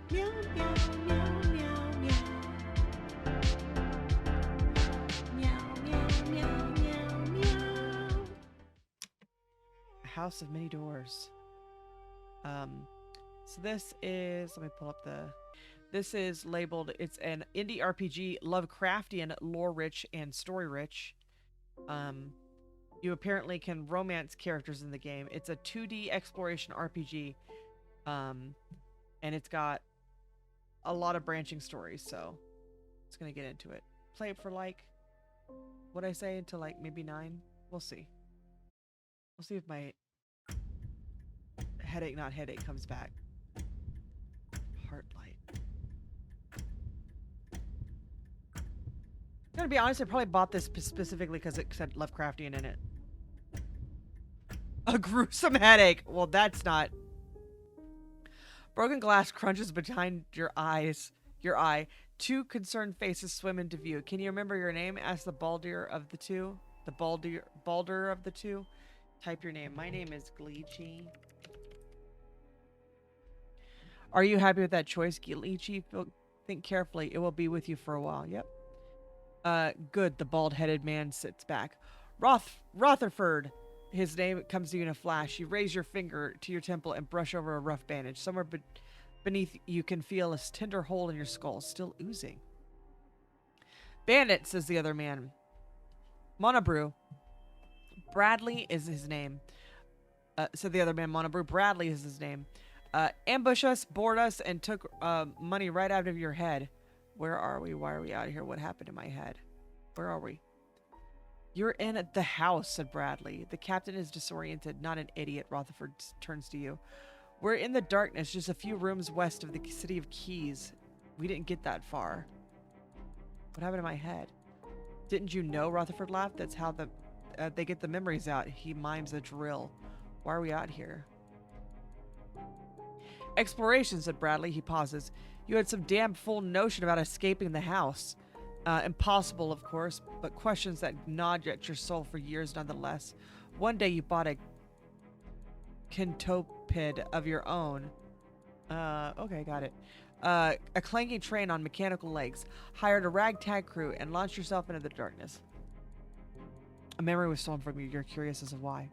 Meow, meow, meow, meow, meow. Meow, meow, meow, meow, meow. A house of many doors. Um, so this is, let me pull up the, this is labeled, it's an indie RPG, Lovecraftian, lore rich, and story rich. Um, you apparently can romance characters in the game. It's a 2D exploration RPG, um, and it's got a lot of branching stories, so it's gonna get into it. Play it for like, what I say, until like maybe 9. We'll see. We'll see if my headache, not headache, comes back. Heartlight. I'm gonna be honest, I probably bought this specifically because it said Lovecraftian in it. A gruesome headache. Well, that's not. Broken glass crunches behind your eyes. Your eye. Two concerned faces swim into view. Can you remember your name? Ask the balder of the two. The balder of the two. Type your name. My name is GleeChii. Are you happy with that choice, GleeChii? Think carefully. It will be with you for a while. Yep. Good. The bald-headed man sits back. Rotherford. His name comes to you in a flash. You raise your finger to your temple and brush over a rough bandage. Somewhere beneath you can feel a tender hole in your skull, still oozing. Bandit, says the other man. Monobrew. Bradley is his name. Said the other man. Monobrew. Bradley is his name. Ambush us, board us, and took money right out of your head. Where are we? Why are we out here? What happened to my head? Where are we? You're in the house, said Bradley. The captain is disoriented, not an idiot. Rutherford turns to you. We're in the darkness, just a few rooms west of the city of Keys. We didn't get that far. What happened to my head? Didn't you know? Rutherford laughed. That's how they get the memories out. He mimes a drill. Why are we out here? Exploration, said Bradley. He pauses. You had some damn fool notion about escaping the house. Impossible, of course, but questions that gnawed at your soul for years nonetheless. One day you bought a quintuped of your own. Okay, got it. A clanking train on mechanical legs, hired a ragtag crew, and launched yourself into the darkness. A memory was stolen from you. You're curious as to why.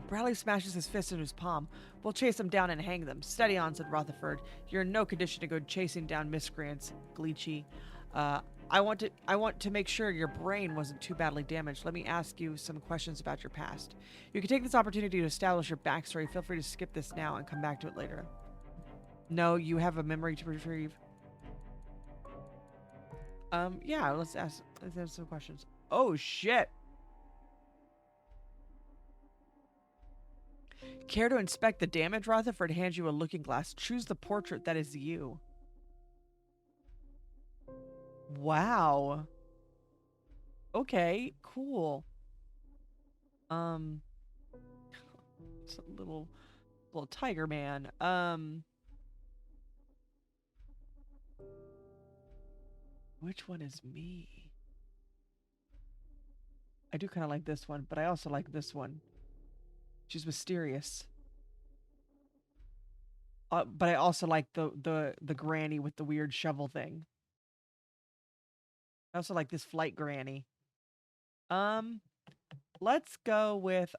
Bradley smashes his fist into his palm. We'll chase them down and hang them. Steady on, said Rutherford. You're in no condition to go chasing down miscreants, GleeChii. I want to make sure your brain wasn't too badly damaged. Let me ask you some questions about your past. You can take this opportunity to establish your backstory. Feel free to skip this now and come back to it later. No, you have a memory to retrieve. Yeah, let's ask some questions. Oh, shit. Care to inspect the damage? Rutherford hands you a looking glass. Choose the portrait that is you. Wow. Okay, cool. It's a little tiger man. Which one is me? I do kind of like this one, but I also like this one. She's mysterious. But I also like the granny with the weird shovel thing. I also like this flight granny. Let's go with.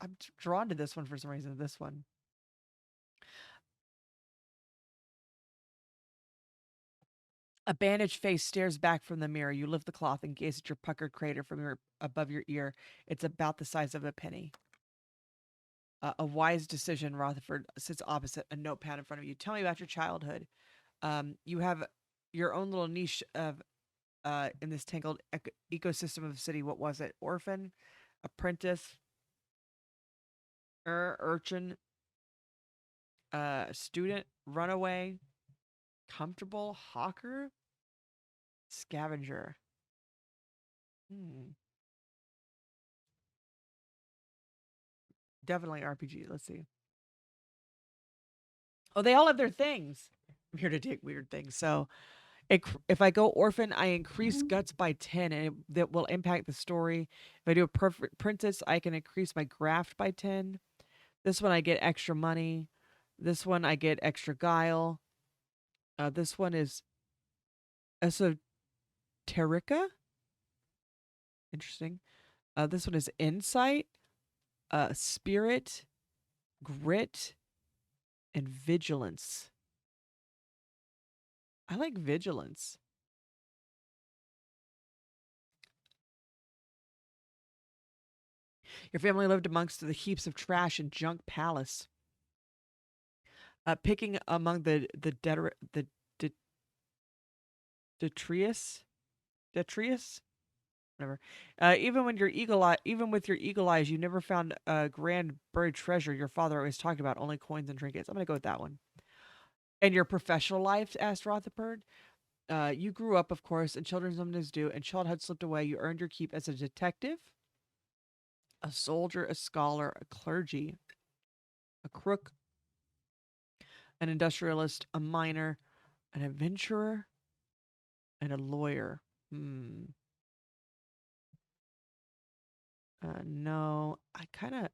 I'm drawn to this one for some reason. This one. A bandaged face stares back from the mirror. You lift the cloth and gaze at your puckered crater from above your ear. It's about the size of a penny. A wise decision. Rutherford sits opposite, a notepad in front of you. Tell me about your childhood. You have your own little niche of in this tangled ecosystem of the city. What was it? Orphan, apprentice, urchin, student, runaway, comfortable, hawker, scavenger. Definitely RPG. Let's see. Oh, they all have their things. I'm here to take weird things. So if I go orphan, I increase guts by 10, and that will impact the story. If I do a perfect princess, I can increase my graft by 10. This one I get extra money. This one I get extra guile. This one is esoterica. Interesting. This one is insight, spirit, grit, and vigilance. I like vigilance. Your family lived amongst the heaps of trash and junk palace. Picking among the detritus, detritus, whatever. Even with your eagle eyes, you never found a grand buried treasure your father always talked about. Only coins and trinkets. I'm gonna go with that one. And your professional life, asked Rotherford. You grew up, of course, and children sometimes do, and childhood slipped away. You earned your keep as a detective, a soldier, a scholar, a clergy, a crook, an industrialist, a miner, an adventurer, and a lawyer. No, I kind of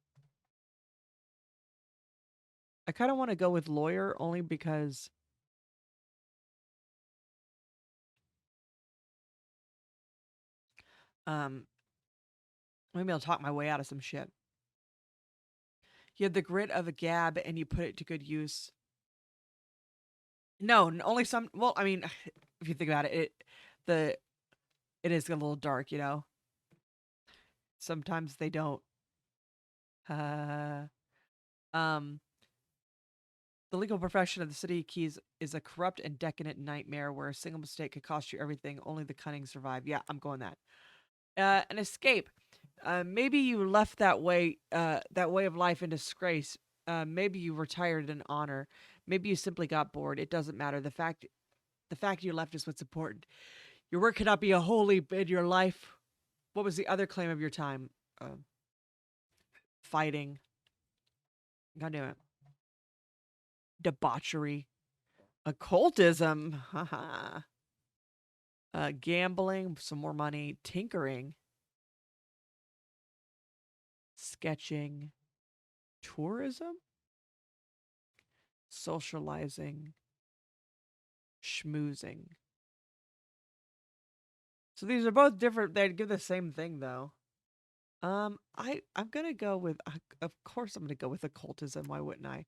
want to go with lawyer only because um maybe I'll talk my way out of some shit. You had the grit of a gab and you put it to good use. No, only some. Well, I mean, if you think about it, the it is a little dark, you know. Sometimes they don't. Uh, um, the legal profession of the city of Keys is a corrupt and decadent nightmare where a single mistake could cost you everything. Only the cunning survive. Yeah, I'm going that. An escape. Maybe you left that way of life in disgrace. Maybe you retired in honor. Maybe you simply got bored. It doesn't matter. The fact you left is what's important. Your work cannot be a holy in your life. What was the other claim of your time? Fighting. God damn it. Debauchery. Occultism. Haha. Gambling. Some more money. Tinkering. Sketching. Tourism. Socializing. Schmoozing. So these are both different. They give the same thing though. I'm gonna go with. Of course, I'm gonna go with occultism. Why wouldn't I?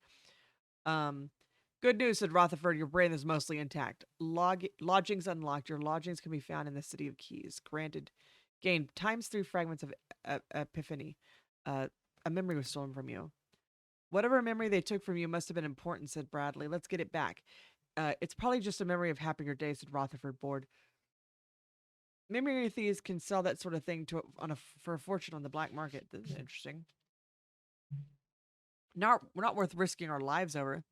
Um, Good news, said Rutherford. Your brain is mostly intact. Lodgings unlocked. Your lodgings can be found in the city of Keys. Granted, gained times 3 fragments of epiphany. A memory was stolen from you. Whatever memory they took from you must have been important, said Bradley. Let's get it back. It's probably just a memory of happier days, said Rutherford, bored. Memory thieves can sell that sort of thing for a fortune on the black market. This is interesting. We're not worth risking our lives over.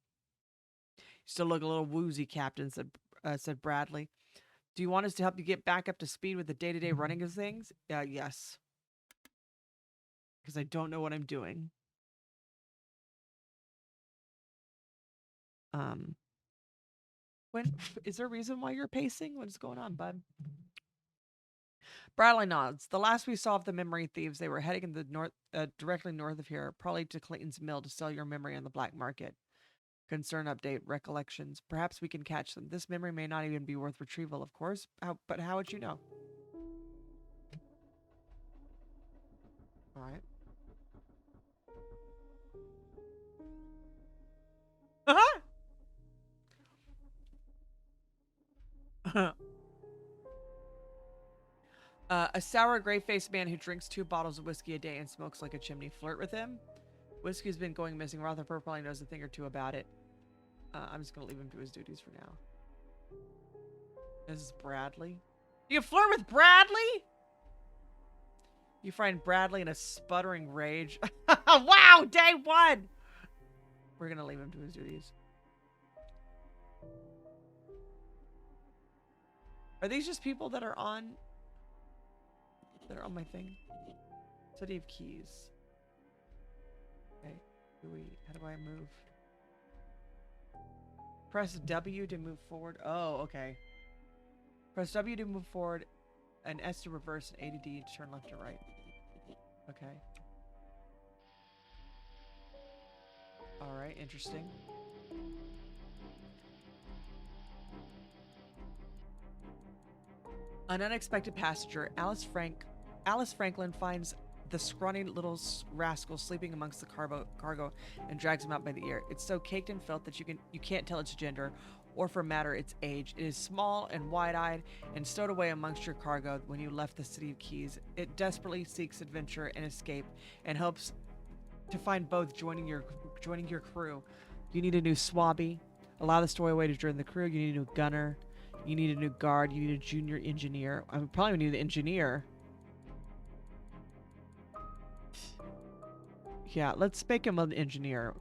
You still look a little woozy, Captain, said Bradley. Do you want us to help you get back up to speed with the day-to-day running of things? Yes. Because I don't know what I'm doing. Is there a reason why you're pacing? What is going on, bud? Bradley nods. The last we saw of the memory thieves, they were heading in the north, directly north of here, probably to Clayton's mill to sell your memory on the black market. Concern update, recollections. Perhaps we can catch them. This memory may not even be worth retrieval, of course. But how would you know? All right. A sour, gray-faced man who drinks 2 bottles of whiskey a day and smokes like a chimney. Flirt with him? Whiskey's been going missing. Rutherford probably knows a thing or two about it. I'm just gonna leave him to his duties for now. This is Bradley. You flirt with Bradley? You find Bradley in a sputtering rage. Wow, day 1! We're gonna leave him to his duties. Are these just people that are on my thing? City of Keys. Okay. How do I move? Press W to move forward. Oh, okay. Press W to move forward, and S to reverse, and A to D to turn left to right. Okay. Alright, interesting. An unexpected passenger, Alice Franklin finds the scrawny little rascal sleeping amongst the cargo and drags him out by the ear. It's so caked in filth that you can't tell its gender, or for matter its age. It is small and wide-eyed and stowed away amongst your cargo when you left the City of Keys. It desperately seeks adventure and escape and hopes to find both joining your crew. You need a new swabby. Allow the stowaway to join the crew. You need a new gunner. You need a new guard. You need a junior engineer. I would probably need an engineer. Yeah, let's make him an engineer.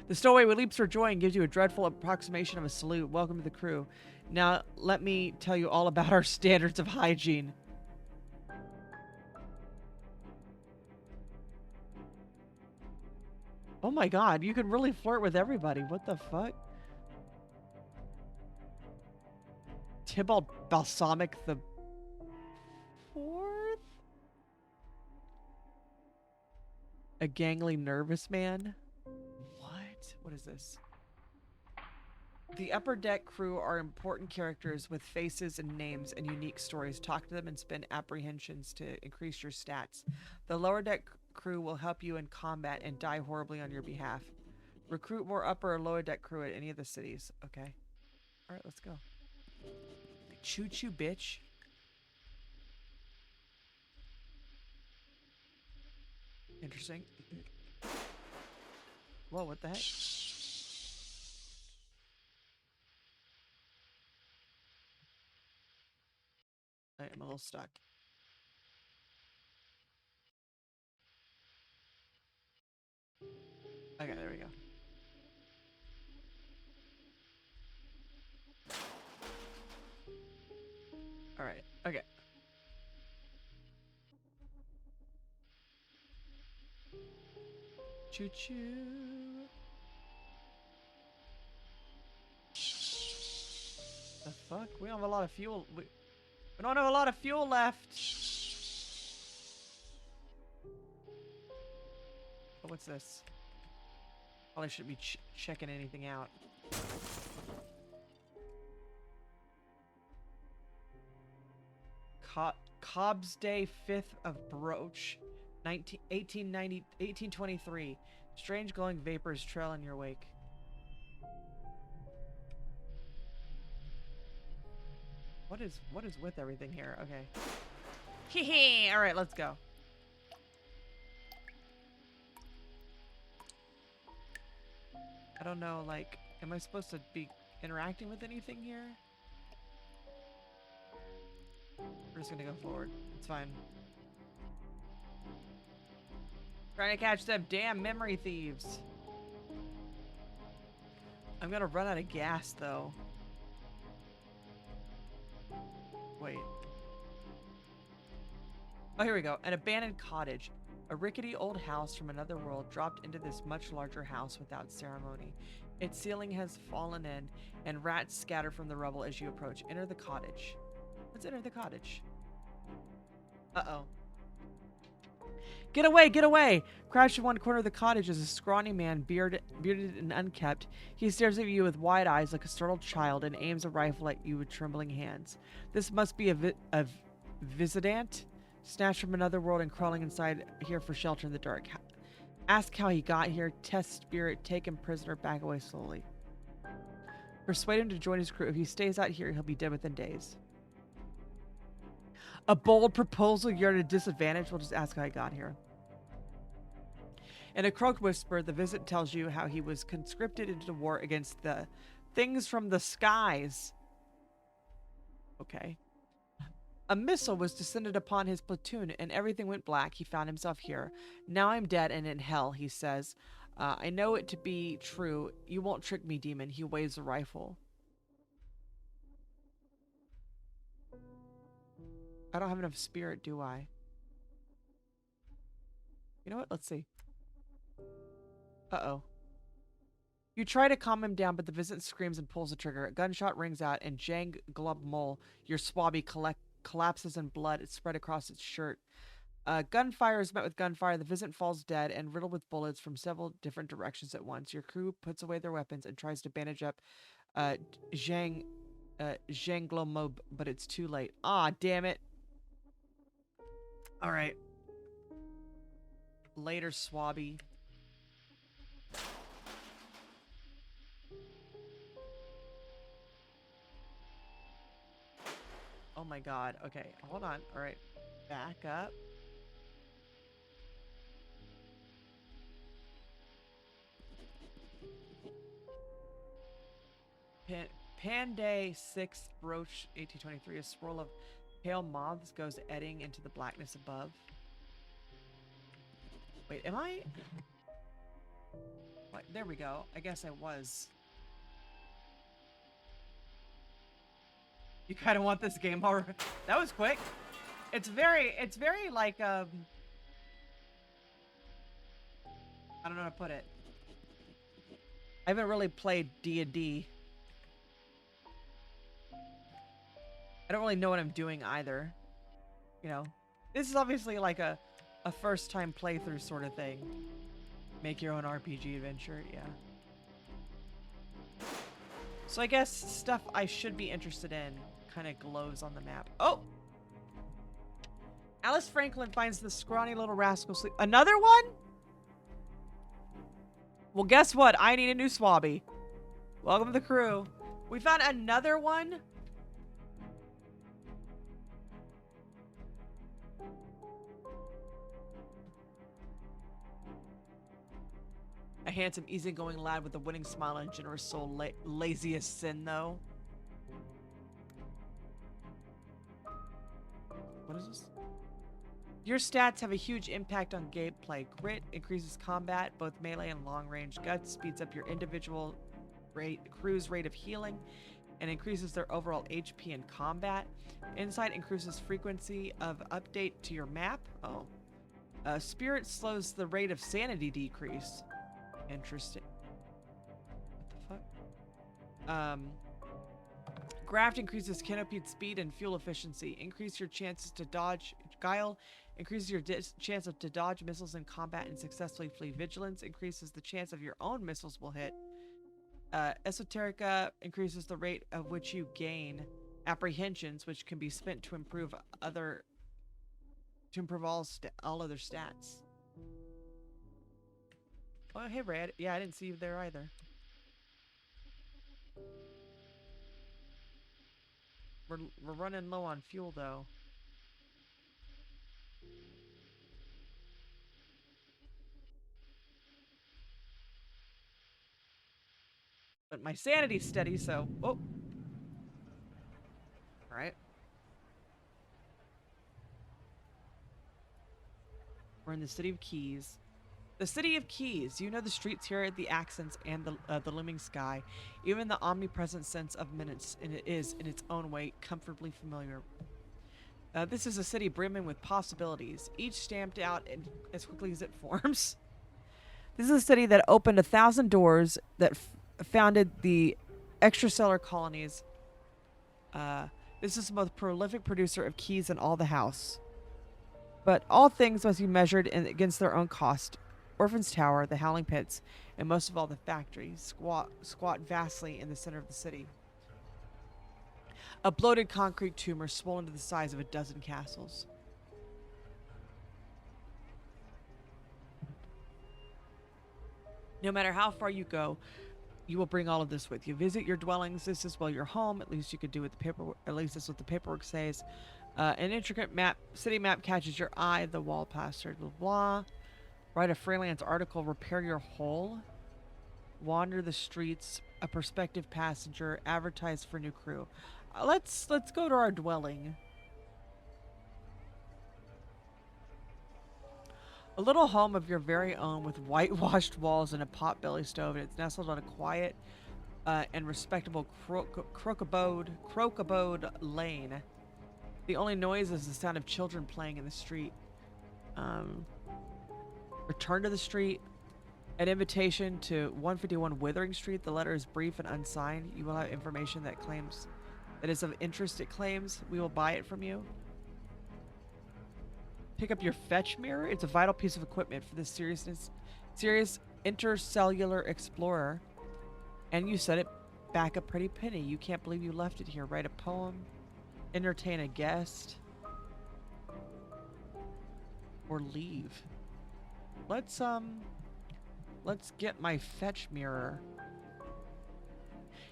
The stowaway leaps for joy and gives you a dreadful approximation of a salute. Welcome to the crew. Now, let me tell you all about our standards of hygiene. Oh my god, you can really flirt with everybody. What the fuck? Tybalt Balsamic the Fourth? A gangly nervous man? What? What is this? The upper deck crew are important characters with faces and names and unique stories. Talk to them and spend apprehensions to increase your stats. The lower deck crew will help you in combat and die horribly on your behalf. Recruit more upper or lower deck crew at any of the cities. Okay. Alright, let's go. Choo choo, bitch. Interesting. Whoa, what the heck? I am a little stuck. Okay, there we go. Alright, okay. Choo choo. The fuck? We don't have a lot of fuel. We don't have a lot of fuel left. Oh, what's this? Probably shouldn't be checking anything out. Cobb's Day 5th of Broach, 1823. Strange glowing vapors trail in your wake. What is with everything here? Okay. Hee hee! Alright, let's go. I don't know, like, am I supposed to be interacting with anything here? We're just gonna go forward. It's fine. Trying to catch them damn memory thieves. I'm gonna run out of gas, though. Wait. Oh, here we go. An abandoned cottage. A rickety old house from another world dropped into this much larger house without ceremony. Its ceiling has fallen in, and rats scatter from the rubble as you approach. Enter the cottage. Let's enter the cottage. Uh-oh. Get away! Get away! Crouched in one corner of the cottage is a scrawny man, bearded and unkempt. He stares at you with wide eyes like a startled child and aims a rifle at you with trembling hands. This must be a visitant, snatched from another world and crawling inside here for shelter in the dark. Ask how he got here, test spirit, take him prisoner, back away slowly. Persuade him to join his crew. If he stays out here, he'll be dead within days. A bold proposal, you're at a disadvantage. We'll just ask how he got here. In a croaked whisper, the visit tells you how he was conscripted into war against the things from the skies. Okay. A missile was descended upon his platoon, and everything went black. He found himself here. Now I'm dead and in hell, he says. I know it to be true. You won't trick me, demon. He waves a rifle. I don't have enough spirit, do I? You know what? Let's see. Uh-oh. You try to calm him down, but the visitant screams and pulls the trigger. A gunshot rings out, and Jang Glub Mole, your swabby, collapses in blood. It's spread across its shirt. Gunfire is met with gunfire. The visitant falls dead and riddled with bullets from several different directions at once. Your crew puts away their weapons and tries to bandage up uh, Zhang, Zhanglomob, but it's too late. Ah, damn it. All right. Later, Swabby. Oh my god. Okay, hold on. All right. Back up. Panday 6th Roach 1823. A swirl of pale moths goes eddying into the blackness above. Wait, am I? What? There we go. I guess I was. You kind of want this game more. That was quick. It's very like, I don't know how to put it. I haven't really played D&D. I don't really know what I'm doing either. You know, this is obviously like a first time playthrough sort of thing. Make your own RPG adventure, yeah. So I guess stuff I should be interested in kind of glows on the map. Oh! Alice Franklin finds the scrawny little rascal sleep. Another one? Well, guess what? I need a new Swabby. Welcome to the crew. We found another one? A handsome, easygoing lad with a winning smile and generous soul. Laziest sin, though. What is this? Your stats have a huge impact on gameplay. Grit increases combat, both melee and long range. Guts speeds up your individual crew's rate of healing and increases their overall HP in combat. Insight increases frequency of update to your map. Oh. Spirit slows the rate of sanity decrease. Interesting. What the fuck? Graft increases canopy speed and fuel efficiency. Increase your chances to dodge. Guile increases your chance to dodge missiles in combat and successfully flee. Vigilance increases the chance of your own missiles will hit. Esoterica increases the rate of which you gain apprehensions, which can be spent to improve all other stats. Oh, hey, Brad. Yeah, I didn't see you there either. We're running low on fuel, though. But my sanity's steady, so... Oh! Alright. We're in the city of Keys. The city of Keys. You know the streets here, the accents, and the looming sky. Even the omnipresent sense of minutes, and it is, in its own way, comfortably familiar. This is a city brimming with possibilities, each stamped out as quickly as it forms. This is a city that opened 1,000 doors, that founded the extracellular colonies. This is the most prolific producer of keys in all the house. But all things must be measured against their own cost. Orphan's Tower, the Howling Pits, and most of all the factory squat vastly in the center of the city. A bloated concrete tumor swollen to the size of a dozen castles. No matter how far you go, you will bring all of this with you. Visit your dwellings. This is, well, your home. At least you could do with the paperwork. At least that's what the paperwork says. An intricate city map catches your eye. The wall plastered. Blah, blah. Write a freelance article. Repair your hull. Wander the streets. A prospective passenger. Advertise for new crew. Let's go to our dwelling. A little home of your very own with whitewashed walls and a pot-belly stove, and it's nestled on a quiet and respectable Crocabode Lane. The only noise is the sound of children playing in the street. Return to the street. An invitation to 151 Withering Street. The letter is brief and unsigned. You will have information that is of interest. It claims we will buy it from you. Pick up your fetch mirror. It's a vital piece of equipment for this serious intercellular explorer. And you set it back a pretty penny. You can't believe you left it here. Write a poem, entertain a guest, or leave. Let's get my fetch mirror.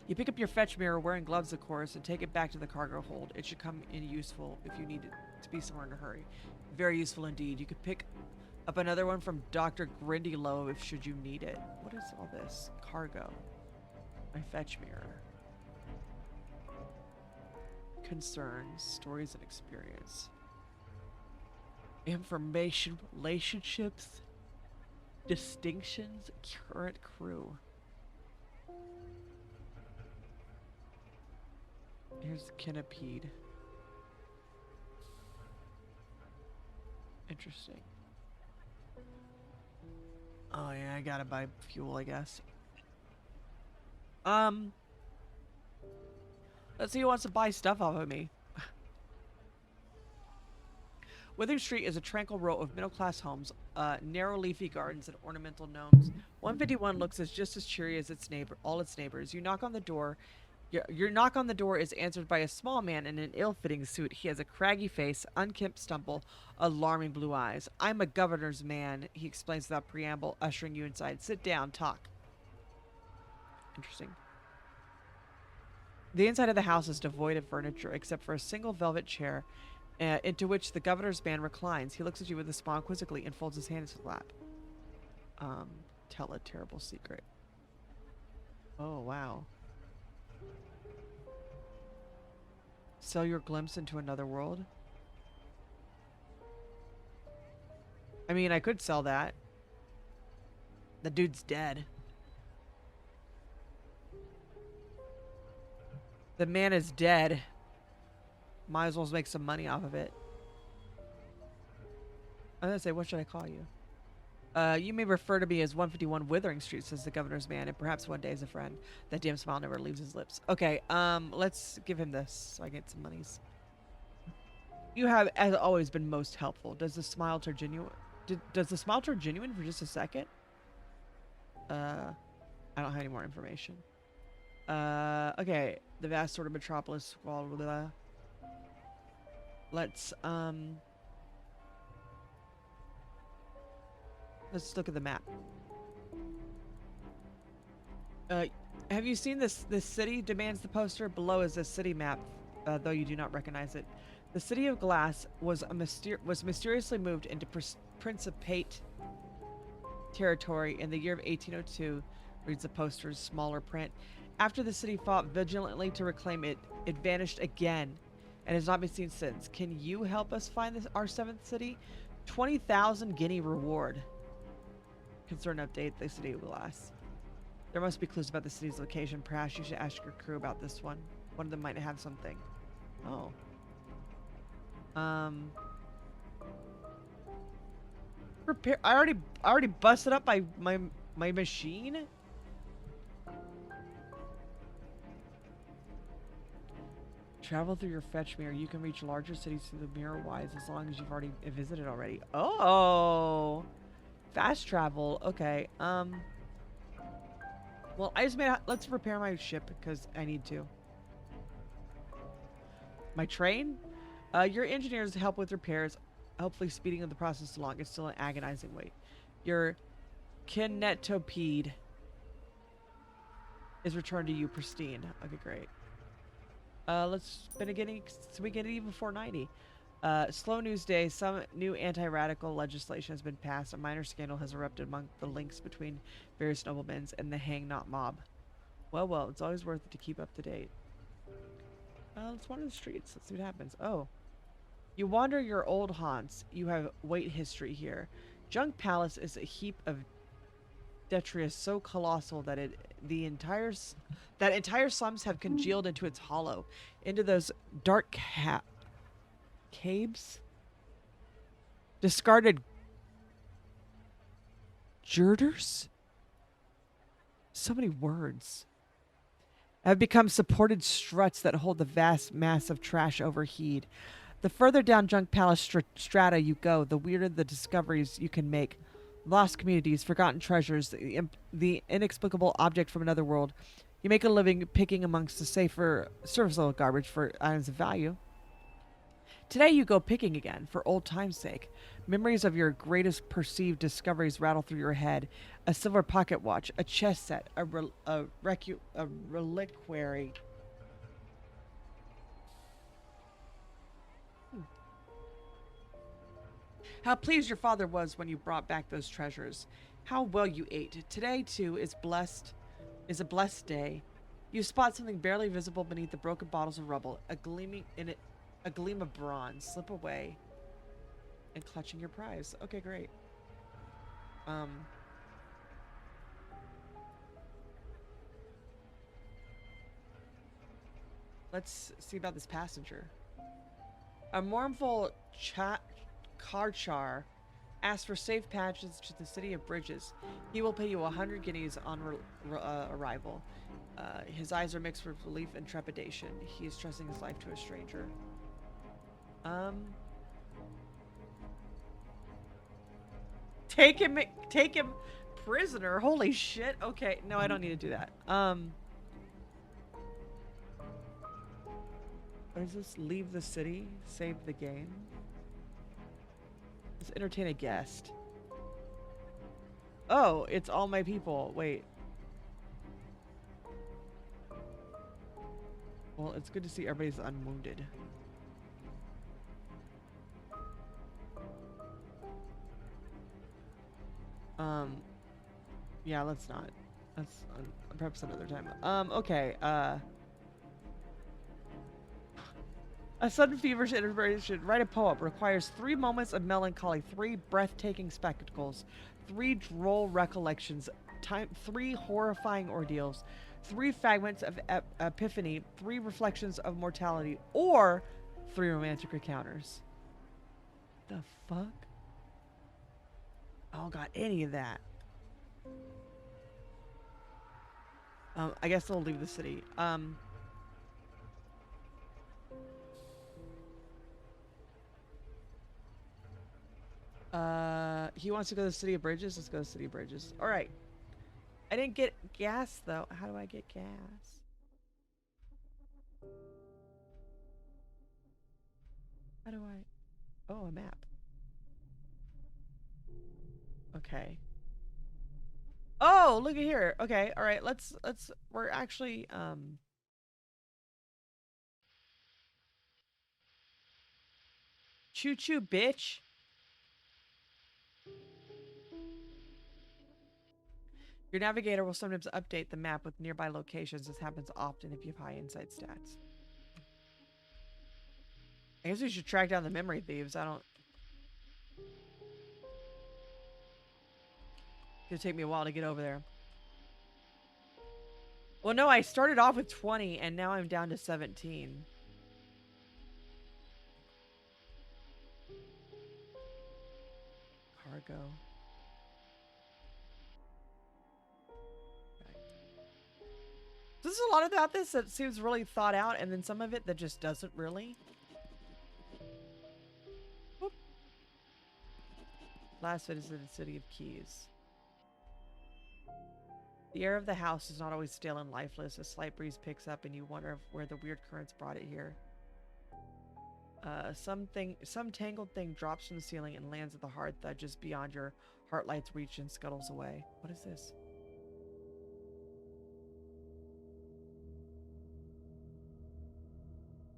You pick up your fetch mirror, wearing gloves of course, and take it back to the cargo hold. It should come in useful if you need it to be somewhere in a hurry. Very useful indeed. You could pick up another one from Dr. Grindylow if should you need it. What is all this? Cargo. My fetch mirror. Concerns, stories, and experience. Information, relationships, distinctions, current crew. Here's the Kinopede. Interesting. Oh yeah, I gotta buy fuel, I guess. Let's see who wants to buy stuff off of me. Withering Street is a tranquil row of middle-class homes, narrow leafy gardens, and ornamental gnomes. 151 looks just as cheery as all its neighbors. You knock on the door. Your knock on the door is answered by a small man in an ill-fitting suit. He has a craggy face, unkempt stubble, alarming blue eyes. I'm a governor's man, he explains without preamble, ushering you inside. Sit down, talk. Interesting. The inside of the house is devoid of furniture except for a single velvet chair into which the governor's man reclines. He looks at you with a smile quizzically and folds his hand in his lap. Tell a terrible secret. Oh, wow. Sell your glimpse into another world? I mean, I could sell that. The dude's dead. The man is dead. Might as well make some money off of it. I was gonna say, what should I call you? You may refer to me as 151 Withering Street, says the governor's man, and perhaps one day as a friend. That damn smile never leaves his lips. Okay, let's give him this so I get some monies. You have, as always, been most helpful. Does the smile turn genuine? Does the smile turn genuine for just a second? I don't have any more information. Okay. The vast sort of metropolis. Blah, blah, blah. Let's look at the map. Have you seen this city? Demands the poster. Below is a city map, though you do not recognize it. The city of glass was mysteriously moved into Principate territory in the year of 1802, reads the poster's smaller print. After the city fought vigilantly to reclaim it, it vanished again and has not been seen since. Can you help us find our 7th city? 20,000 guinea reward. Concern update, the city of glass. There must be clues about the city's location. Perhaps you should ask your crew about this one. One of them might have something. Oh. Repair. I already busted up my machine. Travel through your fetch mirror. You can reach larger cities through the mirror wise as long as you've already visited already. Oh, fast travel. Okay. Well, I just made. Let's repair my ship because I need to. My train. Your engineers help with repairs, hopefully speeding the process along. It's still an agonizing wait. Your kinetopede is returned to you pristine. Okay, great. Let's so we get it even 490. Slow news day. Some new anti-radical legislation has been passed. A minor scandal has erupted among the links between various noblemen and the hang not mob. Well, it's always worth it to keep up to date. Let's wander the streets. Let's see what happens. Oh. You wander your old haunts. You have wait history here. Junk Palace is a heap of detritus so colossal that entire slums have congealed into its hollow, into those dark caves. Discarded girders. So many words. Have become supported struts that hold the vast mass of trash overhead. The further down Junk Palace strata you go, the weirder the discoveries you can make. Lost communities, forgotten treasures, the inexplicable object from another world. You make a living picking amongst the safer surface level garbage for items of value. Today you go picking again, for old time's sake. Memories of your greatest perceived discoveries rattle through your head. A silver pocket watch, a chess set, a reliquary. How pleased your father was when you brought back those treasures. How well you ate. Today, too, is a blessed day. You spot something barely visible beneath the broken bottles of rubble, a gleaming in it, a gleam of bronze. Slip away and clutching your prize. Okay, great. Um, let's see about this passenger. A mournful Karchar asks for safe passage to the city of Bridges. He will pay you 100 guineas on arrival. His eyes are mixed with relief and trepidation. He is trusting his life to a stranger. Um, take him prisoner. Holy shit. Okay, no, I don't need to do that. What is this? Leave the city, save the game. Let's entertain a guest. Oh, it's all my people. Wait. Well, it's good to see everybody's unwounded. Yeah, let's not. That's perhaps another time. Okay. A sudden feverish inspiration. Write a poem. Requires 3 moments of melancholy, 3 breathtaking spectacles, 3 droll recollections, 3 horrifying ordeals, 3 fragments of epiphany, 3 reflections of mortality, or 3 romantic encounters. The fuck? I don't got any of that. I guess they'll leave the city. He wants to go to the City of Bridges. Let's go to the City of Bridges. All right. I didn't get gas though. How do I get gas? How do I? Oh, a map. Okay. Oh, look at here. Okay. All right. Let's. We're actually Choo choo, bitch. Your navigator will sometimes update the map with nearby locations. This happens often if you have high insight stats. I guess we should track down the memory thieves. I don't. It'll take me a while to get over there. Well, no, I started off with 20 and now I'm down to 17. Cargo. There's a lot about this that seems really thought out, and then some of it that just doesn't really. Whoop. Last visited the City of Keys. The air of the house is not always still and lifeless. A slight breeze picks up, and you wonder where the weird currents brought it here. Some tangled thing drops from the ceiling and lands at the hearth that just beyond your heartlight's reach and scuttles away. What is this?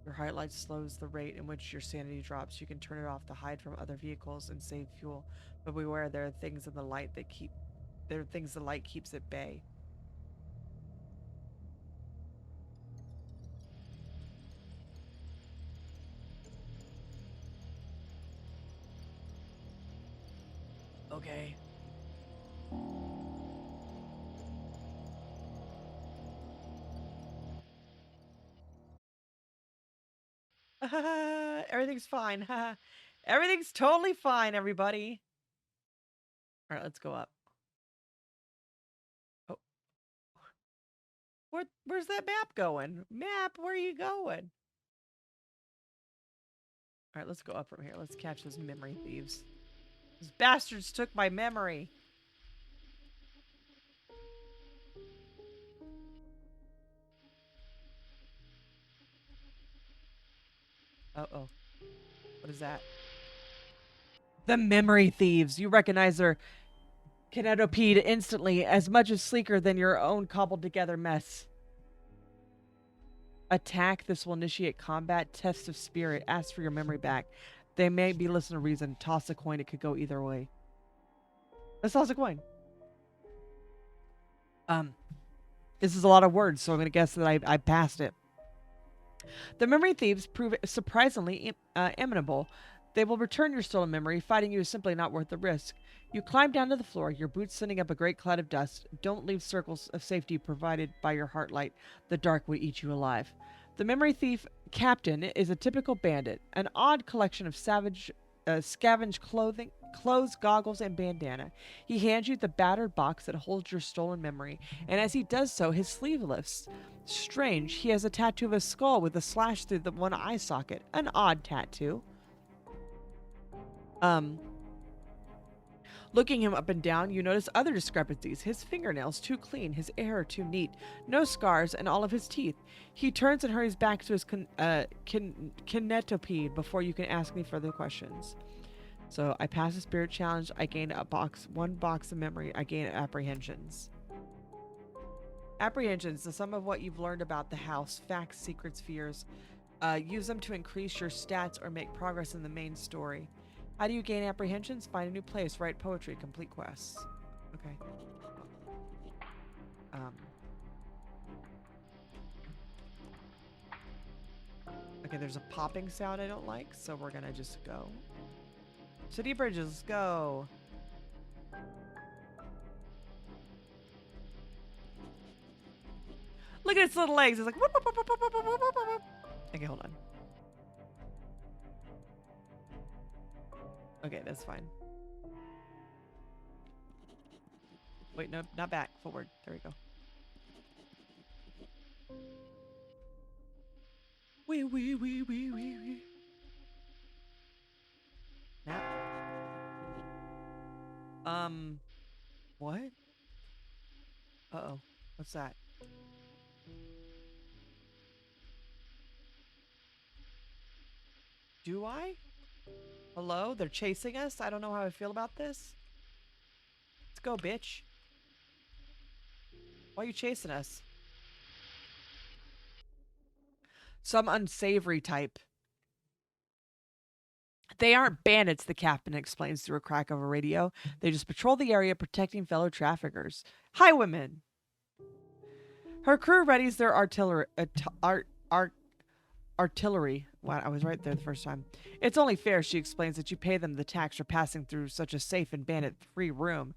Your heart light slows the rate in which your sanity drops. You can turn it off to hide from other vehicles and save fuel, but beware, there are things in the light that keep. There are things the light keeps at bay. Okay. Everything's fine. Everything's totally fine, everybody. All right, let's go up. Oh, where's that map going? Map, where are you going? All right, let's go up from here. Let's catch those memory thieves. Those bastards took my memory. Uh-oh. What is that? The memory thieves. You recognize their kinetopede instantly, as much as sleeker than your own cobbled together mess. Attack. This will initiate combat. Test of spirit. Ask for your memory back. They may be listening to reason. Toss a coin. It could go either way. Let's toss a coin. This is a lot of words, so I'm going to guess that I passed it. The memory thieves prove surprisingly amenable. They will return your stolen memory. Fighting you is simply not worth the risk. You climb down to the floor, your boots sending up a great cloud of dust. Don't leave circles of safety provided by your heart light. The dark would eat you alive. The memory thief captain is a typical bandit, an odd collection of scavenged clothes, goggles, and bandana. He hands you the battered box that holds your stolen memory, and as he does so, his sleeve lifts. Strange, he has a tattoo of a skull with a slash through the one eye socket. An odd tattoo. Looking him up and down, you notice other discrepancies. His fingernails too clean, his hair too neat, no scars, and all of his teeth. He turns and hurries back to his kinetopede before you can ask any further questions. So I pass the spirit challenge. I gain one box of memory. I gain apprehensions. Apprehensions, the sum of what you've learned about the house, facts, secrets, fears. Use them to increase your stats or make progress in the main story. How do you gain apprehensions? Find a new place, write poetry, complete quests. Okay. Okay, there's a popping sound I don't like, so we're gonna just go. City bridges, let's go. Look at its little legs. It's like whoop, whoop, whoop, whoop, whoop, whoop, whoop, whoop. Okay, hold on. Okay, that's fine. Wait, no, not back. Forward. There we go. Wee. Nap. What? Uh-oh. What's that? Do I? Hello? They're chasing us? I don't know how I feel about this. Let's go, bitch. Why are you chasing us? Some unsavory type. They aren't bandits, the captain explains through a crack of a radio. They just patrol the area protecting fellow traffickers. Highwaymen! Her crew readies their artillery. Artillery. Wow, I was right there the first time. It's only fair, she explains, that you pay them the tax for passing through such a safe and bandit-free room.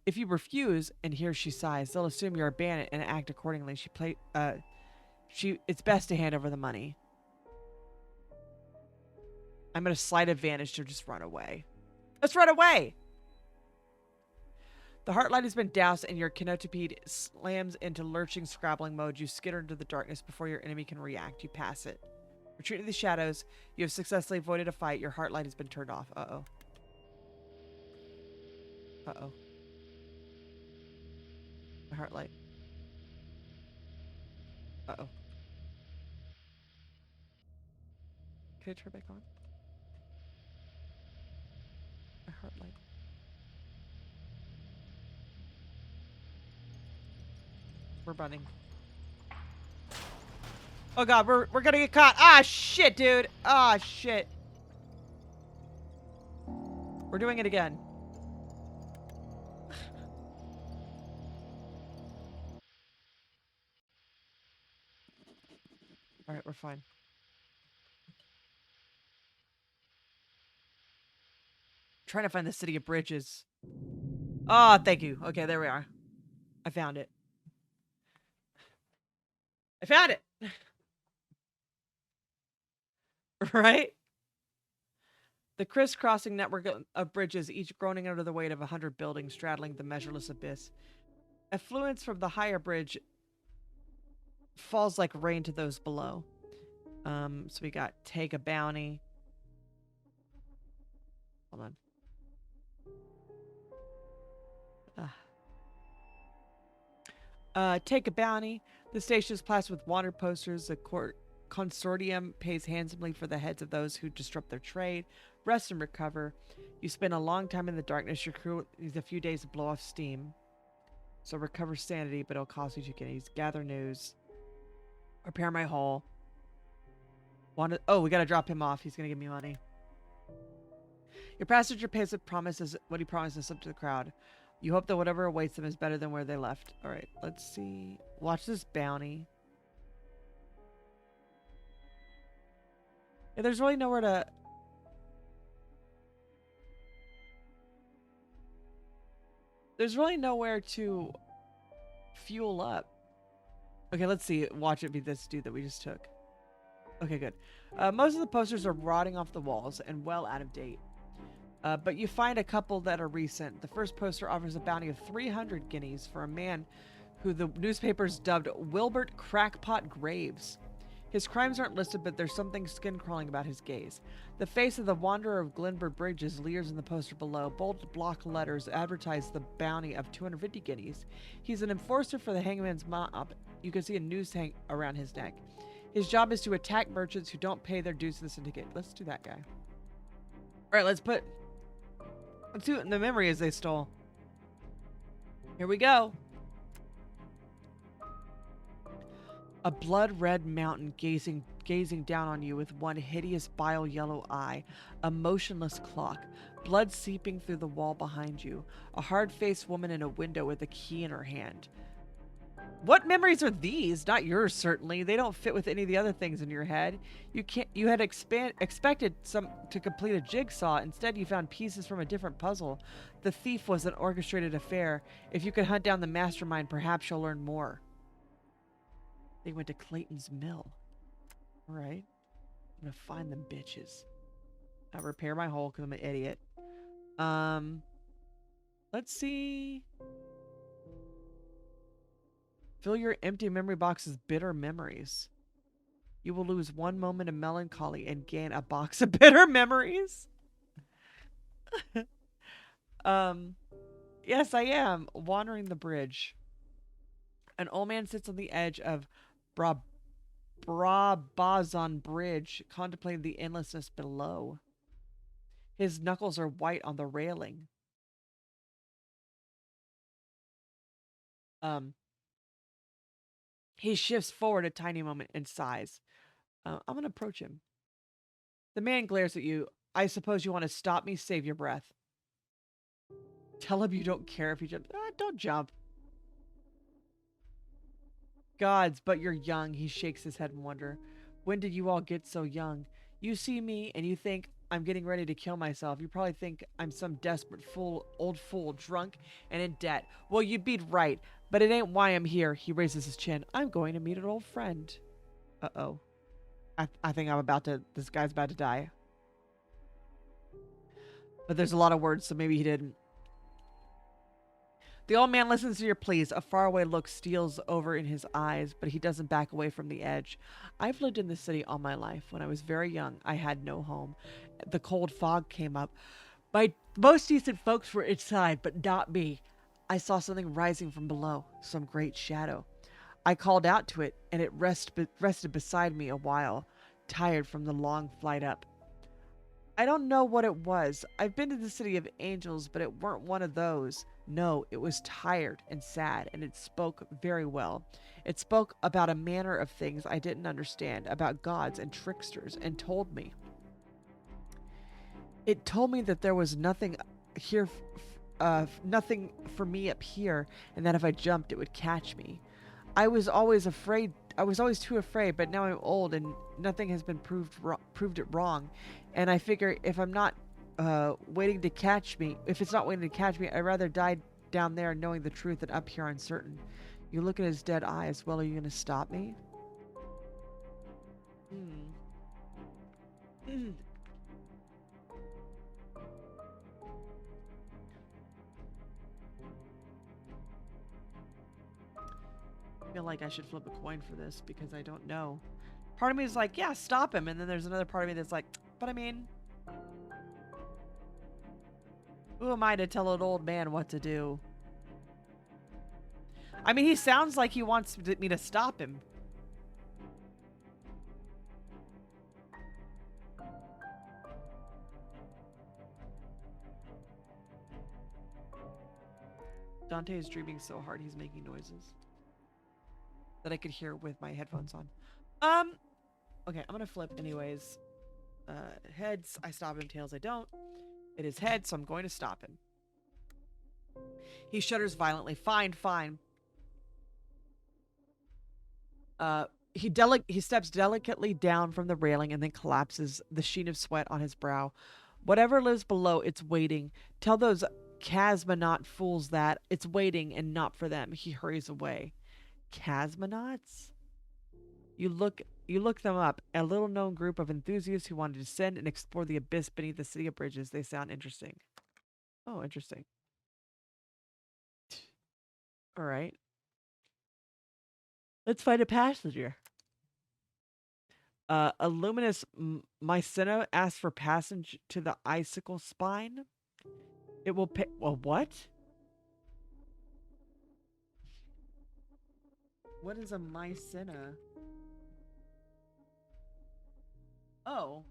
If you refuse, and here she sighs, they'll assume you're a bandit and act accordingly. It's best to hand over the money. I'm at a slight advantage to just run away. Let's run away! The heartlight has been doused and your kinetopede slams into lurching, scrabbling mode. You skitter into the darkness before your enemy can react. You pass it. Retreat to the shadows. You have successfully avoided a fight. Your heartlight has been turned off. Uh-oh. Uh-oh. My heartlight. Uh-oh. Can I turn it back on? My heartlight. We're running. Oh god, we're gonna get caught. Ah shit, dude. Ah shit. We're doing it again. Alright, we're fine. Trying to find the city of bridges. Ah, thank you. Okay, there we are. I found it. I found it! Right? The crisscrossing network of bridges, each groaning under the weight of 100 buildings straddling the measureless abyss. Effluence from the higher bridge falls like rain to those below. So we got take a bounty. Hold on. Take a bounty. The station is plastered with wanted posters. The consortium pays handsomely for the heads of those who disrupt their trade. Rest and recover. You spend a long time in the darkness. Your crew needs a few days to blow off steam. So recover sanity, but it'll cost you 2 guineas. Gather news. Repair my hull. Oh, we gotta drop him off. He's gonna give me money. Your passenger pays what he promises up to the crowd. You hope that whatever awaits them is better than where they left. All right, let's see. Watch this bounty. Yeah, there's really nowhere to... There's really nowhere to fuel up. Okay, let's see. Watch it be this dude that we just took. Okay, good. Most of the posters are rotting off the walls and well out of date. But you find a couple that are recent. The first poster offers a bounty of 300 guineas for a man who the newspapers dubbed Wilbert Crackpot Graves. His crimes aren't listed, but there's something skin-crawling about his gaze. The face of the Wanderer of Glenburn Bridges leers in the poster below. Bold block letters advertise the bounty of 250 guineas. He's an enforcer for the hangman's mob. You can see a noose hang around his neck. His job is to attack merchants who don't pay their dues to the syndicate. Let's do that guy. All right, let's do the memories they stole. Here we go. A blood-red mountain gazing down on you with one hideous bile-yellow eye. A motionless clock. Blood seeping through the wall behind you. A hard-faced woman in a window with a key in her hand. What memories are these? Not yours, certainly. They don't fit with any of the other things in your head. You had expected some to complete a jigsaw. Instead, you found pieces from a different puzzle. The thief was an orchestrated affair. If you could hunt down the mastermind, perhaps you'll learn more. They went to Clayton's Mill. All right. I'm gonna find them bitches. I'll repair my hole because I'm an idiot. Let's see. Fill your empty memory box with bitter memories. You will lose one moment of melancholy and gain a box of bitter memories. Yes, I am. Wandering the bridge. An old man sits on the edge of Brabazon Bridge, contemplating the endlessness below. His knuckles are white on the railing. He shifts forward a tiny moment and sighs. I'm going to approach him. The man glares at you. I suppose you want to stop me? Save your breath. Tell him you don't care if he jumps. Don't jump. Gods, but you're young. He shakes his head in wonder. When did you all get so young? You see me and you think I'm getting ready to kill myself. You probably think I'm some desperate old fool, drunk and in debt. Well, you'd be right, but it ain't why I'm here. He raises his chin. I'm going to meet an old friend. Uh-oh. I think this guy's about to die. But there's a lot of words, so maybe he didn't. The old man listens to your pleas. A faraway look steals over in his eyes, but he doesn't back away from the edge. I've lived in this city all my life. When I was very young, I had no home. The cold fog came up. Most decent folks were inside, but not me. I saw something rising from below, some great shadow. I called out to it, and it rested beside me a while, tired from the long flight up. I don't know what it was. I've been to the City of Angels, but it weren't one of those. No, it was tired and sad, and it spoke very well. It spoke about a manner of things I didn't understand, about gods and tricksters, and told me. It told me that there was nothing here, nothing for me up here, and that if I jumped, it would catch me. I was always too afraid, but now I'm old and nothing has been proved it wrong. And I figure if I'm not waiting to catch me, if it's not waiting to catch me, I'd rather die down there knowing the truth than up here uncertain. You look at his dead eyes. Well, are you going to stop me? I feel like I should flip a coin for this because I don't know. Part of me is like, yeah, stop him. And then there's another part of me that's like, but I mean, Who am I to tell an old man what to do? I mean, he sounds like he wants me to stop him. Dante is dreaming so hard he's making noises that I could hear with my headphones on. Okay, I'm gonna flip anyways. Heads, I stop him. Tails, I don't. It is heads, so I'm going to stop him. He shudders violently. Fine, fine. He steps delicately down from the railing and then collapses, the sheen of sweat on his brow. Whatever lives below, it's waiting. Tell those Casmonaut fools that it's waiting and not for them. He hurries away. Casmonauts? You look them up. A little known group of enthusiasts who want to descend and explore the abyss beneath the city of bridges. They sound interesting. Oh, interesting. All right. Let's find a passenger. A luminous mycena asks for passage to the icicle spine. It will pay. Well, what? What is a mycena? Oh,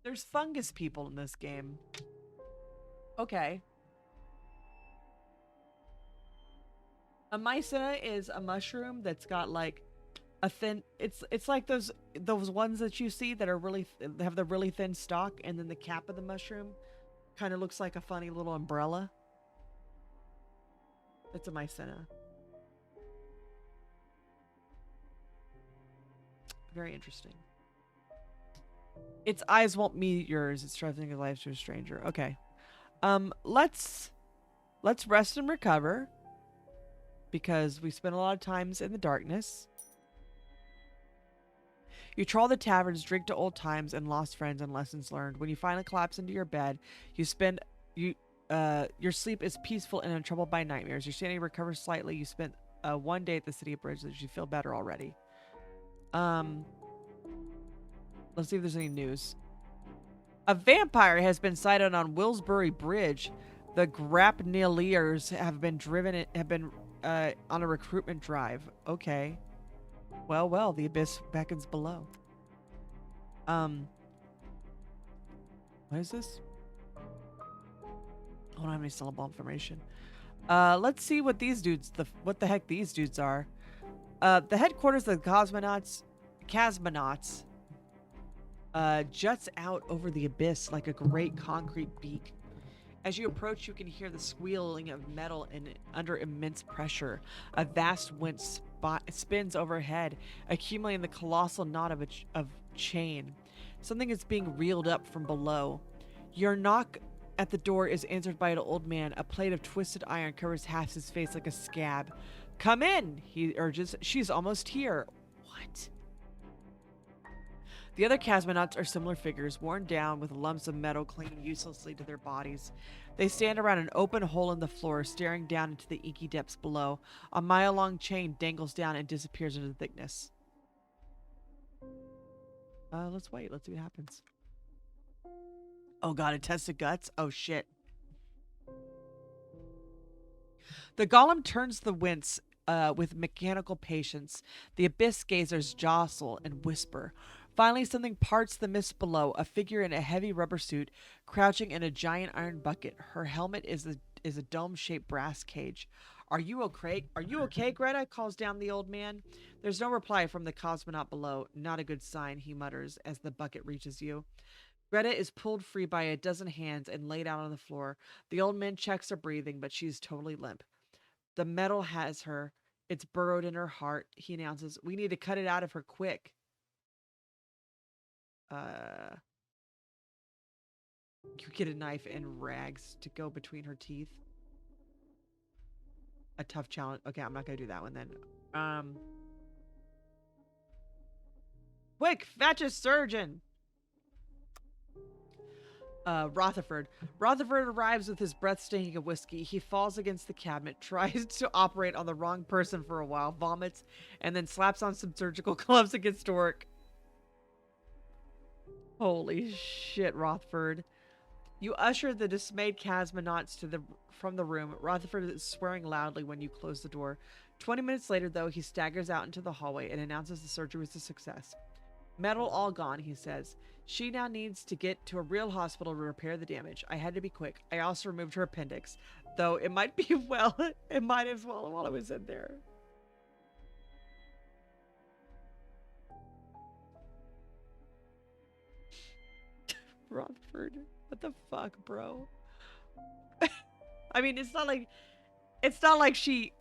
there's fungus people in this game. Okay. A mycena is a mushroom that's got like a thin. It's like those ones that you see that are really have the really thin stalk, and then the cap of the mushroom kind of looks like a funny little umbrella. It's a mycena. Very interesting. Its eyes won't meet yours. It's trusting his life to a stranger. Okay. Let's rest and recover because we spent a lot of times in the darkness. You trawl the taverns, drink to old times and lost friends and lessons learned. When you finally collapse into your bed, your sleep is peaceful and untroubled by nightmares. Your sanity recovers slightly. You spent one day at the city of bridges. You feel better already. Let's see if there's any news. A vampire has been sighted on Willsbury Bridge. The Grapneliers have been on a recruitment drive. Okay. Well, the abyss beckons below. What is this? I don't have any syllable information. Let's see what these dudes, what the heck these dudes are. The headquarters of the Casmonauts, juts out over the abyss like a great concrete beak. As you approach, you can hear the squealing of metal under immense pressure. A vast wind spins overhead, accumulating the colossal knot of chain. Something is being reeled up from below. Your knock at the door is answered by an old man. A plate of twisted iron covers half his face like a scab. Come in, he urges. She's almost here. What? The other Casmonauts are similar figures, worn down with lumps of metal clinging uselessly to their bodies. They stand around an open hole in the floor, staring down into the inky depths below. A mile-long chain dangles down and disappears into the thickness. Let's wait. Let's see what happens. Oh god, it tested guts? Oh shit. The golem turns the wince with mechanical patience. The abyss gazers jostle and whisper. Finally, something parts the mist below. A figure in a heavy rubber suit, crouching in a giant iron bucket. Her helmet is a dome-shaped brass cage. Are you okay? Are you okay, Greta? Calls down the old man. There's no reply from the cosmonaut below. Not a good sign, he mutters as the bucket reaches you. Greta is pulled free by a dozen hands and laid out on the floor. The old man checks her breathing, but she's totally limp. The metal has her. It's burrowed in her heart. He announces, we need to cut it out of her quick. You get a knife and rags to go between her teeth. A tough challenge. Okay, I'm not gonna do that one then. Quick, fetch a surgeon. Rutherford. Rutherford arrives with his breath stinking of whiskey. He falls against the cabinet, tries to operate on the wrong person for a while, vomits, and then slaps on some surgical gloves and gets to work. Holy shit, Rutherford. You usher the dismayed cosmonauts from the room. Rutherford is swearing loudly when you close the door. 20 minutes later, though, he staggers out into the hallway and announces the surgery was a success. Metal all gone, he says. She now needs to get to a real hospital to repair the damage. I had to be quick. I also removed her appendix, though it might be well. It might as well while I was in there. Rutherford, what the fuck, bro? I mean, it's not like she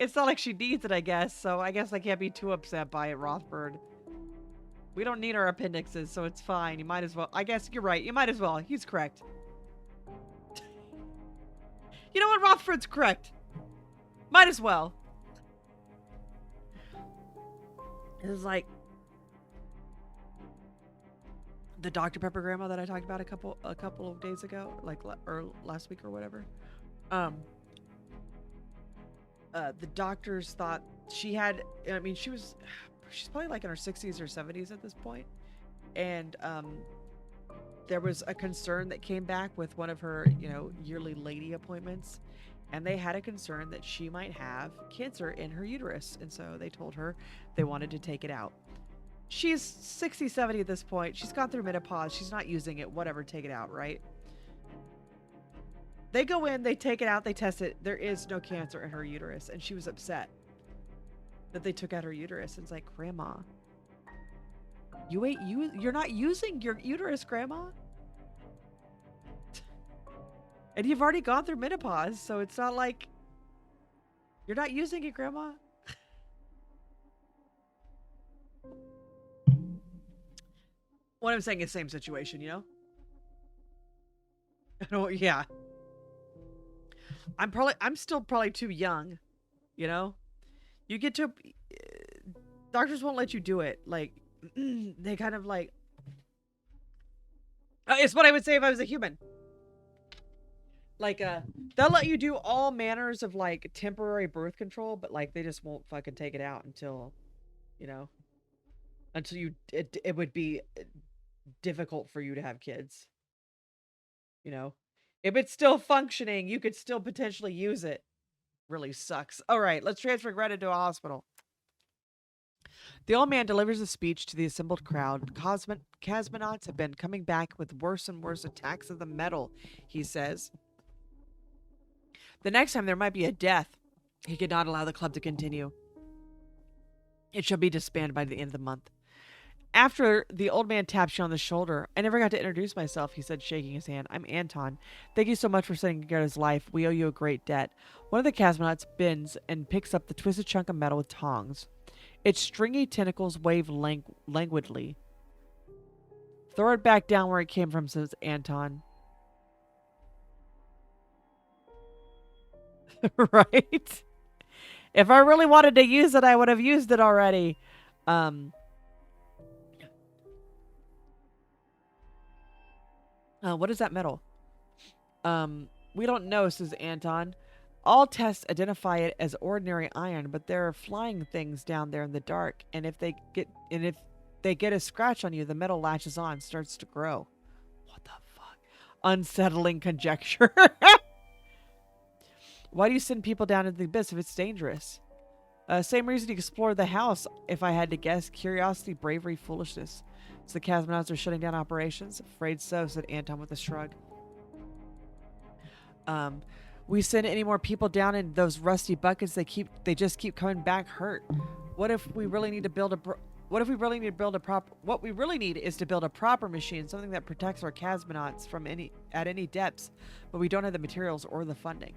needs it, I guess. So I guess I can't be too upset by it, Rutherford. We don't need our appendixes, so it's fine. You might as well. I guess you're right. You might as well. He's correct. You know what? Rutherford's correct. Might as well. It's like the Dr. Pepper grandma that I talked about a couple of days ago, like or last week or whatever. The doctors thought she had. I mean, she's probably like in her 60s or 70s at this point, and there was a concern that came back with one of her, yearly lady appointments, and they had a concern that she might have cancer in her uterus, and so they told her they wanted to take it out. She's 60, 70 at this point. She's gone through menopause. She's not using it. Whatever, take it out, right? They go in, they take it out, they test it. There is no cancer in her uterus, and she was upset that they took out her uterus. And it's like, Grandma, you're not using your uterus, Grandma. And you've already gone through menopause, so it's not like you're not using it, Grandma. What I'm saying is same situation, yeah. I'm still probably too young, You get to doctors won't let you do it. Like they kind of like it's what I would say if I was a human. Like they'll let you do all manners of like temporary birth control, but like they just won't fucking take it out until it would be difficult for you to have kids. If it's still functioning, you could still potentially use it. Really sucks. All right, let's transfer Greta to a hospital. The old man delivers a speech to the assembled crowd. Cosmonauts have been coming back with worse and worse attacks of the metal, he says. The next time there might be a death. He could not allow the club to continue. It shall be disbanded by the end of the month. After the old man taps you on the shoulder, I never got to introduce myself, he said, shaking his hand. I'm Anton. Thank you so much for saving Greta's life. We owe you a great debt. One of the cosmonauts bends and picks up the twisted chunk of metal with tongs. Its stringy tentacles wave languidly. Throw it back down where it came from, says Anton. Right? If I really wanted to use it, I would have used it already. What is that metal? We don't know, says Anton. All tests identify it as ordinary iron, but there are flying things down there in the dark, and if they get a scratch on you, the metal latches on, starts to grow. What the fuck? Unsettling conjecture. Why do you send people down into the abyss if it's dangerous? Same reason to explore the house, if I had to guess. Curiosity, bravery, foolishness. So the cosmonauts are shutting down operations? Afraid so, said Anton with a shrug. We send any more people down in those rusty buckets, they just keep coming back hurt. What we really need is to build a proper machine, something that protects our cosmonauts from at any depths, but we don't have the materials or the funding.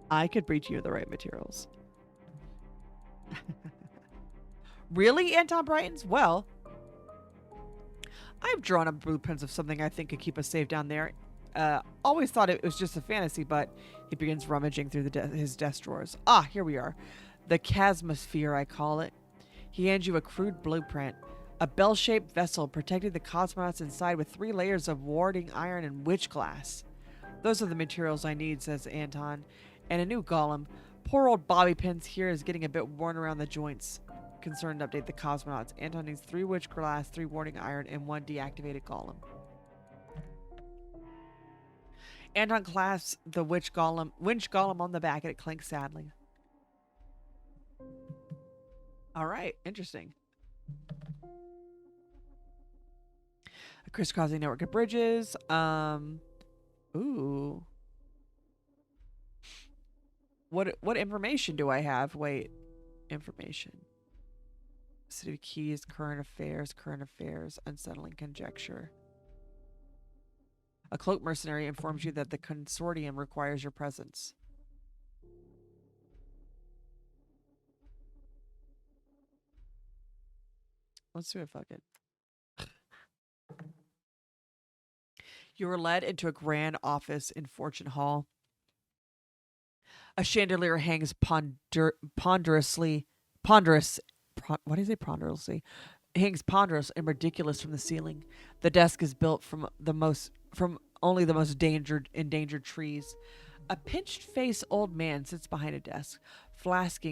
I could breed you the right materials. Really, Anton brightens? Well, I've drawn up blueprints of something I think could keep us safe down there. Always thought it was just a fantasy, but he begins rummaging through his desk drawers. Ah, here we are. The Chasmosphere, I call it. He hands you a crude blueprint. A bell-shaped vessel protecting the cosmonauts inside with 3 layers of warding iron and witch glass. Those are the materials I need, says Anton. And a new golem. Poor old bobby pins here is getting a bit worn around the joints. Concerned to update the cosmonauts. Anton needs 3 witch glass, 3 warding iron, and 1 deactivated golem. Anton clasps the winch golem on the back, and it clinks sadly. All right, interesting. A crisscrossing network of bridges. Ooh. What information do I have? Wait, information. City of Keys, current affairs, unsettling conjecture. A cloaked mercenary informs you that the consortium requires your presence. Let's do it. Fuck it. You are led into a grand office in Fortune Hall. A chandelier hangs ponderously. What do you say? Ponderously hangs ponderous and ridiculous from the ceiling. The desk is built from only the most endangered trees. A pinched-faced old man sits behind a desk, flasked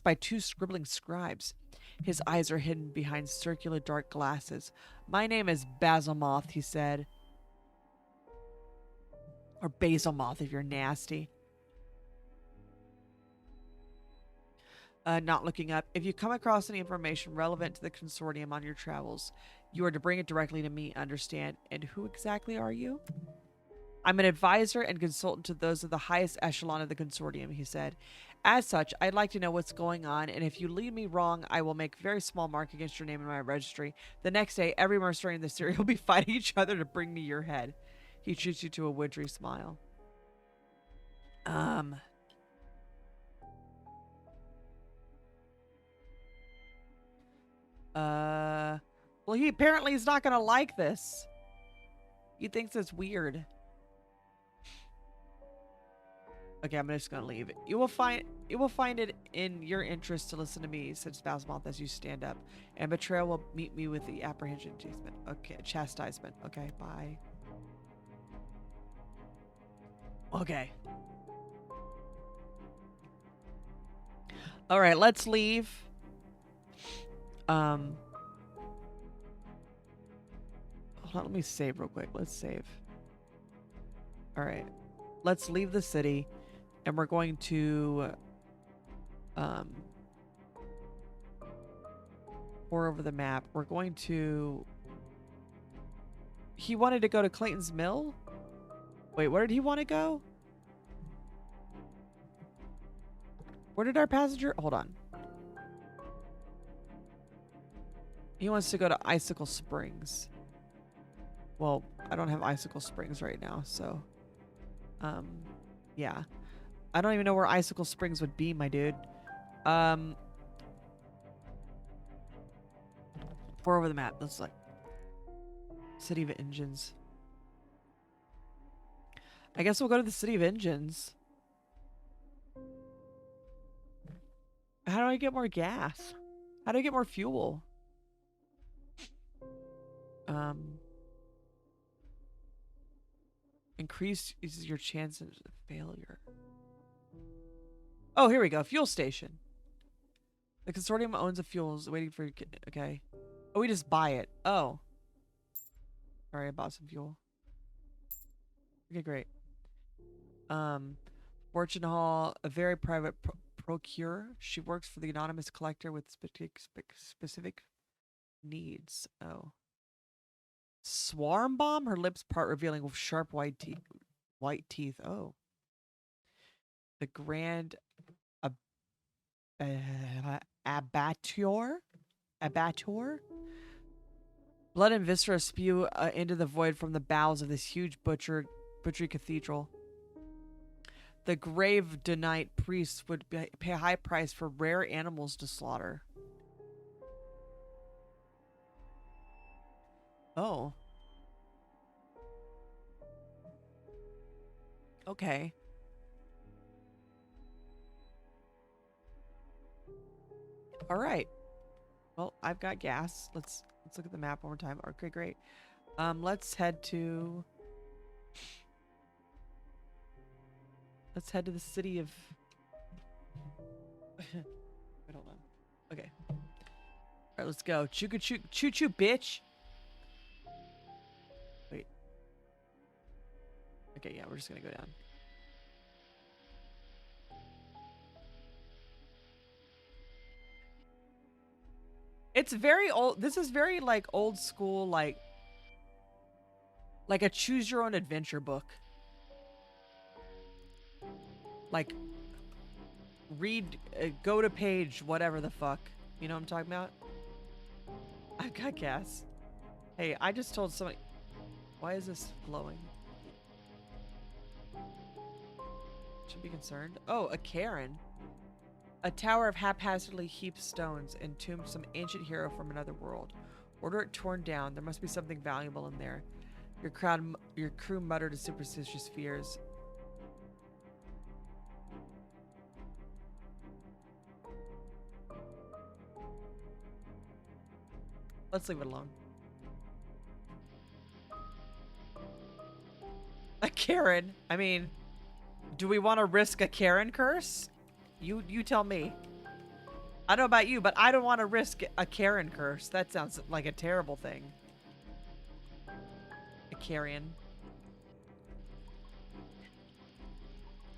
by two scribbling scribes. His eyes are hidden behind circular dark glasses. My name is Basil Moth, he said. Or Basil Moth if you're nasty. Not looking up. If you come across any information relevant to the consortium on your travels, you are to bring it directly to me, understand? And who exactly are you? I'm an advisor and consultant to those of the highest echelon of the consortium, he said. As such, I'd like to know what's going on, and if you lead me wrong, I will make a very small mark against your name in my registry. The next day, every mercenary in the city will be fighting each other to bring me your head. He treats you to a wintry smile. Well, he apparently is not gonna like this. He thinks it's weird. Okay, I'm just gonna leave it. You will find it in your interest to listen to me, said Spasmoth as you stand up. And betrayal will meet me with the apprehension chastisement. Okay, bye. Okay. All right, let's leave. Hold on, let me save real quick. Let's save. All right. Let's leave the city, and we're going to pour over the map. We're going to... He wanted to go to Clayton's Mill? Wait, where did he want to go? Where did our passenger... Hold on. He wants to go to Icicle Springs. Well, I don't have Icicle Springs right now, so... yeah. I don't even know where Icicle Springs would be, my dude. Pour over the map. Let's like... City of Engines. I guess we'll go to the City of Engines. How do I get more gas? How do I get more fuel? Increases your chances of failure. Oh, here we go. Fuel station. The consortium owns a fuels waiting for... Okay. Oh, we just buy it. Oh. Sorry, I bought some fuel. Okay, great. Fortune Hall, a very private procurer. She works for the anonymous collector with specific needs. Oh. Swarm bomb? Her lips part, revealing with sharp white teeth. Oh. The Grand Abattoir? Abattoir? Blood and viscera spew into the void from the bowels of this huge butchery cathedral. The grave Denite priests would pay a high price for rare animals to slaughter. Oh. Okay. All right. Well, I've got gas. Let's look at the map one more time. Okay, great. Let's head to the city of... Wait, hold on. Okay. All right, let's go. Choo-choo, bitch. Wait. Okay, yeah, we're just gonna go down. It's very old. This is very like old school, like a choose your own adventure book. Like read, go to page, whatever the fuck. You know what I'm talking about? I've got gas. Hey, I just told somebody. Why is this flowing? Should be concerned. Oh, a Karen. A tower of haphazardly heaped stones entombed some ancient hero from another world. Order it torn down. There must be something valuable in there. Your crew muttered a superstitious fears. Let's leave it alone. A Karen. I mean, do we want to risk a Karen curse? You tell me. I don't know about you, but I don't want to risk a Karen curse. That sounds like a terrible thing. A Karen.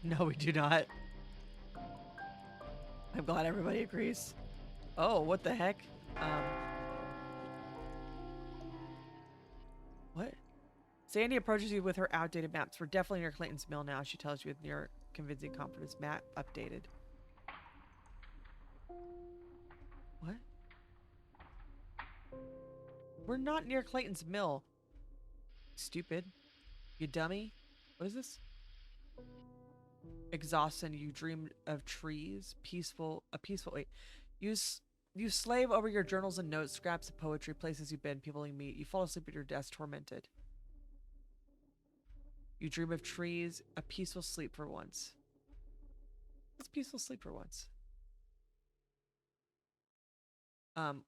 No, we do not. I'm glad everybody agrees. Oh, what the heck? Um, what? Sandy approaches you with her outdated maps. We're definitely near Clayton's Mill now, she tells you with near convincing confidence. Map updated. What? We're not near Clayton's Mill. Stupid. You dummy. What is this? Exhausted, you dreamed of trees. Wait. You slave over your journals and notes, scraps of poetry, places you've been, people you meet. You fall asleep at your desk, tormented. You dream of trees, a peaceful sleep for once. What's peaceful sleep for once?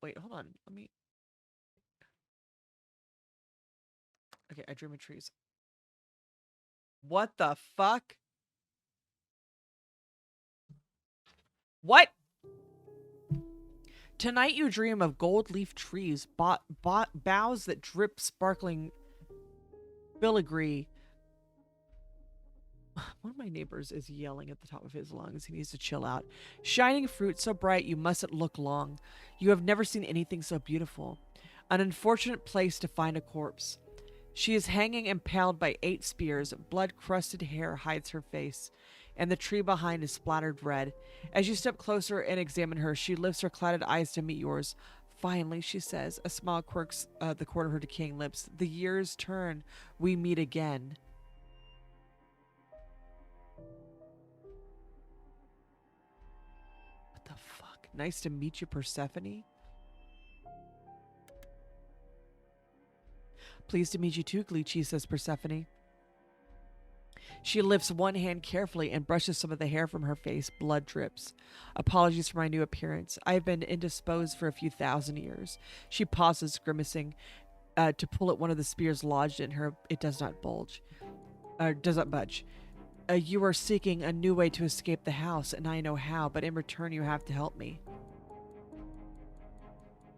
Wait, hold on. Let me. Okay, I dream of trees. What the fuck? What? Tonight you dream of gold leaf trees, boughs that drip sparkling filigree. One of my neighbors is yelling at the top of his lungs. He needs to chill out. Shining fruit so bright you mustn't look long. You have never seen anything so beautiful. An unfortunate place to find a corpse. She is hanging impaled by 8 spears. Blood-crusted hair hides her face, and the tree behind is splattered red. As you step closer and examine her, she lifts her clouded eyes to meet yours. Finally, she says, a smile quirks the corner of her decaying lips. The years turn. We meet again. What the fuck? Nice to meet you, Persephone. Pleased to meet you too, GleeChii, says Persephone. She lifts one hand carefully and brushes some of the hair from her face. Blood drips. Apologies for my new appearance. I have been indisposed for a few thousand years. She pauses, grimacing, to pull at one of the spears lodged in her. It does not bulge. Does not budge. You are seeking a new way to escape the house, and I know how, but in return you have to help me.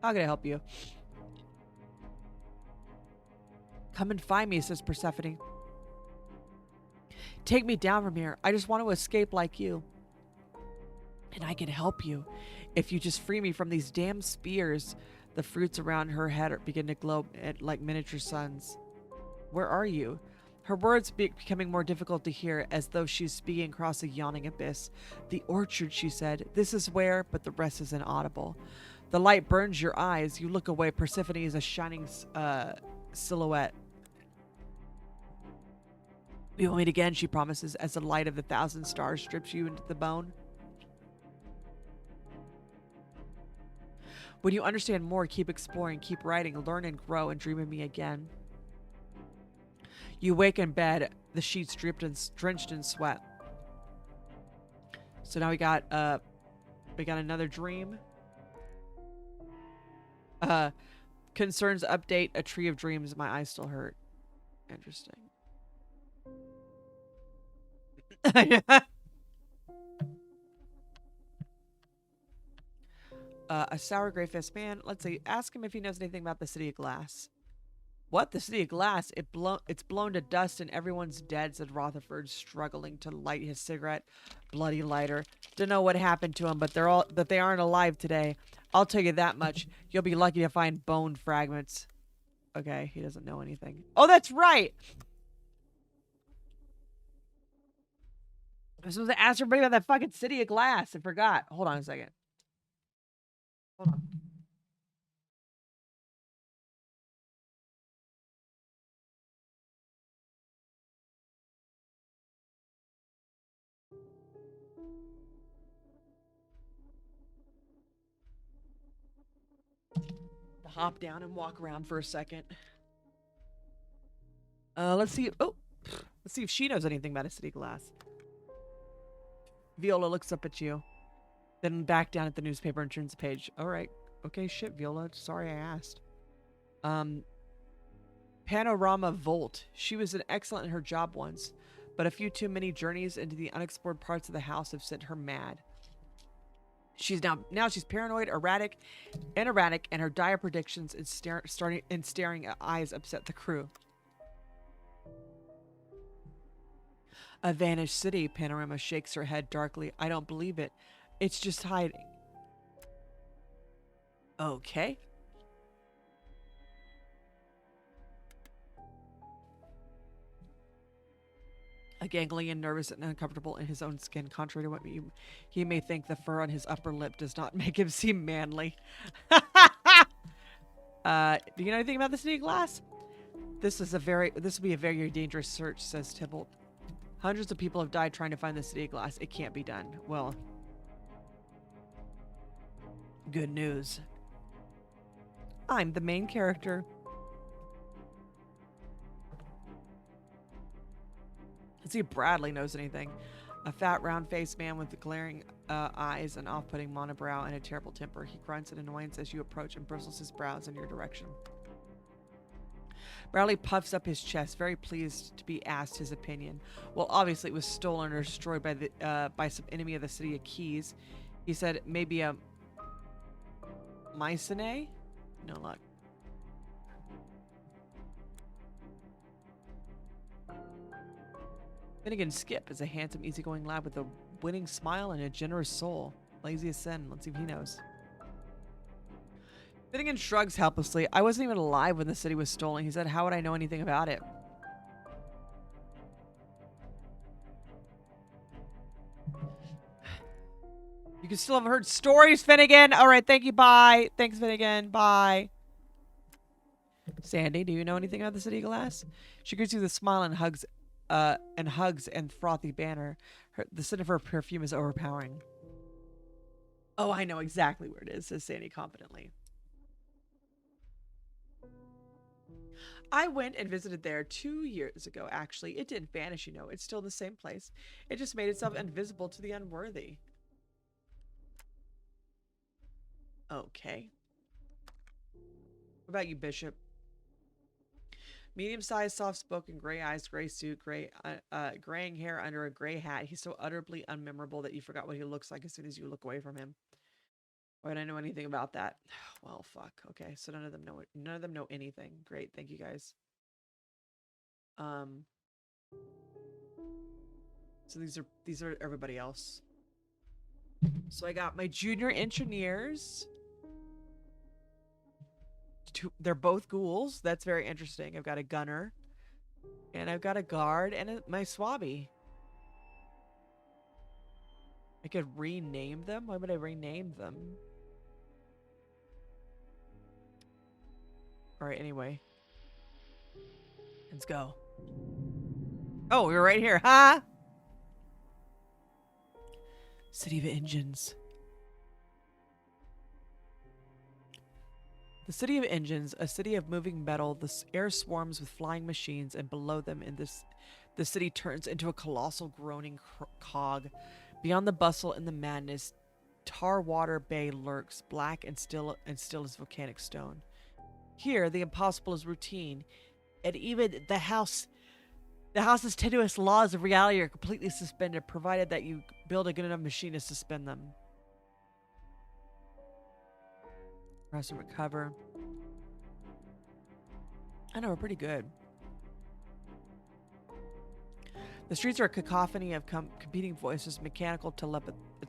How can I help you? Come and find me, says Persephone. Take me down from here. I just want to escape like you. And I can help you. If you just free me from these damn spears. The fruits around her head begin to glow like miniature suns. Where are you? Her words becoming more difficult to hear, as though she's speaking across a yawning abyss. The orchard, she said. This is where, but the rest is inaudible. The light burns your eyes. You look away. Persephone is a shining silhouette. We will meet again, she promises, as the light of the 1,000 stars strips you into the bone. When you understand more, keep exploring, keep writing, learn and grow, and dream of me again. You wake in bed, the sheets drenched in sweat. So now we got another dream. Concerns update, a tree of dreams, my eyes still hurt. Interesting. A sour gray-faced man. Let's see. Ask him if he knows anything about the city of glass. What? The city of glass? It's blown to dust and everyone's dead, said Rutherford, struggling to light his cigarette. Bloody lighter. Don't know what happened to them, but they aren't alive today. I'll tell you that much. You'll be lucky to find bone fragments. Okay, he doesn't know anything. Oh, that's right! I was supposed to ask everybody about that fucking city of glass. I forgot. Hold on a second. Hold on. Hop down and walk around for a second. Let's see. Oh, let's see if she knows anything about a city glass. Viola looks up at you, then back down at the newspaper and turns the page. All right. Okay, shit, Viola. Sorry I asked. Panorama Volt. She was an excellent in her job once, but a few too many journeys into the unexplored parts of the house have sent her mad. She's now she's paranoid, erratic, and her dire predictions and staring eyes upset the crew. A vanished city, Panorama shakes her head darkly. I don't believe it. It's just hiding. Okay. A ganglion, nervous and uncomfortable in his own skin, contrary to what he may think, the fur on his upper lip does not make him seem manly. Do you know anything about the city of glass? This will be a very dangerous search, says Tybalt. Hundreds of people have died trying to find the city of glass. It can't be done. Well, good news. I'm the main character. Let's see if Bradley knows anything. A fat, round-faced man with glaring eyes, an off-putting monobrow, and a terrible temper. He grunts in annoyance as you approach and bristles his brows in your direction. Bradley puffs up his chest, very pleased to be asked his opinion. Well, obviously it was stolen or destroyed by some enemy of the city of Keys. He said maybe a Mycenae? No luck. Finnegan Skip is a handsome, easygoing lad with a winning smile and a generous soul. Lazy as sin. Let's see if he knows. Finnegan shrugs helplessly. I wasn't even alive when the city was stolen. He said, how would I know anything about it? You can still have heard stories, Finnegan. All right, thank you. Bye. Thanks, Finnegan. Bye. Sandy, do you know anything about the city of glass? She greets you with a smile and hugs and frothy banner. The scent of her perfume is overpowering. Oh, I know exactly where it is, says Sandy confidently. I went and visited there 2 years ago, actually. It didn't vanish, you know. It's still the same place. It just made itself invisible to the unworthy. Okay. What about you, Bishop? Medium-sized, soft-spoken, gray eyes, gray suit, graying hair under a gray hat. He's so utterly unmemorable that you forgot what he looks like as soon as you look away from him. Why would I know anything about that? Well, fuck. Okay, so none of them know it. None of them know anything. Great, thank you guys. So these are everybody else. So I got my junior engineers. They're both ghouls. That's very interesting. I've got a gunner, and I've got a guard, and my swabby. I could rename them. Why would I rename them? All right. Anyway, let's go. Oh, we're right here, huh? City of Engines. The City of Engines, a city of moving metal. The air swarms with flying machines, and below them, the city turns into a colossal groaning cog. Beyond the bustle and the madness, Tarwater Bay lurks, black and still as volcanic stone. Here, the impossible is routine, and even the house's tenuous laws of reality are completely suspended, provided that you build a good enough machine to suspend them. Rest and recover. I know, we're pretty good. The streets are a cacophony of competing voices, mechanical,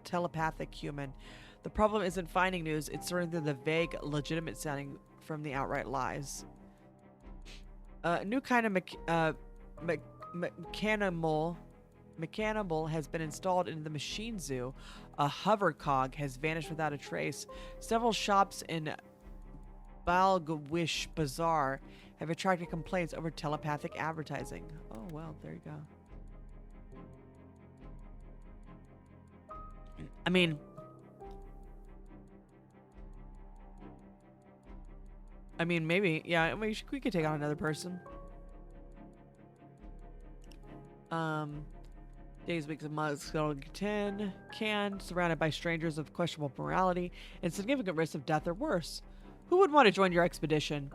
telepathic, human. The problem isn't finding news, it's sorting through the vague, legitimate sounding from the outright lies. A new kind of me- mechanimal has been installed into the machine zoo. A hover cog has vanished without a trace. Several shops in Balgawish Bazaar have attracted complaints over telepathic advertising. Oh, well, there you go. I mean, maybe, yeah. I mean, we could take on another person. Um, days, weeks, and months, 10 can surrounded by strangers of questionable morality and significant risk of death or worse. Who would want to join your expedition?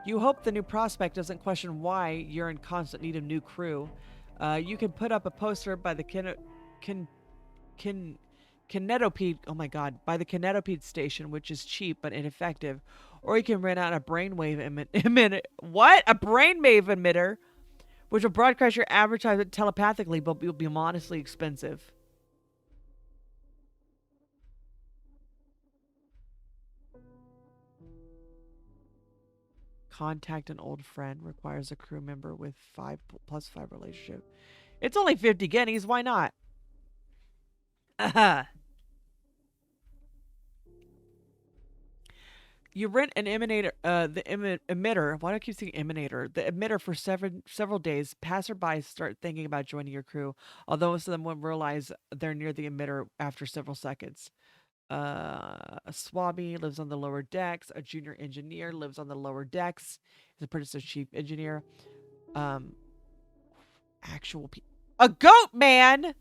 You hope the new prospect doesn't question why you're in constant need of new crew. You can put up a poster by the kin, kin, kinetopede. Oh my God! By the kinetopede station, which is cheap but ineffective, or you can rent out a brainwave emitter. What? A brainwave emitter, which will broadcast your advertisement telepathically, but will be modestly expensive. Contact an old friend requires a crew member with 5+5 relationship. It's only 50 guineas. Why not? You rent an emitter. Why do I keep saying emanator? The emitter for several days. Passersby start thinking about joining your crew, although most of them won't realize they're near the emitter after several seconds. A swabby lives on the lower decks. A junior engineer lives on the lower decks. He's a producer chief engineer. Um, actual people. A goat man.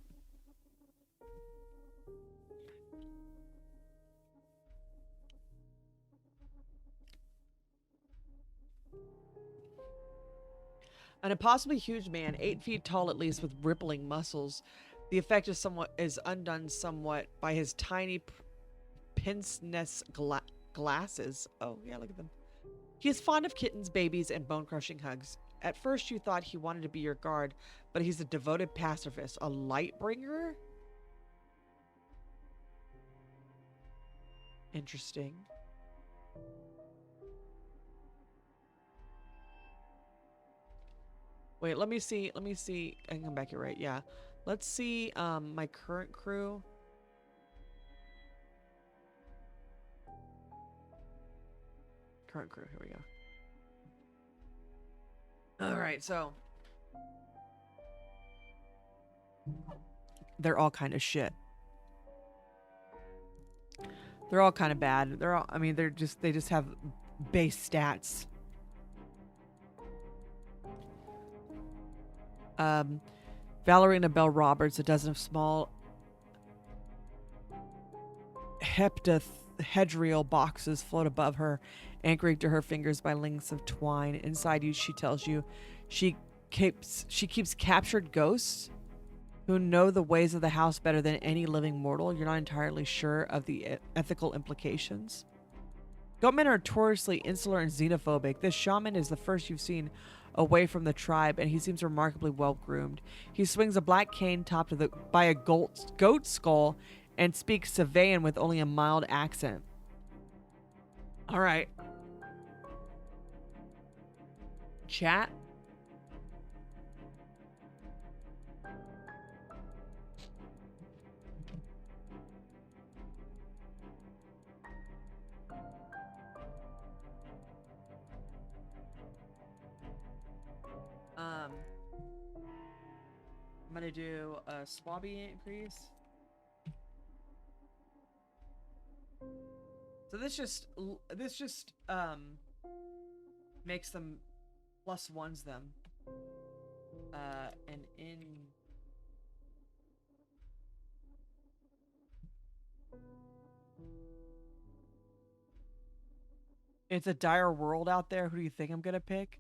An impossibly huge man, 8 feet tall at least, with rippling muscles. The effect is undone somewhat by his tiny pince-nez glasses. Oh yeah, look at them. He is fond of kittens, babies, and bone-crushing hugs. At first, you thought he wanted to be your guard, but he's a devoted pacifist, a light bringer. Interesting. Wait, let me see. Let me see. I can come back here, right? Yeah. Let's see. My current crew. Current crew. Here we go. All right. So they're all kind of shit. They're all kind of bad. They're all. I mean, they just have base stats. Um, Valerina Bell Roberts, a dozen of small heptahedral boxes float above her, anchoring to her fingers by links of twine. Inside you, she tells you, she keeps captured ghosts who know the ways of the house better than any living mortal. You're not entirely sure of the ethical implications. Goatmen are notoriously insular and xenophobic. This shaman is the first you've seen away from the tribe, and he seems remarkably well groomed. He swings a black cane topped by a goat skull and speaks Savayan with only a mild accent. All right. Chat. I'm gonna do a swabby increase. So this just makes them +1s them. And in it's a dire world out there. Who do you think I'm gonna pick?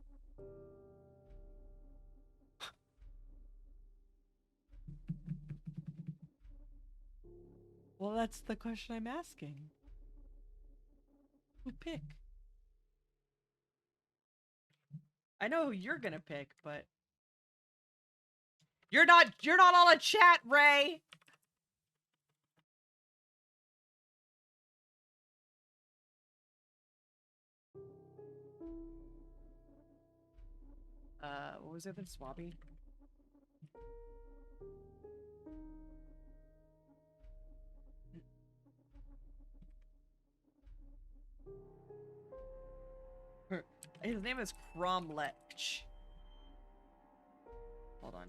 Well, that's the question I'm asking. Who pick? I know who you're gonna pick, but you're not on a chat, Ray. What was it? Then Swabby. His name is Cromlech. Hold on.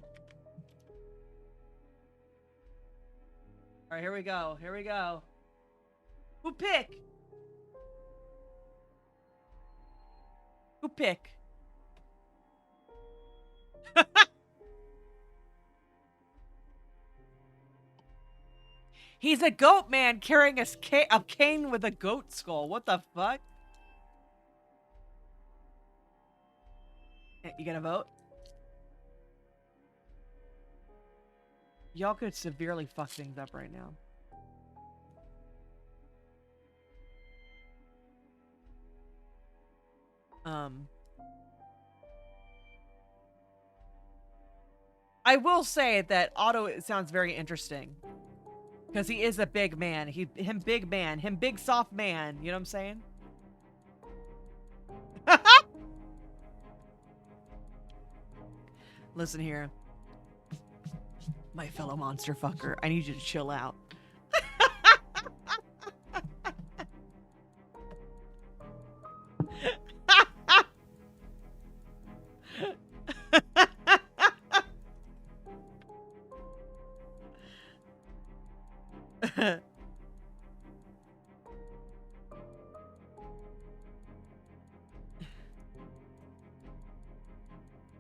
All right, here we go. Here we go. Who pick? Who pick? He's a goat man carrying a cane with a goat skull. What the fuck? You gonna vote? Y'all could severely fuck things up right now. I will say that Otto sounds very interesting. Because he is a big man. Him big man. Him big soft man. You know what I'm saying? Listen here. My fellow monster fucker. I need you to chill out.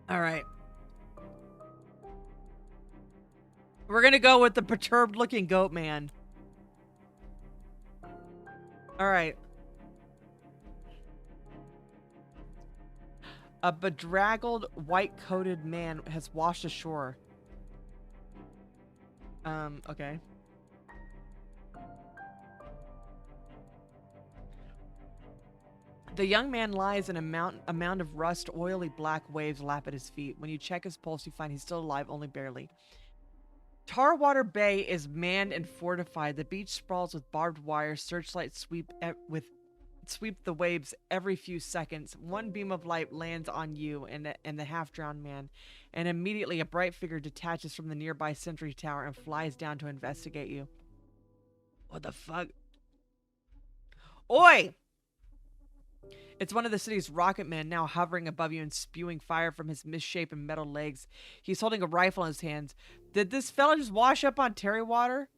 All right. We're gonna go with the perturbed looking goat man. All right. A bedraggled, white-coated man has washed ashore. Okay. The young man lies in a mound of rust. Oily black waves lap at his feet. When you check his pulse, you find he's still alive, only barely. Tarwater Bay is manned and fortified. The beach sprawls with barbed wire. Searchlights sweep the waves every few seconds. One beam of light lands on you and the half-drowned man, and immediately a bright figure detaches from the nearby sentry tower and flies down to investigate you. What the fuck? Oi! It's one of the city's rocket men, now hovering above you and spewing fire from his misshapen metal legs. He's holding a rifle in his hands. Did this fella just wash up on Terry water?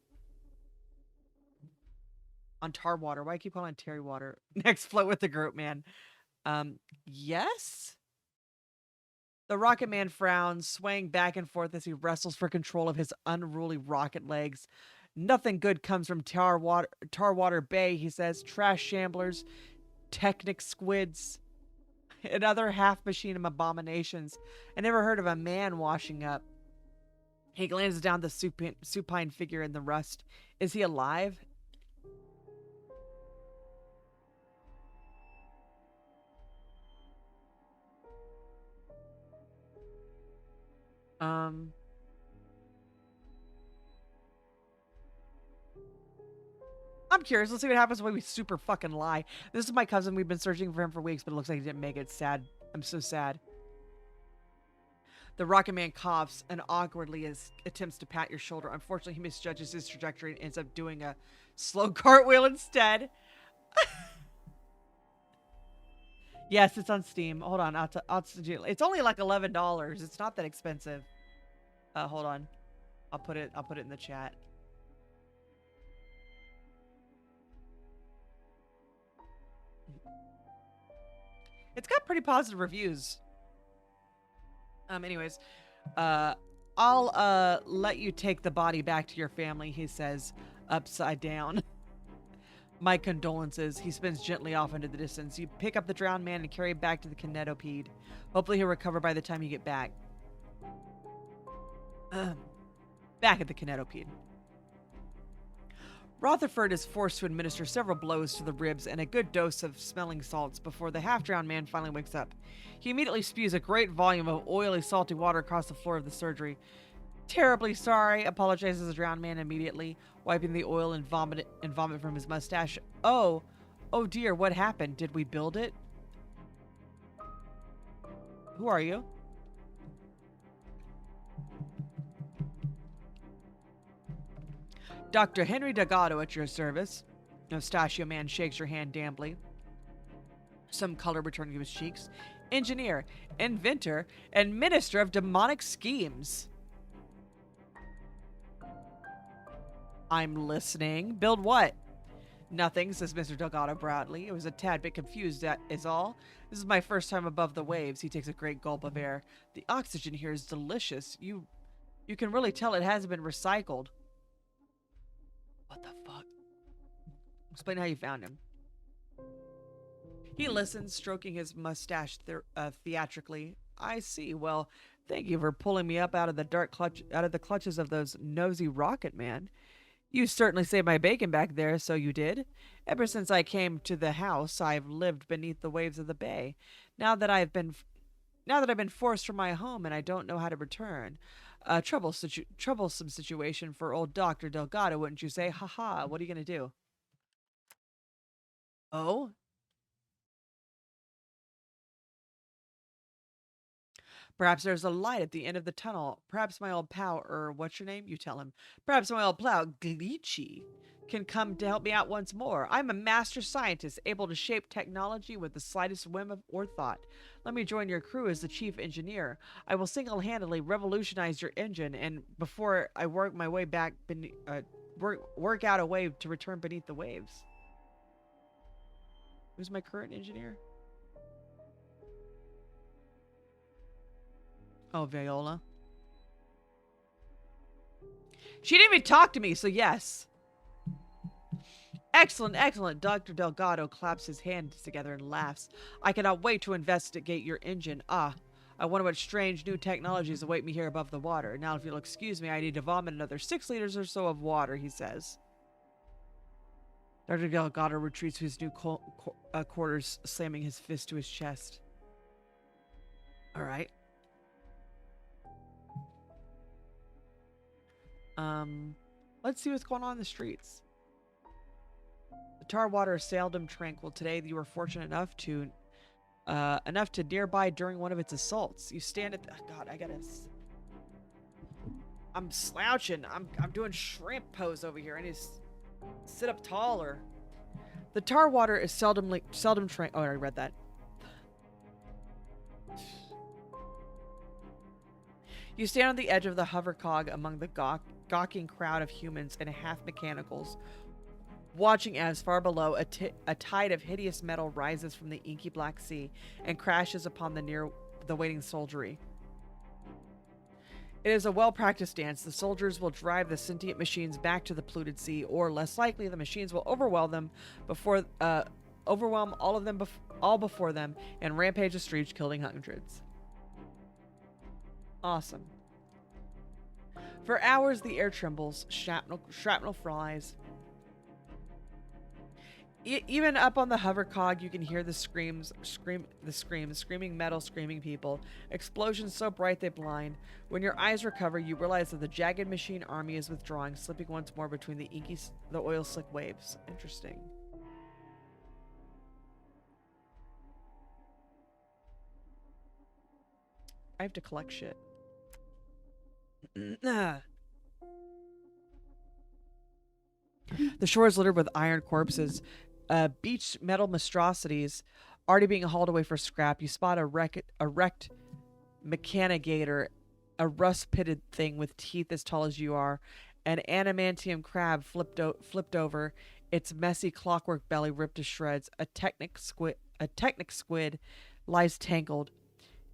On tar water. Why do I keep calling it Terry water? Next float with the group, man. Yes? The rocket man frowns, swaying back and forth as he wrestles for control of his unruly rocket legs. Nothing good comes from Tarwater Bay, he says. Trash shamblers, technic squids, and other half-machine abominations. I never heard of a man washing up. He glances down the supine figure in the rust. Is he alive? I'm curious. Let's see what happens when we super fucking lie. This is my cousin. We've been searching for him for weeks, but it looks like he didn't make it. Sad. I'm so sad. The rocket man coughs and awkwardly attempts to pat your shoulder. Unfortunately, he misjudges his trajectory and ends up doing a slow cartwheel instead. Yes, it's on Steam. Hold on. It's only like $11. It's not that expensive. Hold on. I'll put it in the chat. It's got pretty positive reviews. Anyways, I'll let you take the body back to your family, he says, upside down. My condolences. He spins gently off into the distance. You pick up the drowned man and carry him back to the kinetopede. Hopefully he'll recover by the time you get back. Back at the kinetopede. Rutherford is forced to administer several blows to the ribs and a good dose of smelling salts before the half-drowned man finally wakes up. He immediately spews a great volume of oily, salty water across the floor of the surgery. Terribly sorry, apologizes the drowned man immediately, wiping the oil and vomit from his mustache. Oh dear, what happened? Did we build it? Who are you? Dr. Henry Delgado at your service. Mustachio man shakes your hand damply, some color returning to his cheeks. Engineer, inventor, and minister of demonic schemes. I'm listening. Build what? Nothing, says Mr. Delgado Bradley. It was a tad bit confused, that is all. This is my first time above the waves. He takes a great gulp of air. The oxygen here is delicious. You can really tell it hasn't been recycled. What the fuck? Explain how you found him. He listens, stroking his mustache theatrically. I see. Well, thank you for pulling me up out of the clutches of those nosy rocket man. You certainly saved my bacon back there, so you did. Ever since I came to the house, I've lived beneath the waves of the bay. Now that I've been forced from my home and I don't know how to return. A troublesome situation for old Dr. Delgado, wouldn't you say? Ha, what are you going to do? Oh? Perhaps there's a light at the end of the tunnel. Perhaps my old pal, what's your name? You tell him. Perhaps my old pal, GleeChiiCat, can come to help me out once more. I'm a master scientist, able to shape technology with the slightest whim or thought. Let me join your crew as the chief engineer. I will single-handedly revolutionize your engine, and before I work my way back, work out a way to return beneath the waves. Who's my current engineer? Oh, Viola. She didn't even talk to me, so yes. Excellent, excellent. Dr. Delgado claps his hands together and laughs. I cannot wait to investigate your engine. I wonder what strange new technologies await me here above the water. Now, if you'll excuse me, I need to vomit another 6 liters or so of water, he says. Dr. Delgado retreats to his new quarters, slamming his fist to his chest. All right. Let's see what's going on in the streets. The tar water is seldom tranquil. Today, you were fortunate enough to nearby during one of its assaults. You stand at the... Oh God, I'm slouching. I'm doing shrimp pose over here. I need to sit up taller. The tar water is seldom tranquil. Oh, I already read that. You stand on the edge of the hovercog among the gawking crowd of humans and half-mechanicals, watching as far below a tide of hideous metal rises from the inky black sea and crashes upon the waiting soldiery. It is a well-practiced dance. The soldiers will drive the sentient machines back to the polluted sea, or less likely, the machines will overwhelm all of them before them and rampage the streets, killing hundreds. Awesome. For hours, the air trembles. Shrapnel flies. Even up on the hovercog, you can hear the screaming metal, screaming people. Explosions so bright they blind. When your eyes recover, you realize that the jagged machine army is withdrawing, slipping once more between the oil slick waves. Interesting. I have to collect shit. The shore is littered with iron corpses. Beached metal monstrosities already being hauled away for scrap. You spot a wrecked mechanigator, a rust-pitted thing with teeth as tall as you are, an adamantium crab flipped over, its messy clockwork belly ripped to shreds. A technic squid lies tangled.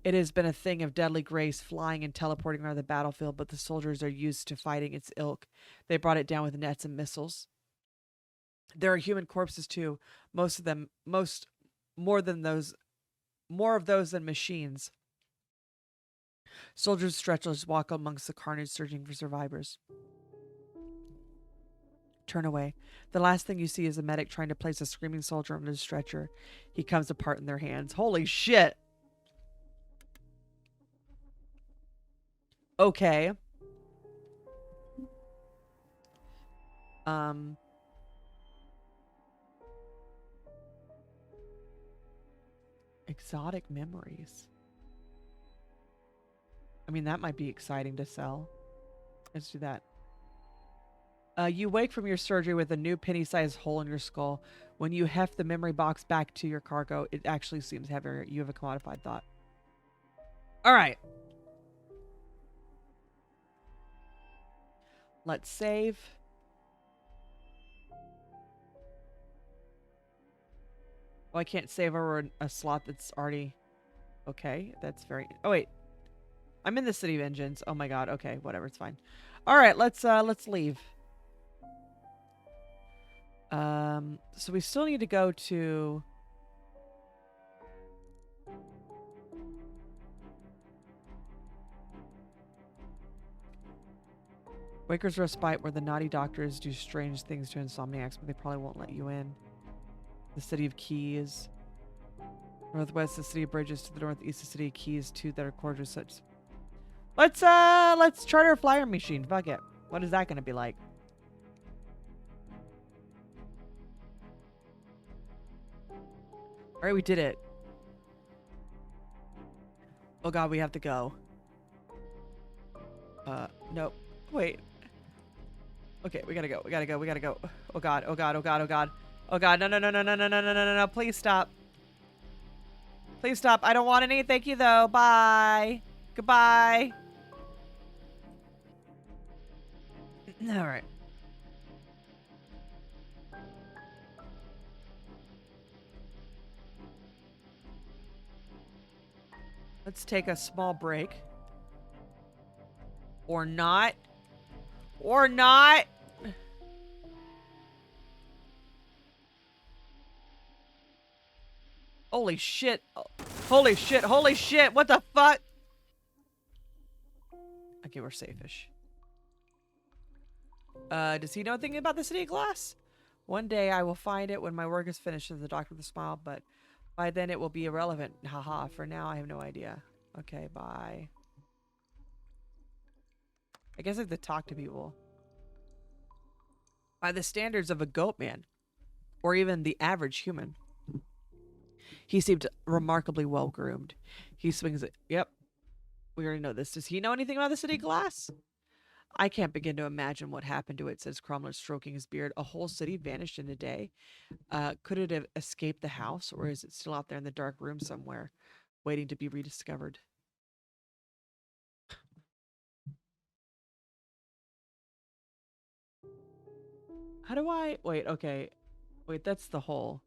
It has been a thing of deadly grace, flying and teleporting around the battlefield, but the soldiers are used to fighting its ilk. They brought it down with nets and missiles. There are human corpses too, more of those than machines. Soldiers stretchless walk amongst the carnage, searching for survivors. Turn away. The last thing you see is a medic trying to place a screaming soldier on his stretcher. He comes apart in their hands. Holy shit. Okay. Exotic memories. I mean, that might be exciting to sell. Let's do that. You wake from your surgery with a new penny-sized hole in your skull. When you heft the memory box back to your cargo, it actually seems heavier. You have a commodified thought. All right. Let's save. Oh, I can't save over a slot that's already... Okay, that's very... Oh, wait. I'm in the City of Engines. Oh my god. Okay, whatever. It's fine. All right, let's leave. So we still need to go to... Waker's Respite, where the naughty doctors do strange things to insomniacs, but they probably won't let you in. The City of Keys. Northwest, the City of Bridges. To the northeast, the City of Keys. Two that are quarters such... Let's charter a flyer machine. Fuck it. What is that going to be like? All right, we did it. Oh god, we have to go. Nope. Wait. Okay, we gotta go. We gotta go. We gotta go. Oh god. Oh god. Oh god. Oh god. Oh god. No, no, no, no, no, no, no, no, no, no, no. Please stop. Please stop. I don't want any. Thank you, though. Bye. Goodbye. All right. Let's take a small break. Or not. Or not. Holy shit. Holy shit. Holy shit. What the fuck? Okay, we're safe-ish. Does he know anything about the City of Glass? One day I will find it when my work is finished, says the doctor with a smile, but by then it will be irrelevant. Haha, for now I have no idea. Okay, bye. I guess I have to talk to people. By the standards of a goat man, or even the average human, he seemed remarkably well groomed. He swings it. Yep. We already know this. Does he know anything about the City of Glass? I can't begin to imagine what happened to it, says Cromwell, stroking his beard. A whole city vanished in a day. Could it have escaped the house, or is it still out there in the dark room somewhere, waiting to be rediscovered? How do I... Wait, okay. Wait, that's the whole...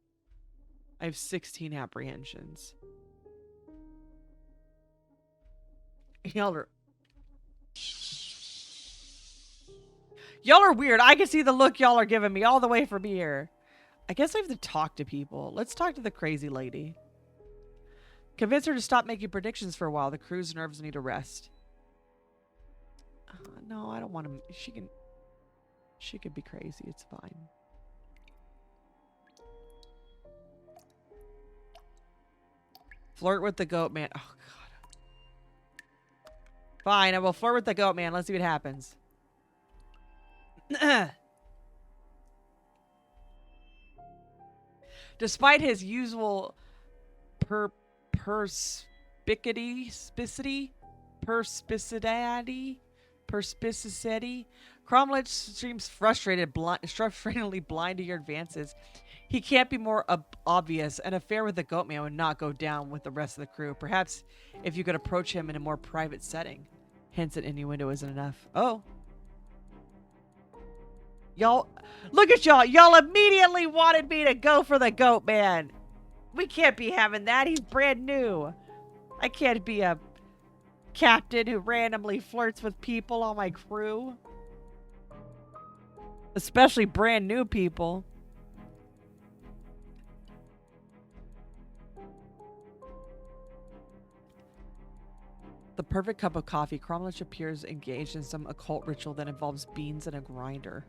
I have 16 apprehensions. Y'all are... Y'all are weird. I can see the look y'all are giving me all the way from here. I guess I have to talk to people. Let's talk to the crazy lady. Convince her to stop making predictions for a while. The crew's nerves need a rest. No, I don't want to... She could be crazy. It's fine. Flirt with the goat man. Oh, God. Fine, I will flirt with the goat man. Let's see what happens. Despite his usual perspicity, Cromwell seems frustratingly blind to your advances. He can't be more obvious. An affair with the goat man would not go down with the rest of the crew. Perhaps if you could approach him in a more private setting. Hence, an innuendo isn't enough. Oh. Y'all, look at y'all. Y'all immediately wanted me to go for the goat man. We can't be having that. He's brand new. I can't be a captain who randomly flirts with people on my crew. Especially brand new people. The perfect cup of coffee. Cromwell appears engaged in some occult ritual that involves beans and a grinder.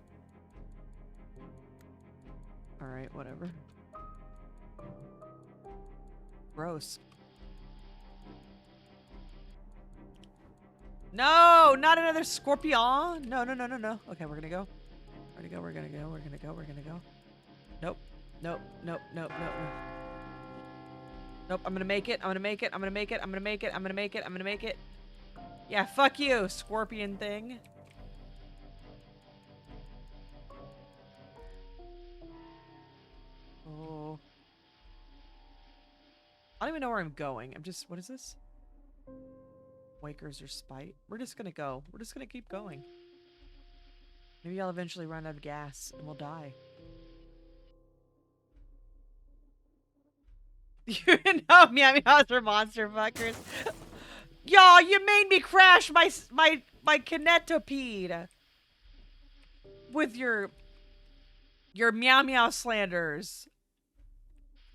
Alright, whatever. Gross. No, not another scorpion. No, no, no, no, no. Okay, we're gonna go. We're gonna go, we're gonna go, we're gonna go, we're gonna go. Nope. Nope, nope, nope, nope, nope. Nope, I'm gonna make it, I'm gonna make it, I'm gonna make it, I'm gonna make it, I'm gonna make it, I'm gonna make it. Yeah, fuck you, scorpion thing. Oh. I don't even know where I'm going. I'm just, what is this? Wakers or spite? We're just gonna go. We're just gonna keep going. Maybe I'll eventually run out of gas and we'll die. You know, Meows are monster fuckers. Y'all, you made me crash my kinetopede with your Meow slanders.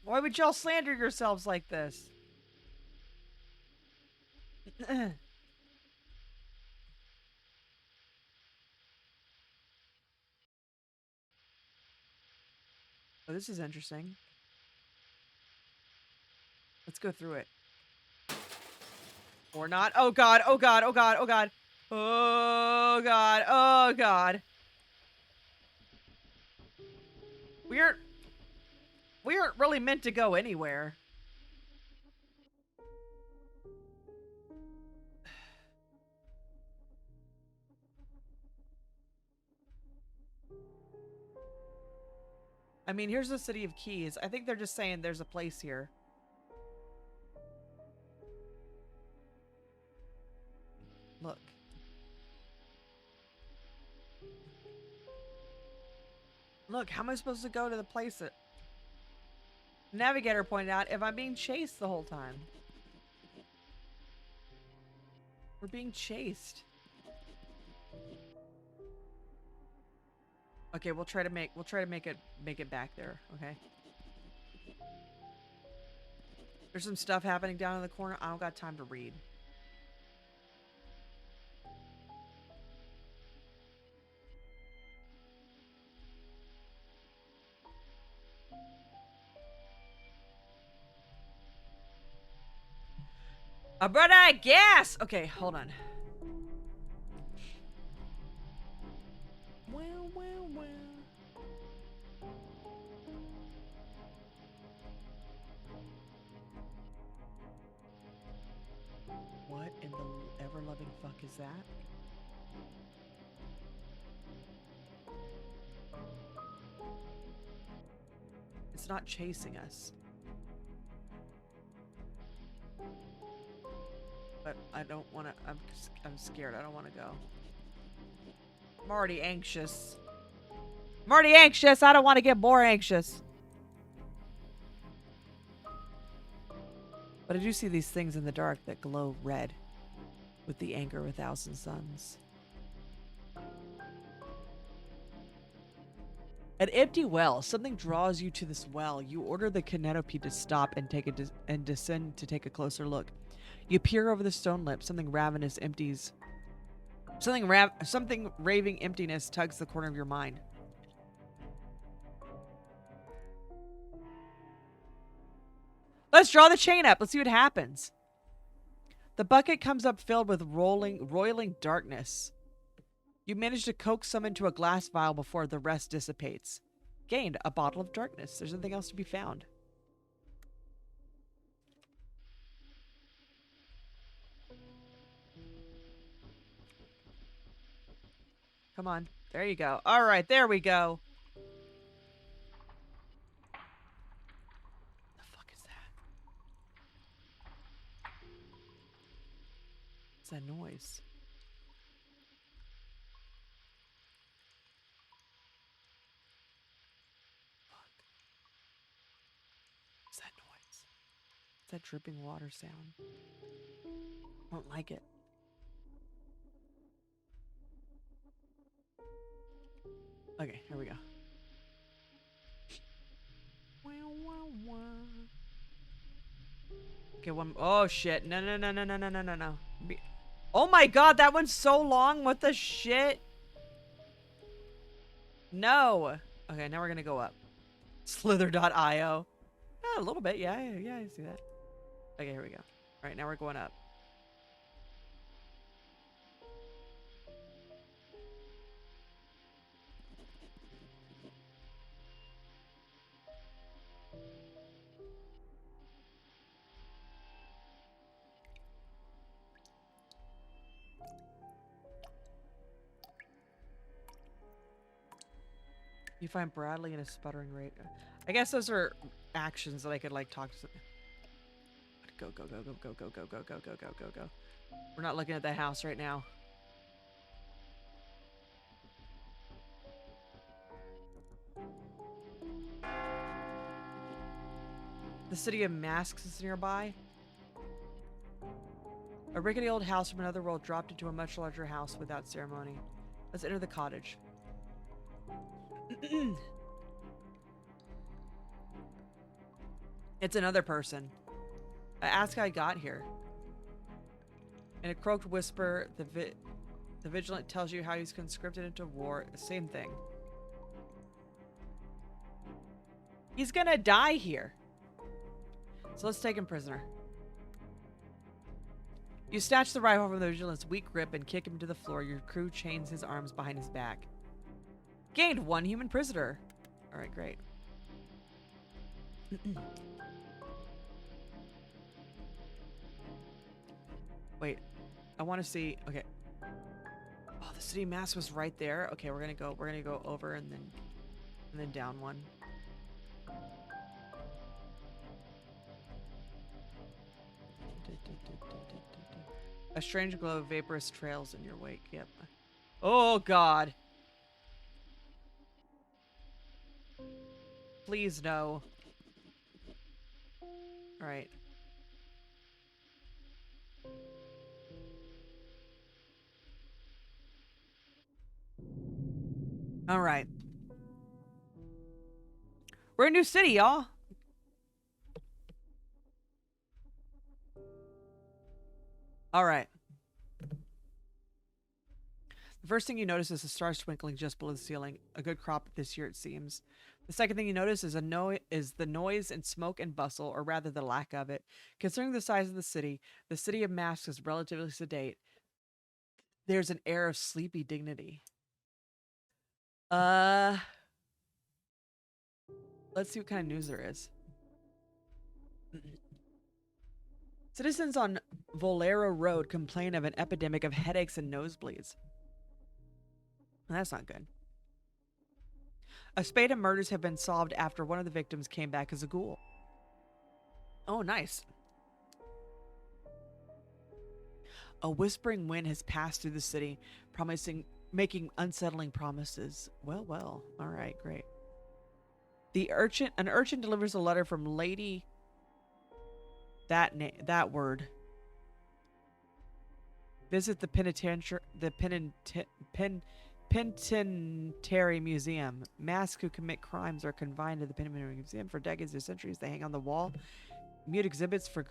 Why would y'all slander yourselves like this? Oh, this is interesting. Let's go through it. Or not. Oh god, oh god, oh god, oh god. Oh god, oh god. We aren't really meant to go anywhere. I mean, here's the City of Keys. I think they're just saying there's a place here. Look. Look, how am I supposed to go to the place that... Navigator pointed out if I'm being chased the whole time. We're being chased. Okay, we'll try to make it back there, okay? There's some stuff happening down in the corner. I don't got time to read. I brought out of gas! Okay, hold on. Well, well, well. What in the ever-loving fuck is that? It's not chasing us. But I don't want to... I'm scared. I don't want to go. I'm already anxious. I'm already anxious. I don't want to get more anxious. But I do see these things in the dark that glow red with the anger of 1,000 suns. An empty well. Something draws you to this well. You order the kinetopede to stop and take and descend to take a closer look. You peer over the stone lip. Something ravenous empties. Something raving emptiness tugs the corner of your mind. Let's draw the chain up. Let's see what happens. The bucket comes up filled with roiling darkness. You manage to coax some into a glass vial before the rest dissipates. Gained a bottle of darkness. There's nothing else to be found. Come on. There you go. All right, there we go. The fuck is that? What's that noise? Fuck. What's that noise? What's that dripping water sound? I don't like it. Okay, here we go. Okay, one. Oh shit! No, no, no, no, no, no, no, no, no. Oh my god, that one's so long. What the shit? No. Okay, now we're gonna go up. Slither.io. A little bit. Yeah, yeah, I see that. Okay, here we go. All right, now we're going up. You find Bradley in a sputtering rate. I guess those are actions that I could like talk to. Go, go, go, go, go, go, go, go, go, go, go, go, go. We're not looking at that house right now. The city of Masks is nearby. A rickety old house from another world dropped into a much larger house without ceremony. Let's enter the cottage. It's another person. I asked how I got here. In a croaked whisper, the vigilant tells you how he's conscripted into war. Same thing. He's gonna die here. So let's take him prisoner. You snatch the rifle from the vigilant's weak grip and kick him to the floor. Your crew chains his arms behind his back. Gained 1 human prisoner. Alright, great. Wait. I want to see. Okay. Oh, the city mass was right there. Okay, we're gonna go over and then down one. A strange glow of vaporous trails in your wake. Yep. Oh God. Please no. All right. All right. We're in a new city, y'all. All right. The first thing you notice is the stars twinkling just below the ceiling. A good crop this year, it seems. The second thing you notice is the noise and smoke and bustle, or rather the lack of it. Considering the size of the city of Masks is relatively sedate. There's an air of sleepy dignity. Let's see what kind of news there is. Citizens on Volero Road complain of an epidemic of headaches and nosebleeds. That's not good. A spate of murders have been solved after one of the victims came back as a ghoul. Oh, nice. A whispering wind has passed through the city, making unsettling promises. Well, well. All right, great. An urchin delivers a letter from Lady. That word. Visit the Penitentiary Museum. Masks who commit crimes are confined to the Penitentiary Museum for decades or centuries. They hang on the wall. Mute exhibits for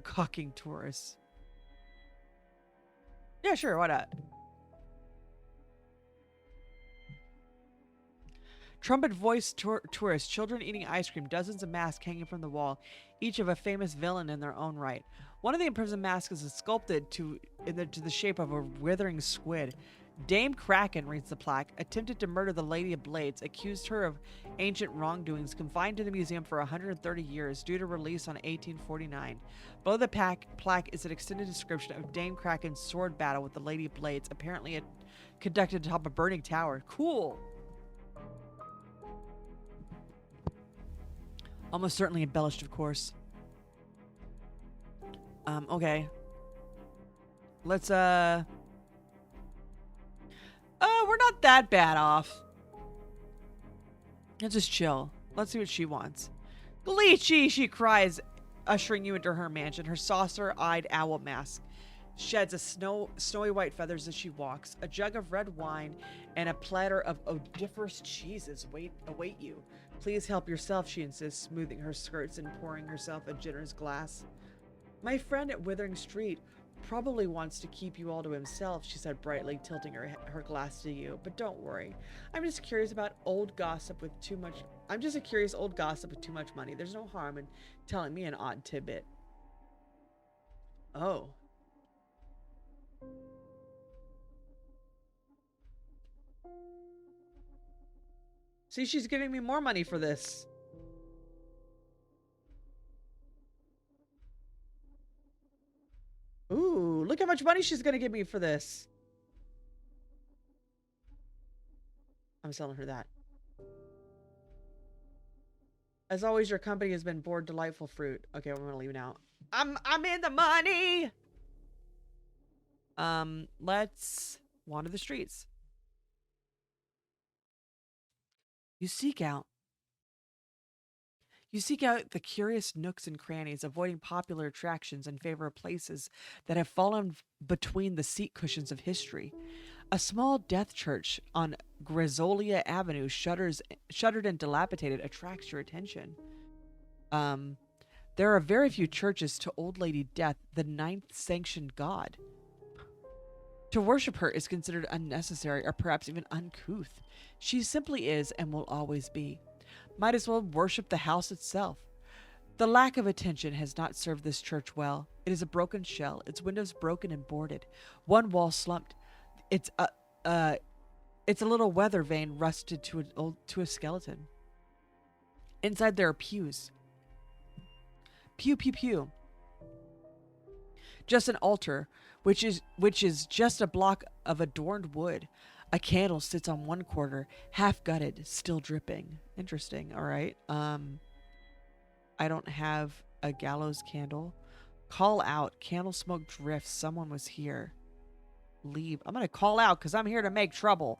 gawking tourists. Yeah, sure. Why not? Trumpet voiced tourists, children eating ice cream, dozens of masks hanging from the wall, each of a famous villain in their own right. One of the imprisoned masks is sculpted to the shape of a withering squid. Dame Kraken, reads the plaque, attempted to murder the Lady of Blades, accused her of ancient wrongdoings, confined to the museum for 130 years, due to release on 1849. Below the plaque is an extended description of Dame Kraken's sword battle with the Lady of Blades, apparently conducted atop a burning tower. Cool! Almost certainly embellished, of course. Okay. Let's, we're not that bad off. Let's just chill. Let's see what she wants. GleeChii, she cries, ushering you into her mansion. Her saucer-eyed owl mask sheds a snowy white feathers as she walks. A jug of red wine and a platter of odoriferous cheeses await you. Please help yourself, she insists, smoothing her skirts and pouring herself a generous glass. My friend at Withering Street, Probably wants to keep you all to himself, she said brightly, tilting her glass to you. But don't worry. I'm just curious about old gossip with too much. I'm just a curious old gossip with too much money. There's no harm in telling me an odd tidbit. Oh. See, she's giving me more money for this. Ooh, look how much money she's gonna give me for this. I'm selling her that. As always, your company has been bored, delightful fruit. Okay, we're gonna leave now. I'm in the money. Let's wander the streets. You seek out the curious nooks and crannies, avoiding popular attractions in favor of places that have fallen between the seat cushions of history. A small death church on Grisolia Avenue, shuttered and dilapidated, attracts your attention. There are very few churches to Old Lady Death, the ninth sanctioned god. To worship her is considered unnecessary or perhaps even uncouth. She simply is and will always be. Might as well worship the house itself. The lack of attention has not served this church well. It is a broken shell, its windows broken and boarded, one wall slumped. It's a little weather vane rusted to a skeleton. Inside there are pews. Pew pew pew. Just an altar, which is just a block of adorned wood. A candle sits on one corner, half gutted, still dripping. Interesting. All right. I don't have a gallows candle. Call out. Candle smoke drifts. Someone was here. Leave. I'm gonna call out because I'm here to make trouble.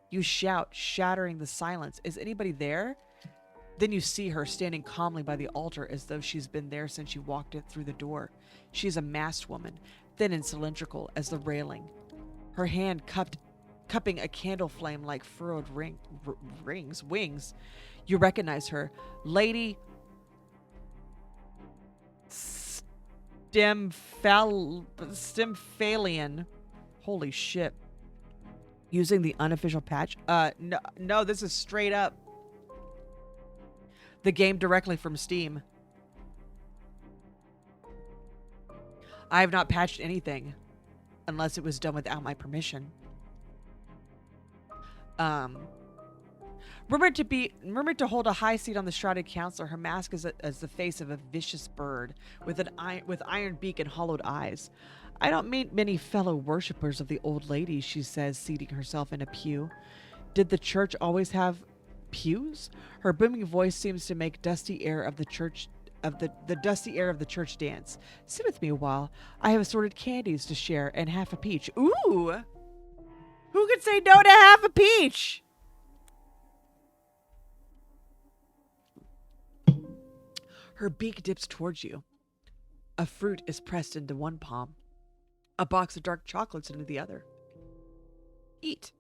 You shout, shattering the silence. Is anybody there? Then you see her standing calmly by the altar as though she's been there since you walked it through the door. She is a masked woman, thin and cylindrical as the railing. Her hand cupping a candle flame like furrowed wings. You recognize her. Lady Stimphalian. Holy shit. Using the unofficial patch. No, this is straight up the game directly from Steam. I have not patched anything unless it was done without my permission. Rumored to hold a high seat on the shrouded council, her mask is as the face of a vicious bird with iron beak and hollowed eyes. I don't meet many fellow worshippers of the old lady, she says, seating herself in a pew. Did the church always have pews? Her booming voice seems to make dusty air of the church the dusty air of the church dance. Sit with me a while. I have assorted candies to share and half a peach. Ooh! Who could say no to half a peach? Her beak dips towards you. A fruit is pressed into one palm. A box of dark chocolates into the other. Eat.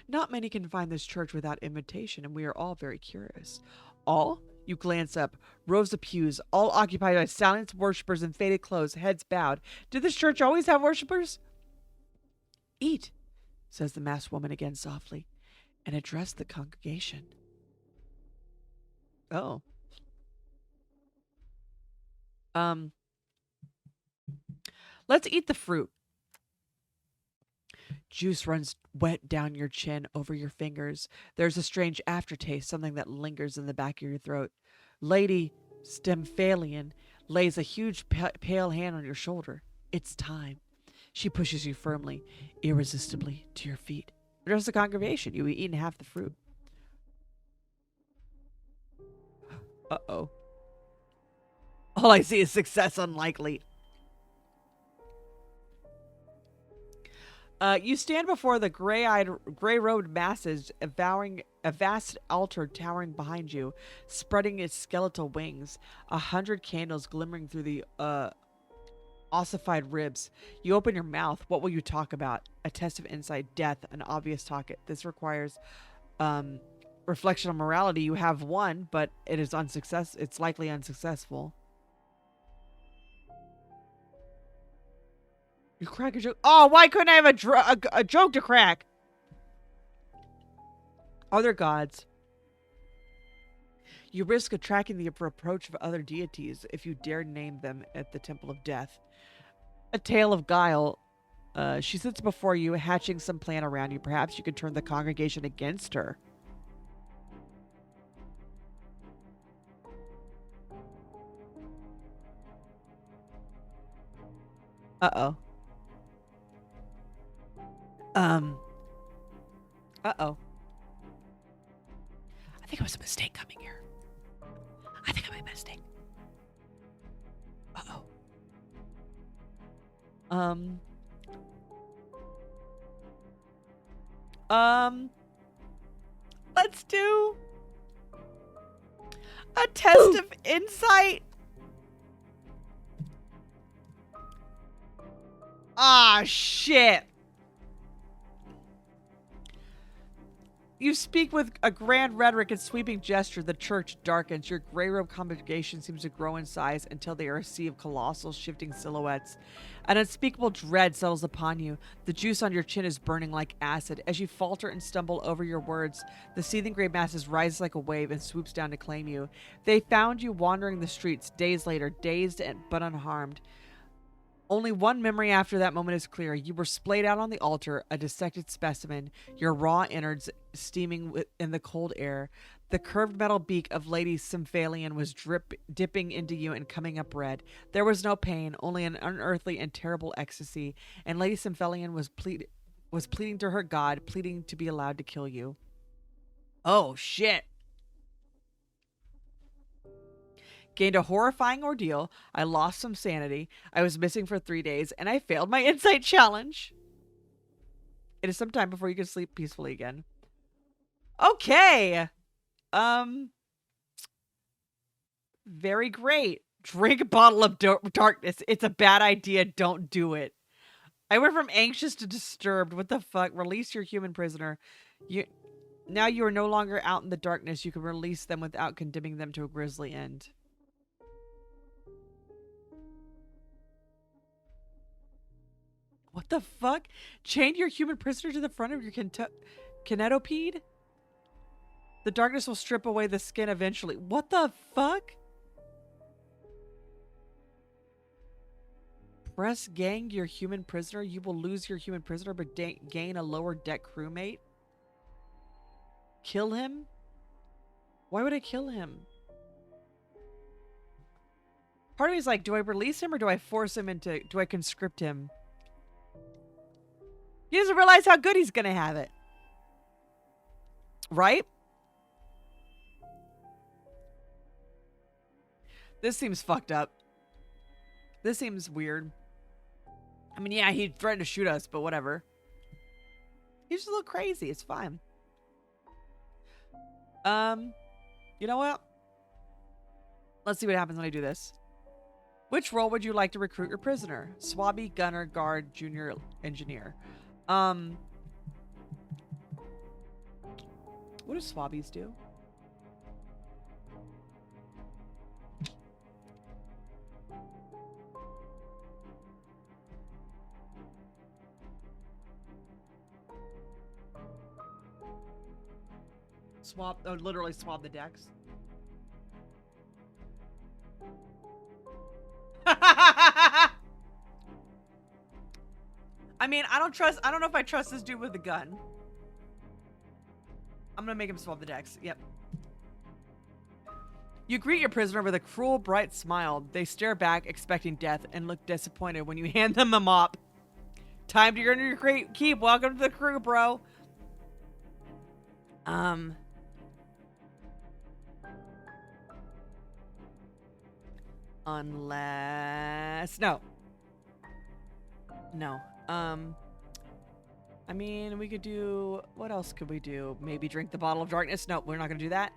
Not many can find this church without invitation, and we are all very curious. All? You glance up. Rows of pews, all occupied by silenced worshippers in faded clothes, heads bowed. Did this church always have worshippers? Eat, says the masked woman again softly, and address the congregation. Oh. Let's eat the fruit. Juice runs wet down your chin, over your fingers. There's a strange aftertaste, something that lingers in the back of your throat. Lady Stimphalian lays a huge pale hand on your shoulder. It's time. She pushes you firmly, irresistibly, to your feet. Address the congregation. You eaten half the fruit. Uh-oh. All I see is success unlikely. You stand before the gray-robed masses, devouring a vast altar towering behind you, spreading its skeletal wings. 100 candles glimmering through the ossified ribs. You open your mouth. What will you talk about? A test of insight, death, an obvious target. This requires reflection on morality. You have one, but it is unsuccess. It's likely unsuccessful. You crack a joke. Oh, why couldn't I have a joke to crack? Other gods. You risk attracting the approach of other deities if you dare name them at the Temple of Death. A tale of guile. She sits before you, hatching some plan around you. Perhaps you could turn the congregation against her. Uh-oh. Uh-oh. I think it was a mistake coming here. I think I made a mistake. Uh-oh. Let's do a test of insight. Ah, shit. You speak with a grand rhetoric and sweeping gesture. The church darkens. Your gray robe congregation seems to grow in size until they are a sea of colossal shifting silhouettes. An unspeakable dread settles upon you. The juice on your chin is burning like acid. As you falter and stumble over your words, the seething gray masses rise like a wave and swoops down to claim you. They found you wandering the streets days later, dazed but unharmed. Only one memory after that moment is clear. You were splayed out on the altar, a dissected specimen, your raw innards steaming in the cold air. The curved metal beak of Lady Symphalian was dipping into you and coming up red. There was no pain, only an unearthly and terrible ecstasy, and Lady Symphalian was pleading to her god, pleading to be allowed to kill you. Oh, shit. Gained a horrifying ordeal. I lost some sanity. I was missing for 3 days, and I failed my insight challenge. It is some time before you can sleep peacefully again. Okay. Very great. Drink a bottle of darkness. It's a bad idea. Don't do it. I went from anxious to disturbed. What the fuck? Release your human prisoner. Now you are no longer out in the darkness. You can release them without condemning them to a grisly end. What the fuck? Chain your human prisoner to the front of your kinetopede? The darkness will strip away the skin eventually. What the fuck? Press gang your human prisoner. You will lose your human prisoner but gain a lower deck crewmate. Kill him? Why would I kill him? Part of me is like, do I release him or do I force him into... Do I conscript him? He doesn't realize how good he's going to have it. Right? This seems fucked up. This seems weird. I mean, yeah, he threatened to shoot us, but whatever. He's just a little crazy. It's fine. You know what? Let's see what happens when I do this. Which role would you like to recruit your prisoner? Swabby, gunner, guard, junior engineer. What do swabbies do? Literally swab the decks. I mean, I don't know if I trust this dude with a gun. I'm gonna make him swab the decks. Yep. You greet your prisoner with a cruel, bright smile. They stare back, expecting death, and look disappointed when you hand them a mop. Time to earn your great keep. Welcome to the crew, bro. Unless... No. I mean, we could do... What else could we do? Maybe drink the bottle of darkness? No, we're not gonna do that.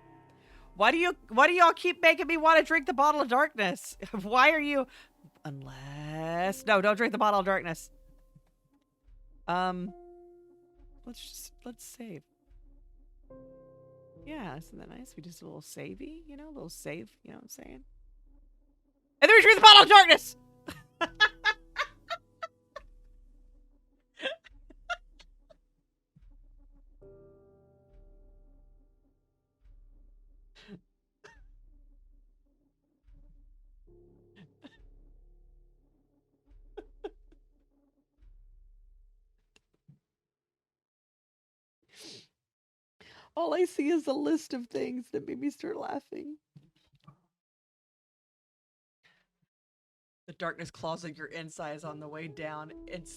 Why do y'all keep making me want to drink the bottle of darkness? Why are you... Unless... No, don't drink the bottle of darkness. Let's save. Yeah, isn't that nice? We just a little savey, you know? A little save, you know what I'm saying? And then we drink the bottle of darkness! All I see is a list of things that made me start laughing. The darkness claws at your insides on the way down. It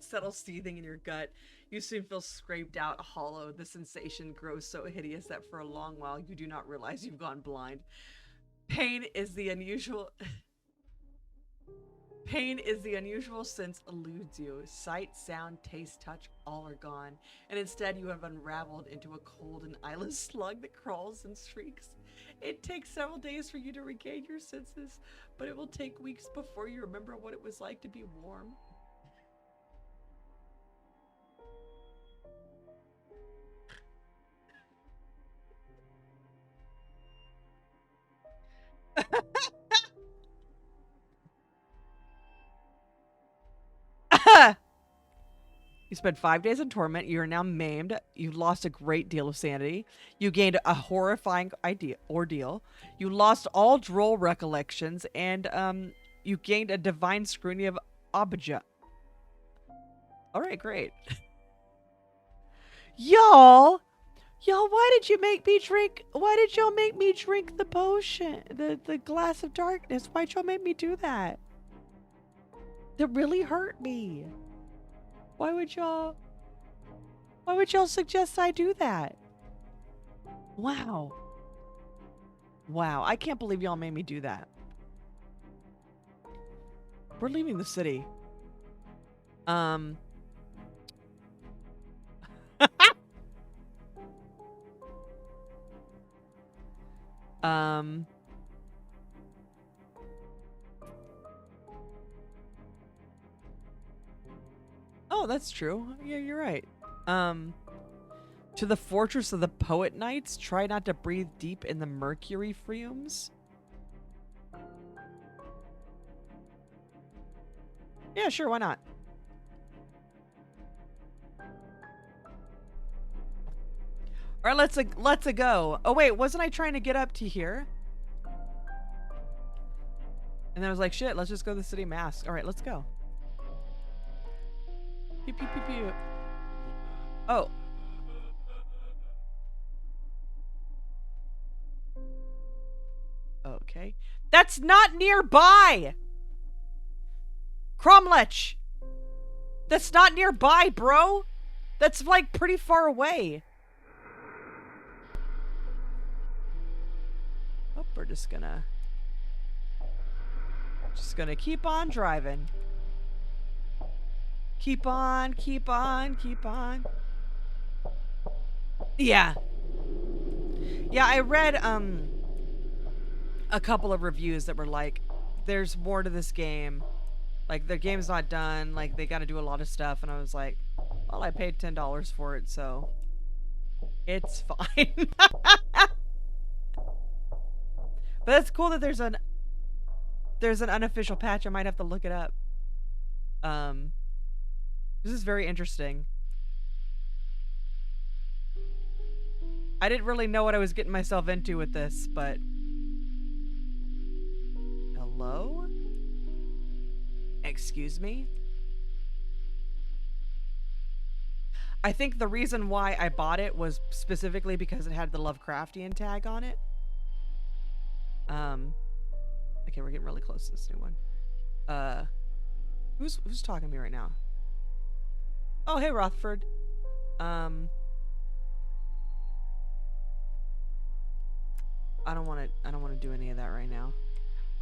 settles seething in your gut. You soon feel scraped out, hollow. The sensation grows so hideous that for a long while you do not realize you've gone blind. Pain is the unusual sense eludes you. Sight, sound, taste, touch, all are gone. And instead you have unraveled into a cold and eyeless slug that crawls and shrieks. It takes several days for you to regain your senses, but it will take weeks before you remember what it was like to be warm. You spent 5 days in torment. You are now maimed. You lost a great deal of sanity. You gained a horrifying ordeal. You lost all droll recollections, and you gained a divine scrutiny of Abijah. All right, great. Y'all, why did you make me drink? Why did y'all make me drink the potion, the glass of darkness? Why'd y'all make me do that? That really hurt me. Why would y'all suggest I do that? Wow. Wow, I can't believe y'all made me do that. We're leaving the city. Oh, that's true. Yeah, you're right. To the fortress of the poet knights, try not to breathe deep in the mercury fumes. Yeah, sure, why not? All right, let's go. Oh wait, wasn't I trying to get up to here? And then I was like, shit, let's just go to the city mask. All right, let's go. Pew, pew, pew, pew. Oh. Okay. That's not nearby! Cromlech! That's not nearby, bro! That's like pretty far away. Oh, we're just gonna keep on driving. Keep on, keep on, keep on. Yeah. Yeah, I read a couple of reviews that were like, there's more to this game. Like, the game's not done. Like, they got to do a lot of stuff. And I was like, well, I paid $10 for it, so it's fine. But that's cool that there's an unofficial patch. I might have to look it up. This is very interesting. I didn't really know what I was getting myself into with this, but... Hello? Excuse me? I think the reason why I bought it was specifically because it had the Lovecraftian tag on it. Okay, we're getting really close to this new one. Who's talking to me right now? Oh, hey, Rothford. I don't want to do any of that right now.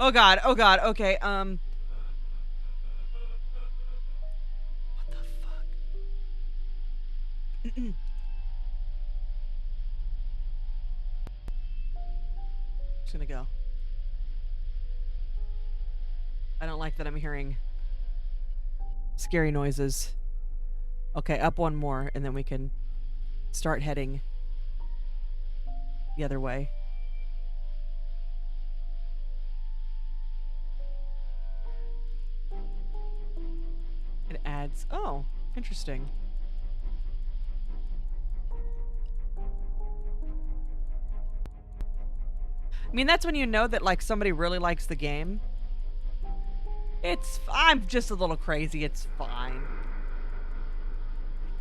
Oh god, okay, what the fuck? Just gonna go. I don't like that I'm hearing scary noises. Okay, up one more, and then we can start heading the other way. It adds... Oh, interesting. I mean, that's when you know that, like, somebody really likes the game. I'm just a little crazy. It's fine.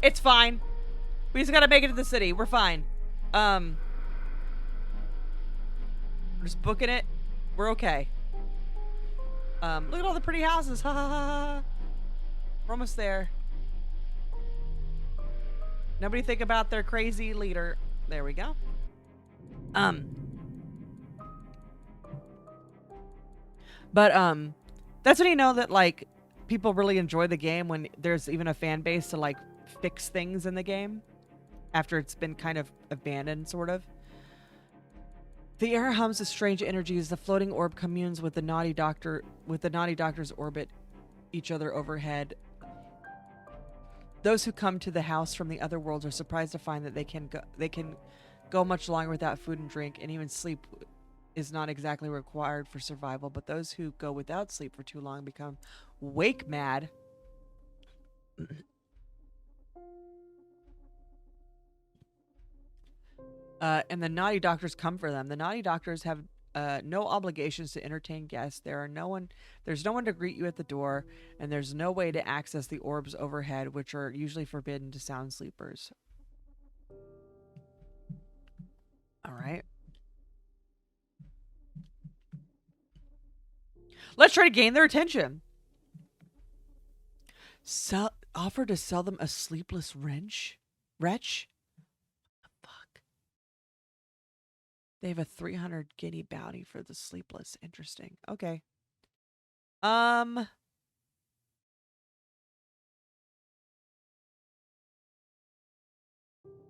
It's fine. We just gotta make it to the city. We're fine. We're just booking it. We're okay. Look at all the pretty houses. Ha ha ha ha. We're almost there. Nobody think about their crazy leader. There we go. But that's when you know that like people really enjoy the game, when there's even a fan base to like fix things in the game after it's been kind of abandoned, sort of. The air hums with strange energies. The floating orb communes with the naughty doctor's orbit each other overhead. Those who come to the house from the other worlds are surprised to find that they can go much longer without food and drink, and even sleep is not exactly required for survival. But those who go without sleep for too long become wake mad. And the naughty doctors come for them. The naughty doctors have no obligations to entertain guests. There's no one to greet you at the door, and there's no way to access the orbs overhead, which are usually forbidden to sound sleepers. All right. Let's try to gain their attention. Offer to sell them a sleepless wretch? Fuck. They have a 300 guinea bounty for the sleepless. Interesting. Okay.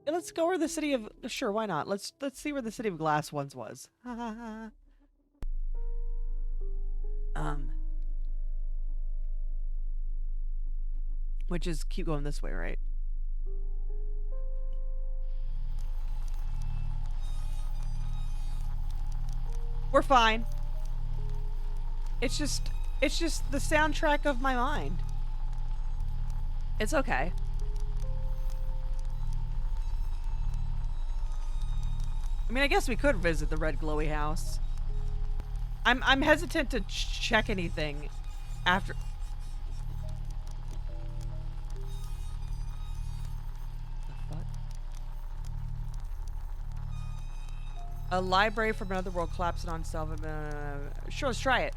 Let's go where the city of... Sure, why not? Let's see where the city of glass once was. Which is keep going this way, right? We're fine. It's just the soundtrack of my mind. It's okay. I mean, I guess we could visit the red glowy house. I'm hesitant to check anything after. The fuck? A library from another world collapsing on itself. Sure, let's try it.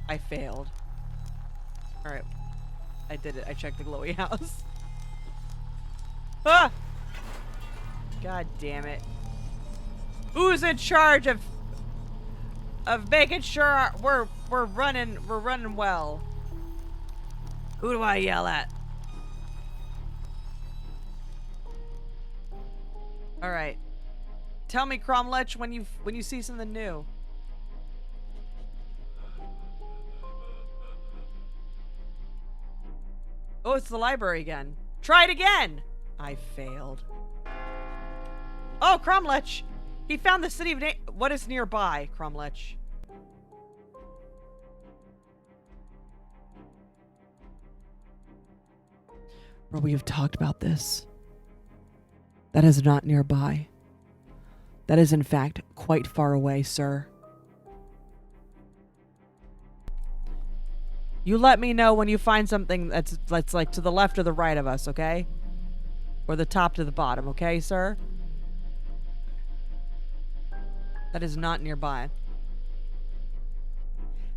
I failed. All right, I did it. I checked the glowy house. Ah! God damn it. Who's in charge of making sure we're running well? Who do I yell at? All right. Tell me, Cromlech, when you see something new. Oh, it's the library again. Try it again. I failed. Oh, Cromlech. He found the city of what is nearby, Cromlech? Well, we have talked about this. That is not nearby. That is, in fact, quite far away, sir. You let me know when you find something that's like to the left or the right of us, okay? Or the top to the bottom, okay, sir? That is not nearby.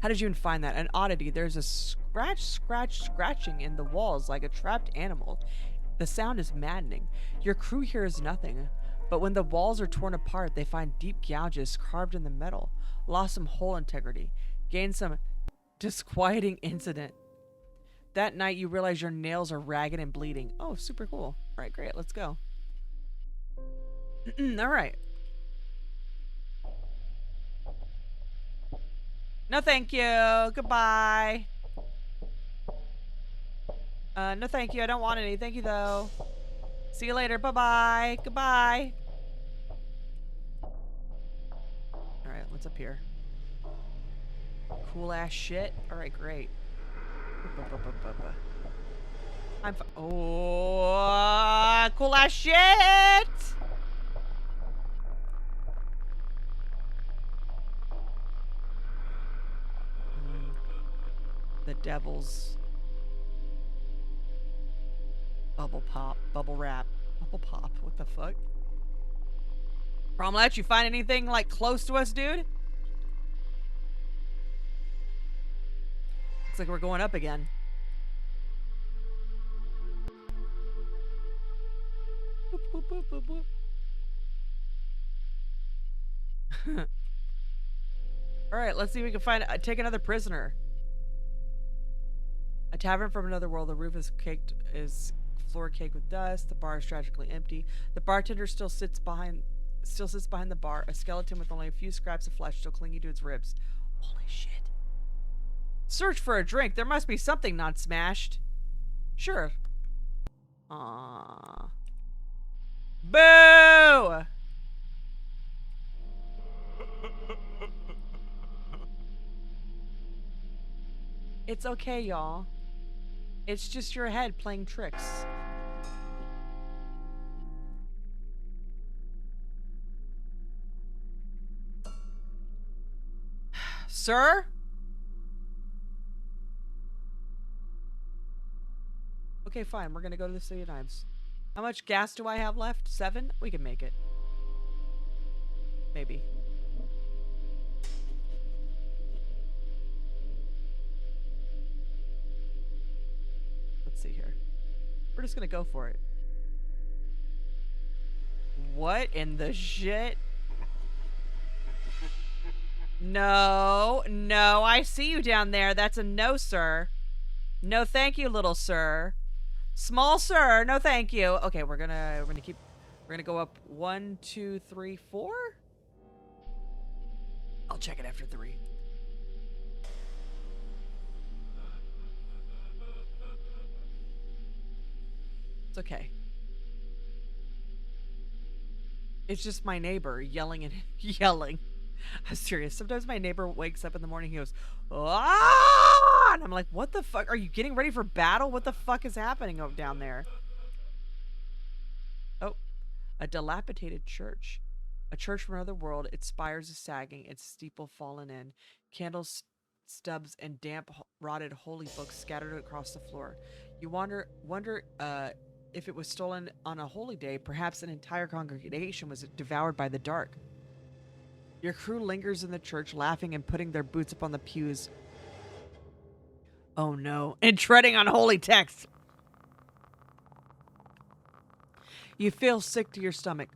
How did you even find that? An oddity. There's a scratching in the walls like a trapped animal. The sound is maddening. Your crew hears nothing, but when the walls are torn apart, they find deep gouges carved in the metal. Lost some hole integrity. Gained some disquieting incident. That night, you realize your nails are ragged and bleeding. Oh, super cool. All right, great. Let's go. All right. No, thank you. Goodbye. No, thank you. I don't want any. Thank you, though. See you later. Bye-bye. Goodbye. All right, what's up here? Cool ass shit. All right, great. I'm oh, cool ass shit. The devil's bubble pop, bubble wrap, bubble pop. What the fuck? Cromlech, you find anything, like, close to us, dude? Looks like we're going up again. Boop, boop, boop, boop, boop. Alright, let's see if we can find... take another prisoner. A tavern from another world. The roof is floor caked with dust. The bar is tragically empty. The bartender still sits behind the bar, a skeleton with only a few scraps of flesh still clinging to its ribs. Holy shit. Search for a drink. There must be something not smashed. Sure. Aww. Boo! It's okay, y'all. It's just your head playing tricks. Sir? Okay, fine. We're gonna go to the City of Knives. How much gas do I have left? 7? We can make it. Maybe. Let's see here. We're just gonna go for it. What in the shit? No, no, I see you down there. That's a no, sir. No, thank you, little sir. Small sir, no, thank you. Okay, we're gonna go up 1, 2, 3, 4. I'll check it after 3. It's okay. It's just my neighbor yelling and yelling. I'm serious. Sometimes my neighbor wakes up in the morning, he goes, "Ah!" And I'm like, what the fuck? Are you getting ready for battle? What the fuck is happening over down there? Oh, a dilapidated church. A church from another world. Its spires are sagging, its steeple fallen in. Candles, stubs, and damp, rotted holy books scattered across the floor. You wonder if it was stolen on a holy day. Perhaps an entire congregation was devoured by the dark. Your crew lingers in the church, laughing and putting their boots upon the pews. Oh no, and treading on holy texts. You feel sick to your stomach.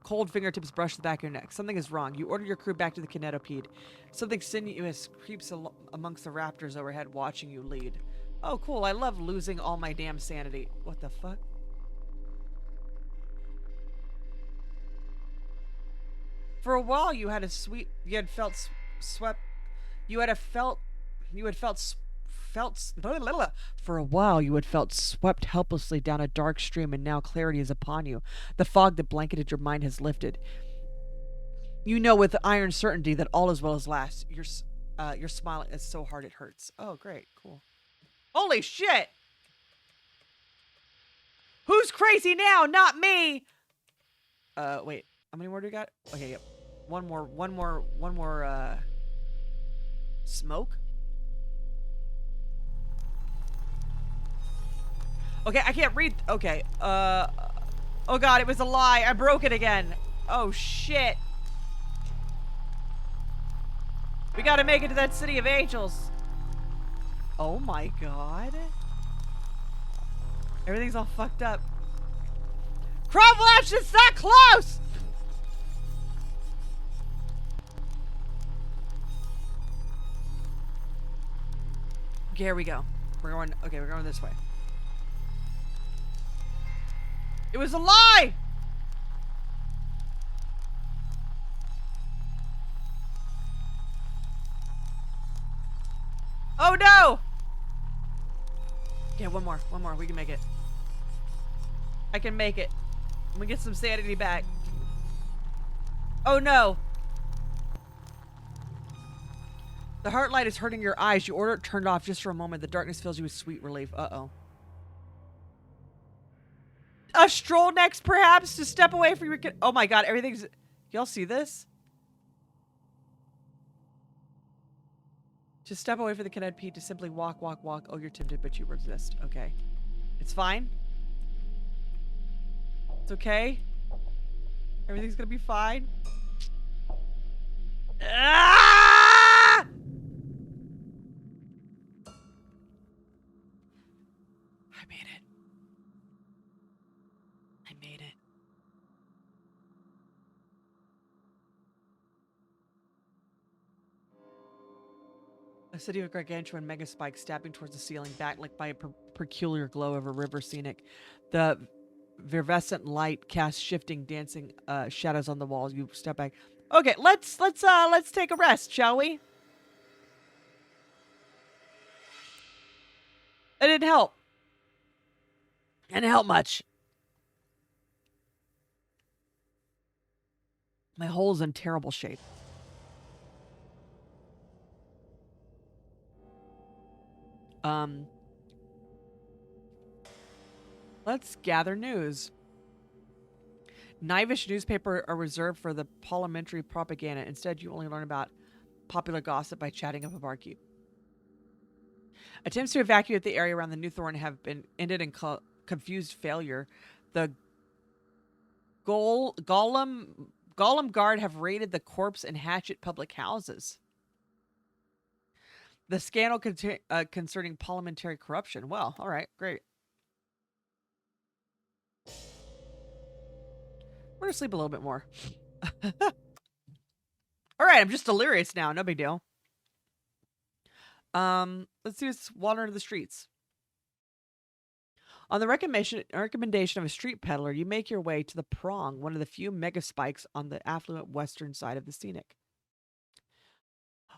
Cold fingertips brush the back of your neck. Something is wrong. You order your crew back to the kinetopede. Something sinuous creeps amongst the raptors overhead, watching you lead. Oh, cool. I love losing all my damn sanity. What the fuck? For a while, you had felt swept helplessly down a dark stream, and now clarity is upon you. The fog that blanketed your mind has lifted. You know with iron certainty that all is well as last. You're smiling. It's so hard it hurts. Oh, great. Cool. Holy shit! Who's crazy now? Not me! Wait. How many more do we got? Okay, yep. One more, smoke? Okay, I can't read. Okay, oh god, it was a lie. I broke it again. Oh, shit. We gotta make it to that city of angels. Oh my god. Everything's all fucked up. Cromlech, it's that close! Okay, here we go. We're going this way. It was a lie! Oh no! Okay, one more. We can make it. I can make it. Let me get some sanity back. Oh no! The heart light is hurting your eyes. You order it turned off just for a moment. The darkness fills you with sweet relief. Uh-oh. A stroll next, perhaps, to step away from your... Oh my god, everything's... Y'all see this? To step away from the kinetopede, to simply walk. Oh, you're tempted, but you resist. Okay. It's fine. It's okay. Everything's gonna be fine. Ah! I made it. I made it. A city of gargantuan mega spikes stabbing towards the ceiling, backlit by a peculiar glow of a river scenic. The virescent light casts shifting, dancing shadows on the walls. You step back. Okay, let's take a rest, shall we? It didn't help. It didn't help much. My hole's in terrible shape. Let's gather news. Knivish newspaper are reserved for the parliamentary propaganda. Instead, you only learn about popular gossip by chatting up a barkeep. Attempts to evacuate the area around the New Thorn have been ended in confused failure. The Golem Guard have raided the corpse and hatchet public houses. The scandal concerning parliamentary corruption. Well, all right, great. We're gonna sleep a little bit more. All right, I'm just delirious now. No big deal. Let's do this. Wander into the streets. On the recommendation of a street peddler, you make your way to the Prong, one of the few mega spikes on the affluent western side of the scenic.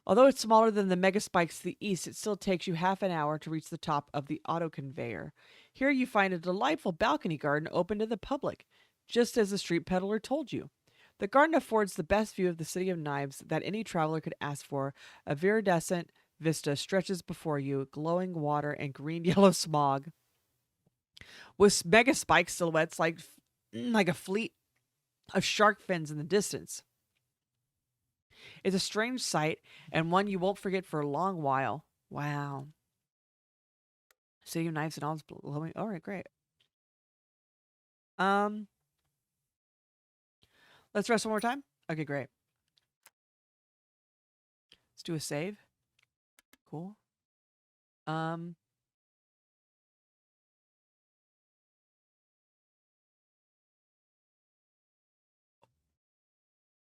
Although it's smaller than the mega spikes to the east, it still takes you half an hour to reach the top of the auto conveyor. Here you find a delightful balcony garden open to the public, just as the street peddler told you. The garden affords the best view of the City of Knives that any traveler could ask for. A viridescent vista stretches before you, glowing water and green-yellow smog, with mega spike silhouettes like a fleet of shark fins in the distance. It's a strange sight, and one you won't forget for a long while. Wow. City of Knives and all is glowing. All right, great. Let's rest one more time. Okay, great. Let's do a save. Cool.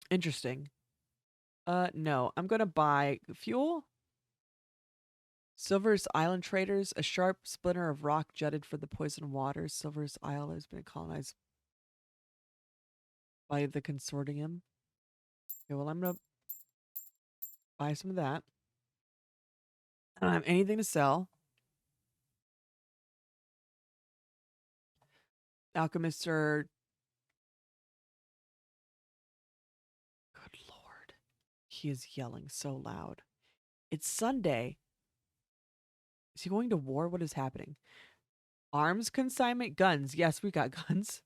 Interesting. No. I'm gonna buy fuel. Silver's Island traders, a sharp splinter of rock jutted for the poison waters. Silver's Isle has been colonized by the consortium. Okay, well, I'm gonna buy some of that. I don't have anything to sell. Alchemists are... Good Lord. He is yelling so loud. It's Sunday. Is he going to war? What is happening? Arms consignment? Guns. Yes, we got guns.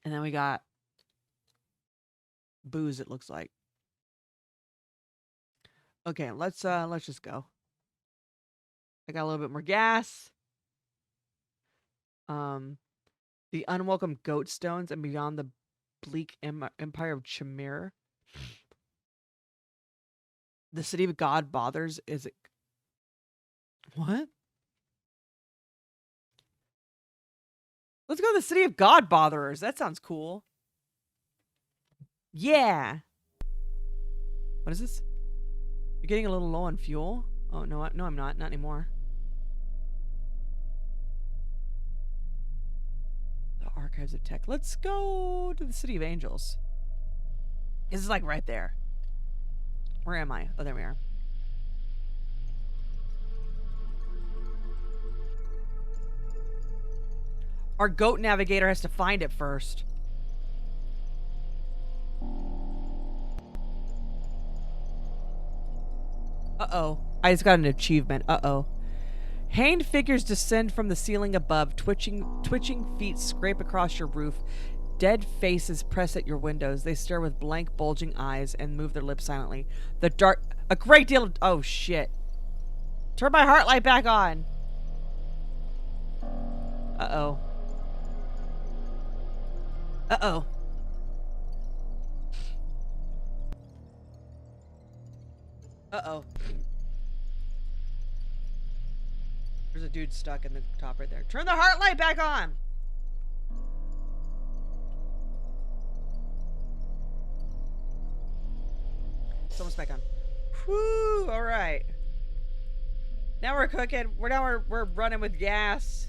And then we got booze, it looks like. Okay, let's just go. I got a little bit more gas. The unwelcome goat stones and beyond the bleak empire of Chimera. The city of God bothers is it? What? Let's go to the city of God botherers. That sounds cool. Yeah. What is this? You're getting a little low on fuel. Oh no, no, I'm not. Not anymore. The archives of tech. Let's go to the city of angels. This is like right there. Where am I? Oh, there we are. Our goat navigator has to find it first. Uh-oh. I just got an achievement. Uh-oh. Haned figures descend from the ceiling above. Twitching feet scrape across your roof. Dead faces press at your windows. They stare with blank, bulging eyes and move their lips silently. The dark... A great deal of... Oh, shit. Turn my heart light back on. Uh-oh. Uh-oh. Uh-oh. There's a dude stuck in the top right there. Turn the heart light back on! It's almost back on. Whew, alright. Now we're cooking. We're running with gas.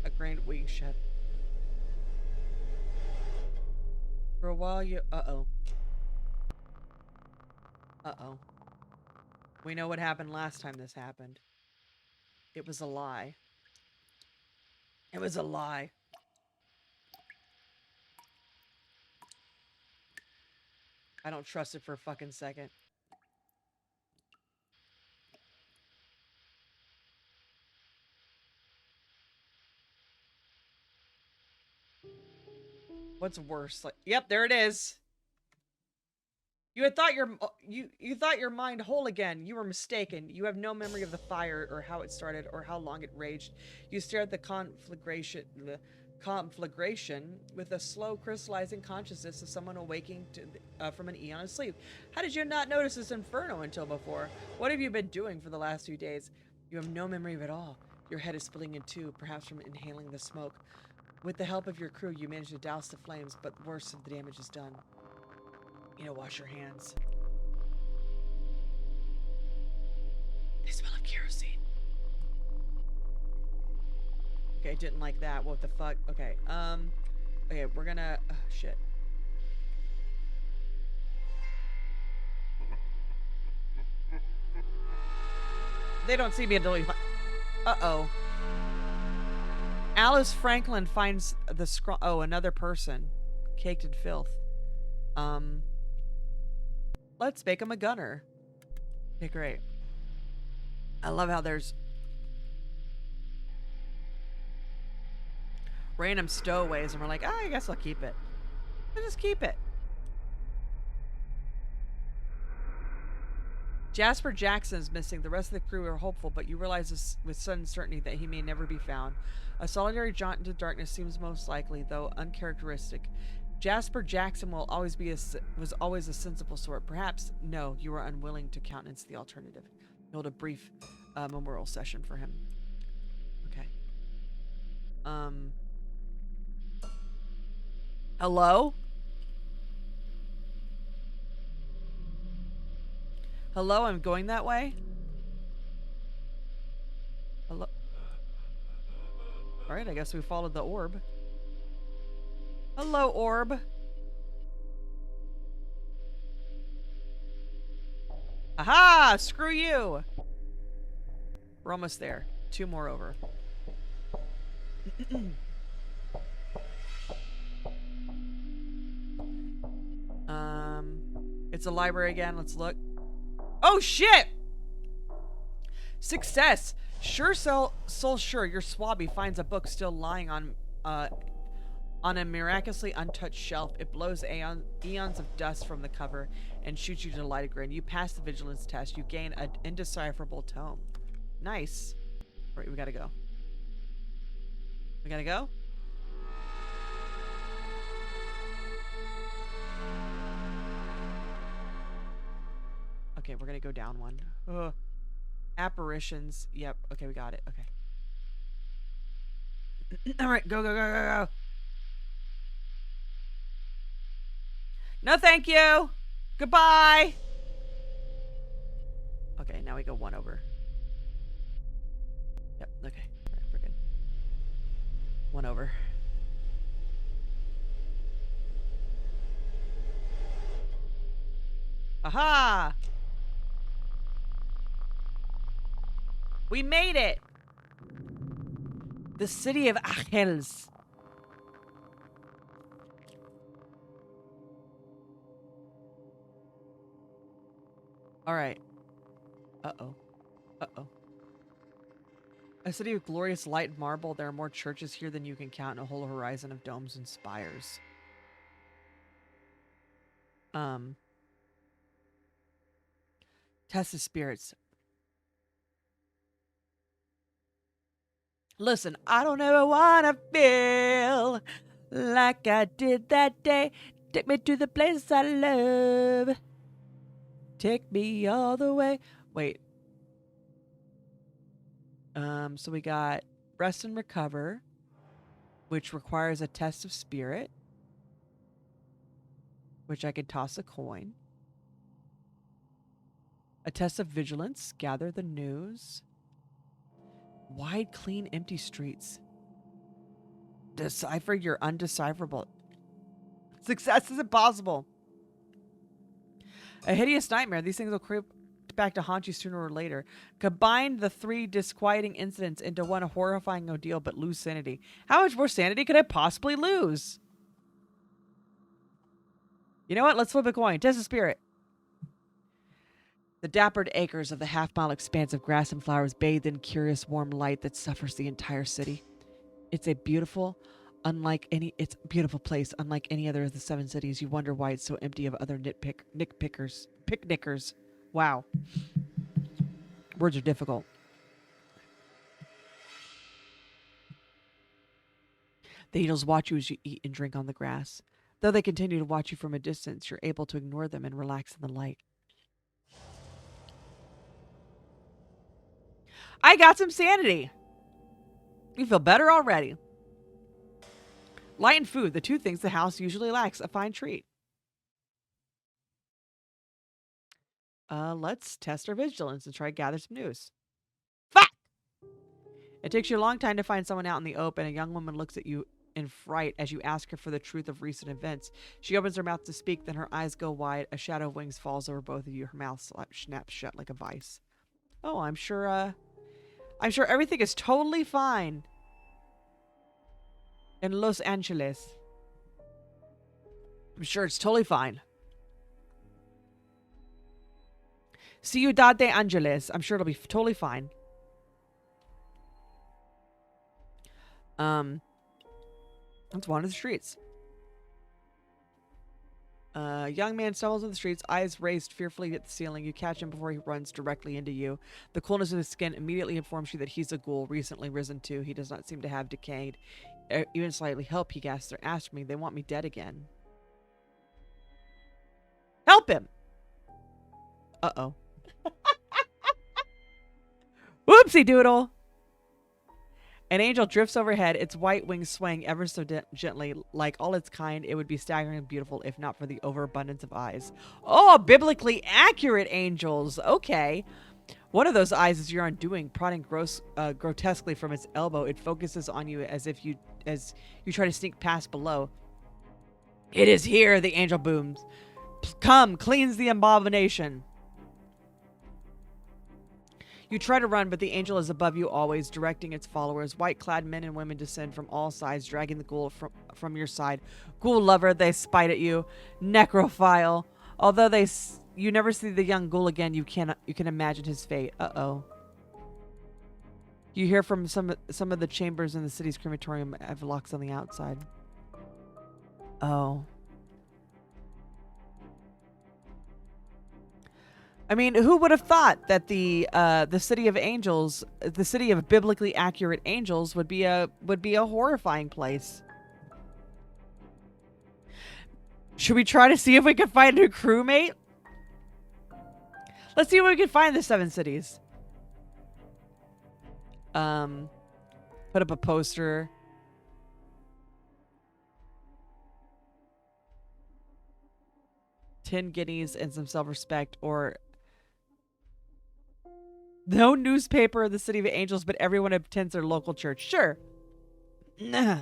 A grand wing shed. For a while you... Uh-oh. Uh-oh. We know what happened last time this happened. It was a lie. It was a lie. I don't trust it for a fucking second. What's worse? Like, yep, there it is. You had thought you thought your mind whole again. You were mistaken. You have no memory of the fire or how it started or how long it raged. You stare at the conflagration with a slow crystallizing consciousness of someone awaking from an eon of sleep. How did you not notice this inferno until before? What have you been doing for the last few days? You have no memory of it all. Your head is splitting in two, perhaps from inhaling the smoke. With the help of your crew, you managed to douse the flames, but worst of the damage is done. You know, wash your hands. They smell of kerosene. Okay, didn't like that. What the fuck? Okay, okay, we're gonna... Oh, shit. They don't see me until we... Uh-oh. Alice Franklin finds the oh, another person. Caked in filth. Let's make him a gunner. Okay, great. I love how there's random stowaways and we're like, I guess I'll keep it. I'll just keep it. Jasper Jackson is missing. The rest of the crew are hopeful, but you realize this with sudden certainty that he may never be found. A solitary jaunt into darkness seems most likely, though uncharacteristic. Jasper Jackson was always a sensible sort. Perhaps, no, you were unwilling to countenance the alternative. Hold a brief memorial session for him. Okay. Hello? Hello, I'm going that way? Hello? Alright, I guess we followed the orb. Hello, orb. Aha! Screw you! We're almost there. 2 more over. It's a library again. Let's look. Oh, shit! Success! Sure, soul sure, your swabby finds a book still lying on a miraculously untouched shelf. It blows eons of dust from the cover and shoots you to light a grin. You pass the vigilance test. You gain an indecipherable tome. Nice. All right, we gotta go. We gotta go? Okay, we're gonna go down one. Ugh. Apparitions. Yep. Okay, we got it. Okay. All right, go, go, go, go, go. No, thank you. Goodbye. Okay, now we go 1 over. Yep. Okay. All right, we're good. 1 over. Aha! We made it! The city of Achilles. Alright. Uh-oh. Uh-oh. A city of glorious light and marble. There are more churches here than you can count in a whole horizon of domes and spires. Test the spirits. Listen, I don't ever wanna feel like I did that day. Take me to the places I love. Take me all the way. Wait. So we got rest and recover, which requires a test of spirit, which I could toss a coin. A test of vigilance, gather the news. Wide, clean, empty streets. Decipher your undecipherable. Success is impossible. A hideous nightmare. These things will creep back to haunt you sooner or later. Combine the 3 disquieting incidents into one horrifying ordeal, but lose sanity. How much more sanity could I possibly lose? You know what? Let's flip a coin. Test of spirit. The dappered acres of the half-mile expanse of grass and flowers bathed in curious warm light that suffers the entire city. It's a beautiful, it's a beautiful place, unlike any other of the 7 cities. You wonder why it's so empty of other picnickers. Wow. Words are difficult. The angels watch you as you eat and drink on the grass. Though they continue to watch you from a distance, you're able to ignore them and relax in the light. I got some sanity. You feel better already. Light and food, the 2 things the house usually lacks, a fine treat. Let's test our vigilance and try to gather some news. Fuck! It takes you a long time to find someone out in the open. A young woman looks at you in fright as you ask her for the truth of recent events. She opens her mouth to speak, then her eyes go wide. A shadow of wings falls over both of you. Her mouth snaps shut like a vice. Oh, I'm sure everything is totally fine in Los Angeles. I'm sure it's totally fine. Ciudad de Angeles. I'm sure it'll be totally fine. Let's wander the streets. A young man stumbles in the streets, eyes raised fearfully at the ceiling. You catch him before he runs directly into you. The coolness of his skin immediately informs you that he's a ghoul, recently risen too. He does not seem to have decayed, even slightly. Help, he gasps. They're after me. They want me dead again. Help him! Uh-oh. Whoopsie doodle! An angel drifts overhead, its white wings swaying ever so gently. Like all its kind, it would be staggeringly beautiful if not for the overabundance of eyes. Oh, biblically accurate angels. Okay. One of those eyes is your undoing, prodding grotesquely from its elbow. It focuses on you as you try to sneak past below. It is here, the angel booms. Come, cleanse the abomination. You try to run, but the angel is above you always, directing its followers. White-clad men and women descend from all sides, dragging the ghoul from your side. Ghoul lover, they spite at you. Necrophile. Although you never see the young ghoul again, you can imagine his fate. Uh-oh. You hear from some of the chambers in the city's crematorium have locks on the outside. Oh. I mean, who would have thought that the city of angels, the city of biblically accurate angels, would be a horrifying place? Should we try to see if we can find a crewmate? Let's see what we can find in the 7 cities. Put up a poster. $10 guineas and some self-respect, or no newspaper of the City of Angels, but everyone attends their local church. Sure. Nah.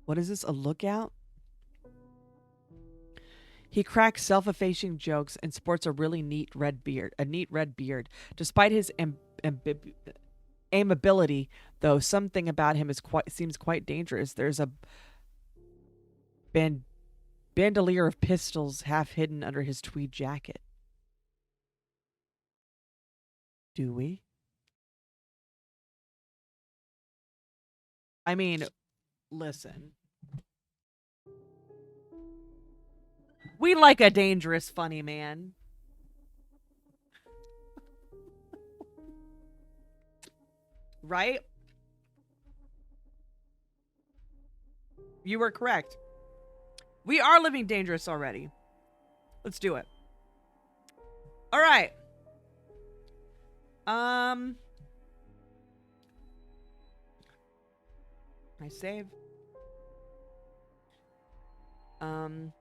What is this? A lookout? He cracks self-effacing jokes and sports a really neat red beard. Despite his amiability, though, something about him seems quite dangerous. There's a bandolier of pistols half hidden under his tweed jacket. Do we? I mean, listen. We like a dangerous, funny man. Right? You were correct. We are living dangerous already. Let's do it. All right. I save. And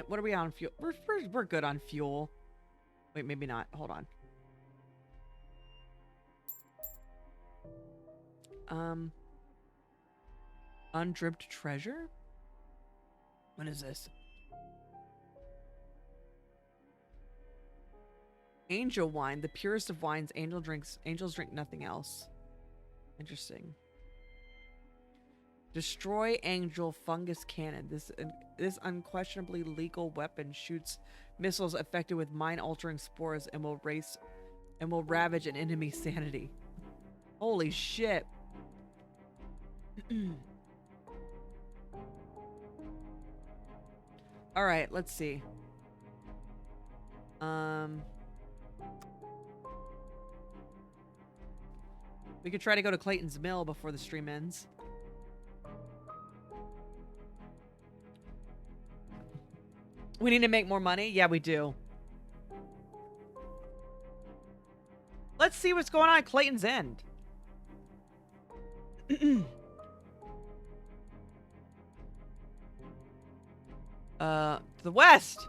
what are we on fuel? We're good on fuel. Wait, maybe not. Hold on. Undripped treasure? What is this? Angel wine, the purest of wines. Angels drink nothing else. Interesting. Destroy angel fungus cannon. This unquestionably legal weapon shoots missiles affected with mind-altering spores and will ravage an enemy's sanity. Holy shit. All right, let's see. We could try to go to Clayton's Mill before the stream ends. We need to make more money? Yeah, we do. Let's see what's going on at Clayton's End. To the west.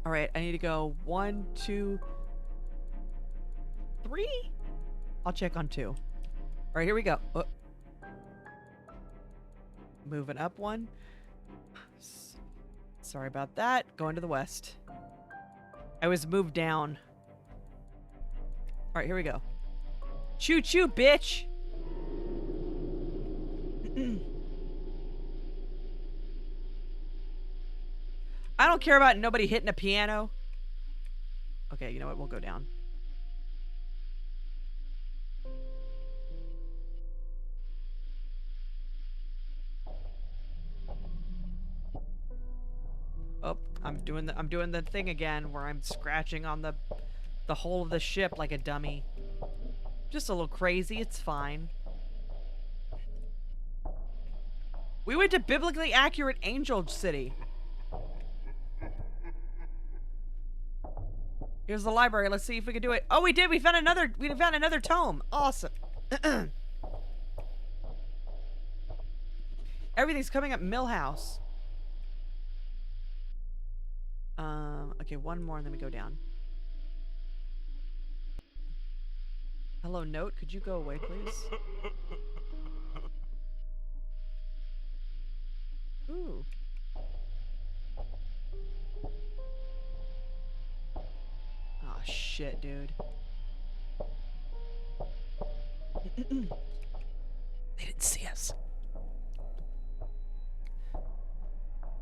All right, I need to go 1, 2, 3. I'll check on 2. All right, here we go. Moving up 1. Sorry about that. Going to the west. I was moved down. All right, here we go. Choo choo, bitch. I don't care about nobody hitting a piano. Okay, you know what? We'll go down. Oh, I'm doing the thing again where I'm scratching on the hull of the ship like a dummy. Just a little crazy. It's fine. We went to biblically accurate Angel City. Here's the library. Let's see if we can do it. Oh, we did. We found another tome. Awesome. Everything's coming up Millhouse. Okay, one more and then we go down. Hello, note. Could you go away, please? Ooh. Oh, shit, dude. They didn't see us.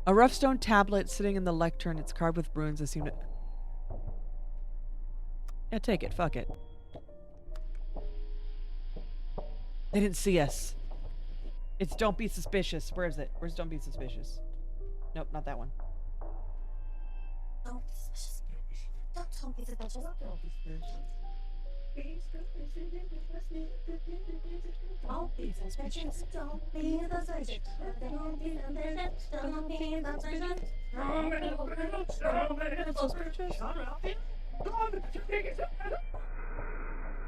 A rough stone tablet sitting in the lectern. It's carved with runes that seem to... Yeah, take it. Fuck it. They didn't see us. It's don't be suspicious. Where is it? Where's don't be suspicious? Nope, not that one. Don't be suspicious. Don't be suspicious. Don't be suspicious. Don't be suspicious. Don't be suspicious. Don't be suspicious. Don't be suspicious.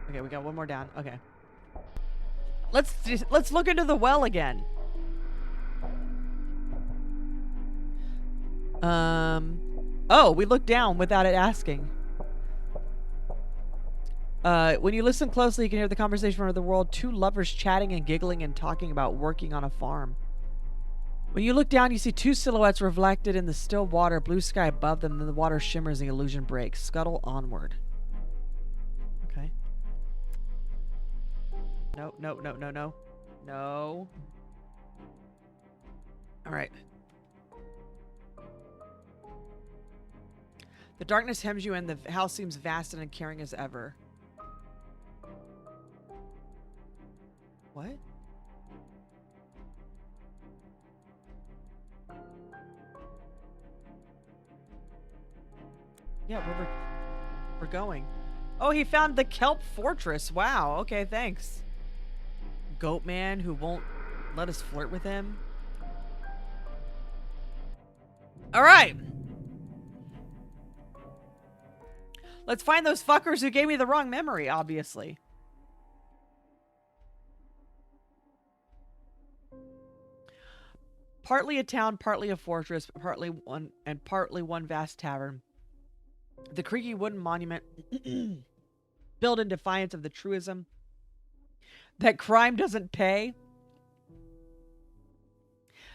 Okay, we got one more down. Okay. Let's look into the well again. Oh, we looked down without it asking. When you listen closely, you can hear the conversation from the world. 2 lovers chatting and giggling and talking about working on a farm. When you look down, you see 2 silhouettes reflected in the still water, blue sky above them, and then the water shimmers and the illusion breaks. Scuttle onward. Okay. No, no, no, no, no. No. All right. The darkness hems you in. The house seems vast and uncaring as ever. What? Yeah, we're going. Oh, he found the kelp fortress. Wow. Okay, thanks. Goat man who won't let us flirt with him. All right. Let's find those fuckers who gave me the wrong memory, obviously. Partly a town, partly a fortress, partly one vast tavern. The creaky wooden monument built in defiance of the truism that crime doesn't pay.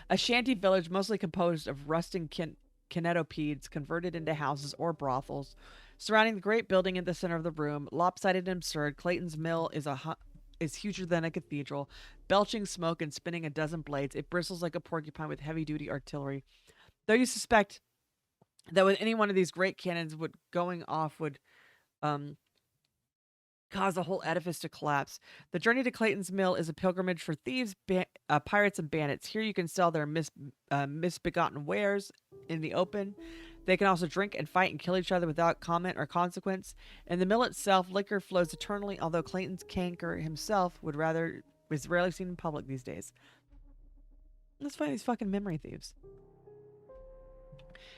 A shanty village mostly composed of rusting kinetopedes converted into houses or brothels. Surrounding the great building in the center of the room, lopsided and absurd, Clayton's mill is huger than a cathedral, belching smoke and spinning a dozen blades. It bristles like a porcupine with heavy-duty artillery. Though you suspect that with any one of these great cannons going off would um, cause the whole edifice to collapse. The journey to Clayton's Mill is a pilgrimage for thieves, pirates, and bandits. Here you can sell their misbegotten wares in the open. They can also drink and fight and kill each other without comment or consequence. In the mill itself, liquor flows eternally, although Clayton's canker himself is rarely seen in public these days. Let's find these fucking memory thieves.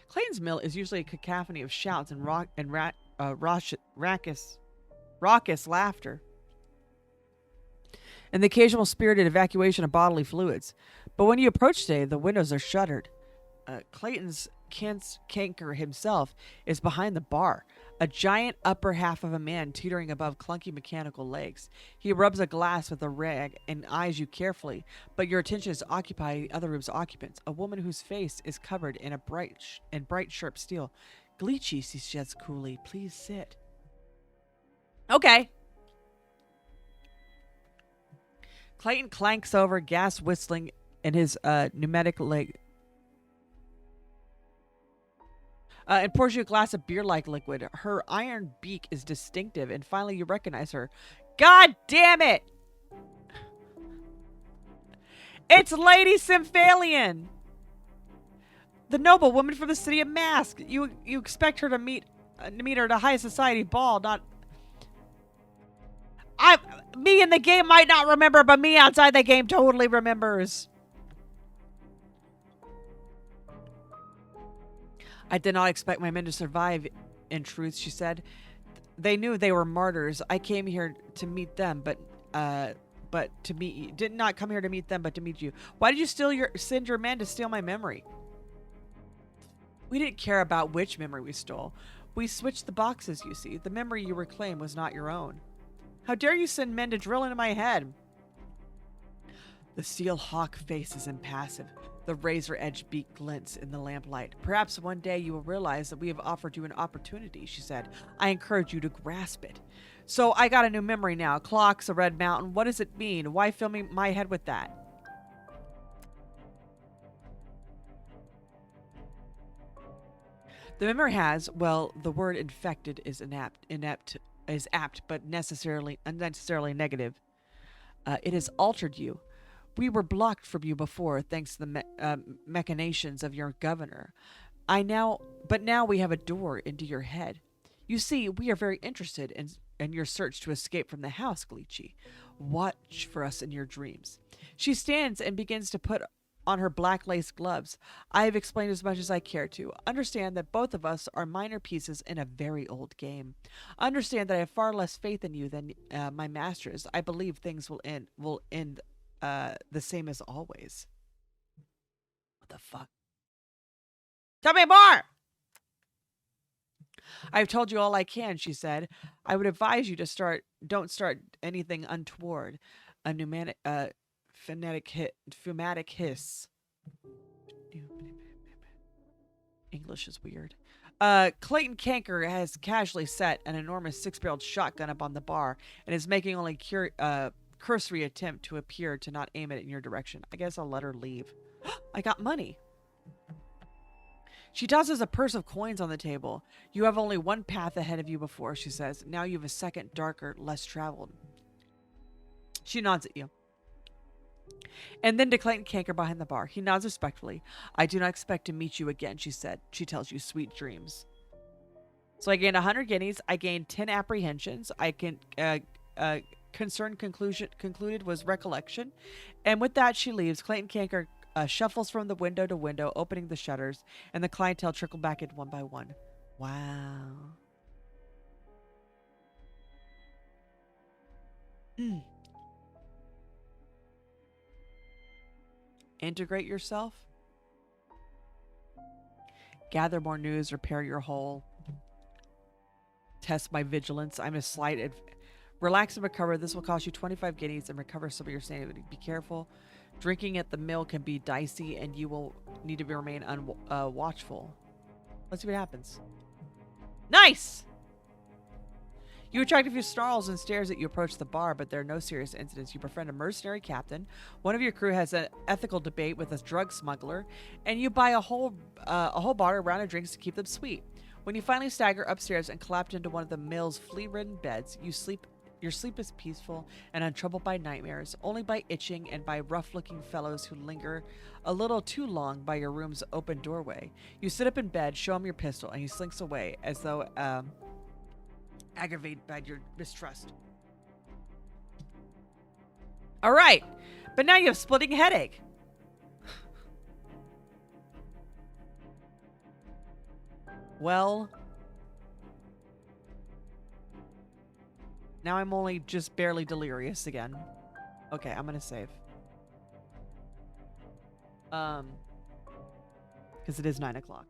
Clayton's Mill is usually a cacophony of shouts and raucous laughter, and the occasional spirited evacuation of bodily fluids. But when you approach today, the windows are shuttered. Clayton's canker himself is behind the bar, a giant upper half of a man teetering above clunky mechanical legs. He rubs a glass with a rag and eyes you carefully, but your attention is occupied by the other room's occupants, a woman whose face is covered in bright sharp steel. "GleeChii," she says coolly. "Please sit." Okay. Clayton clanks over, gas whistling in his pneumatic leg, and pours you a glass of beer-like liquid. Her iron beak is distinctive, and finally you recognize her. God damn it! It's Lady Symphalian! The noble woman from the city of Mask. You expect her to meet her at a high society ball, not... Me in the game might not remember, but me outside the game totally remembers. I did not expect my men to survive, in truth, she said. They knew they were martyrs. I came here to meet them, but to meet you. Did not come here to meet them, but to meet you. Why did you send your men to steal my memory? We didn't care about which memory we stole. We switched the boxes, you see. The memory you reclaimed was not your own. How dare you send men to drill into my head? The steel hawk face is impassive. The razor-edged beak glints in the lamplight. Perhaps one day you will realize that we have offered you an opportunity, she said. I encourage you to grasp it. So I got a new memory now. Clocks, a red mountain. What does it mean? Why fill me my head with that? The memory has, well, the word infected is apt, but unnecessarily negative. It has altered you. We were blocked from you before, thanks to the machinations of your governor. But now we have a door into your head. You see, we are very interested in your search to escape from the house, GleeChii. Watch for us in your dreams. She stands and begins to put on her black lace gloves. I have explained as much as I care to. Understand that both of us are minor pieces in a very old game. Understand that I have far less faith in you than my masters. I believe things will end the same as always. What the fuck? Tell me more! I've told you all I can, she said. I would advise you to don't start anything untoward. A fumatic hiss. English is weird. Clayton Canker has casually set an enormous 6-barreled shotgun up on the bar and is making only cursory attempt to appear to not aim it in your direction. I guess I'll let her leave. I got money. She tosses a purse of coins on the table. You have only one path ahead of you before, she says. Now you have a second, darker, less traveled. She nods at you. And then to Clayton Canker behind the bar. He nods respectfully. I do not expect to meet you again, she said. She tells you sweet dreams. So I gained 100 guineas. I gained 10 apprehensions. I can concern concluded was recollection, and with that she leaves. Clayton Canker shuffles from the window to window, opening the shutters, and the clientele trickle back in one by one. Wow. Integrate yourself. Gather more news. Repair your hole. Test my vigilance. I'm a slight. Relax and recover. This will cost you 25 guineas and recover some of your sanity. Be careful. Drinking at the mill can be dicey, and you will need to remain watchful. Let's see what happens. Nice! You attract a few snarls and stares as you approach the bar, but there are no serious incidents. You befriend a mercenary captain. One of your crew has an ethical debate with a drug smuggler, and you buy a whole bar of round of drinks to keep them sweet. When you finally stagger upstairs and collapse into one of the mill's flea-ridden beds, you sleep. Your sleep is peaceful and untroubled by nightmares, only by itching and by rough-looking fellows who linger a little too long by your room's open doorway. You sit up in bed, show him your pistol, and he slinks away as though aggravated by your mistrust. All right, but now you have splitting headache. Well, now I'm only just barely delirious again. Okay, I'm gonna save. Because it is 9 o'clock.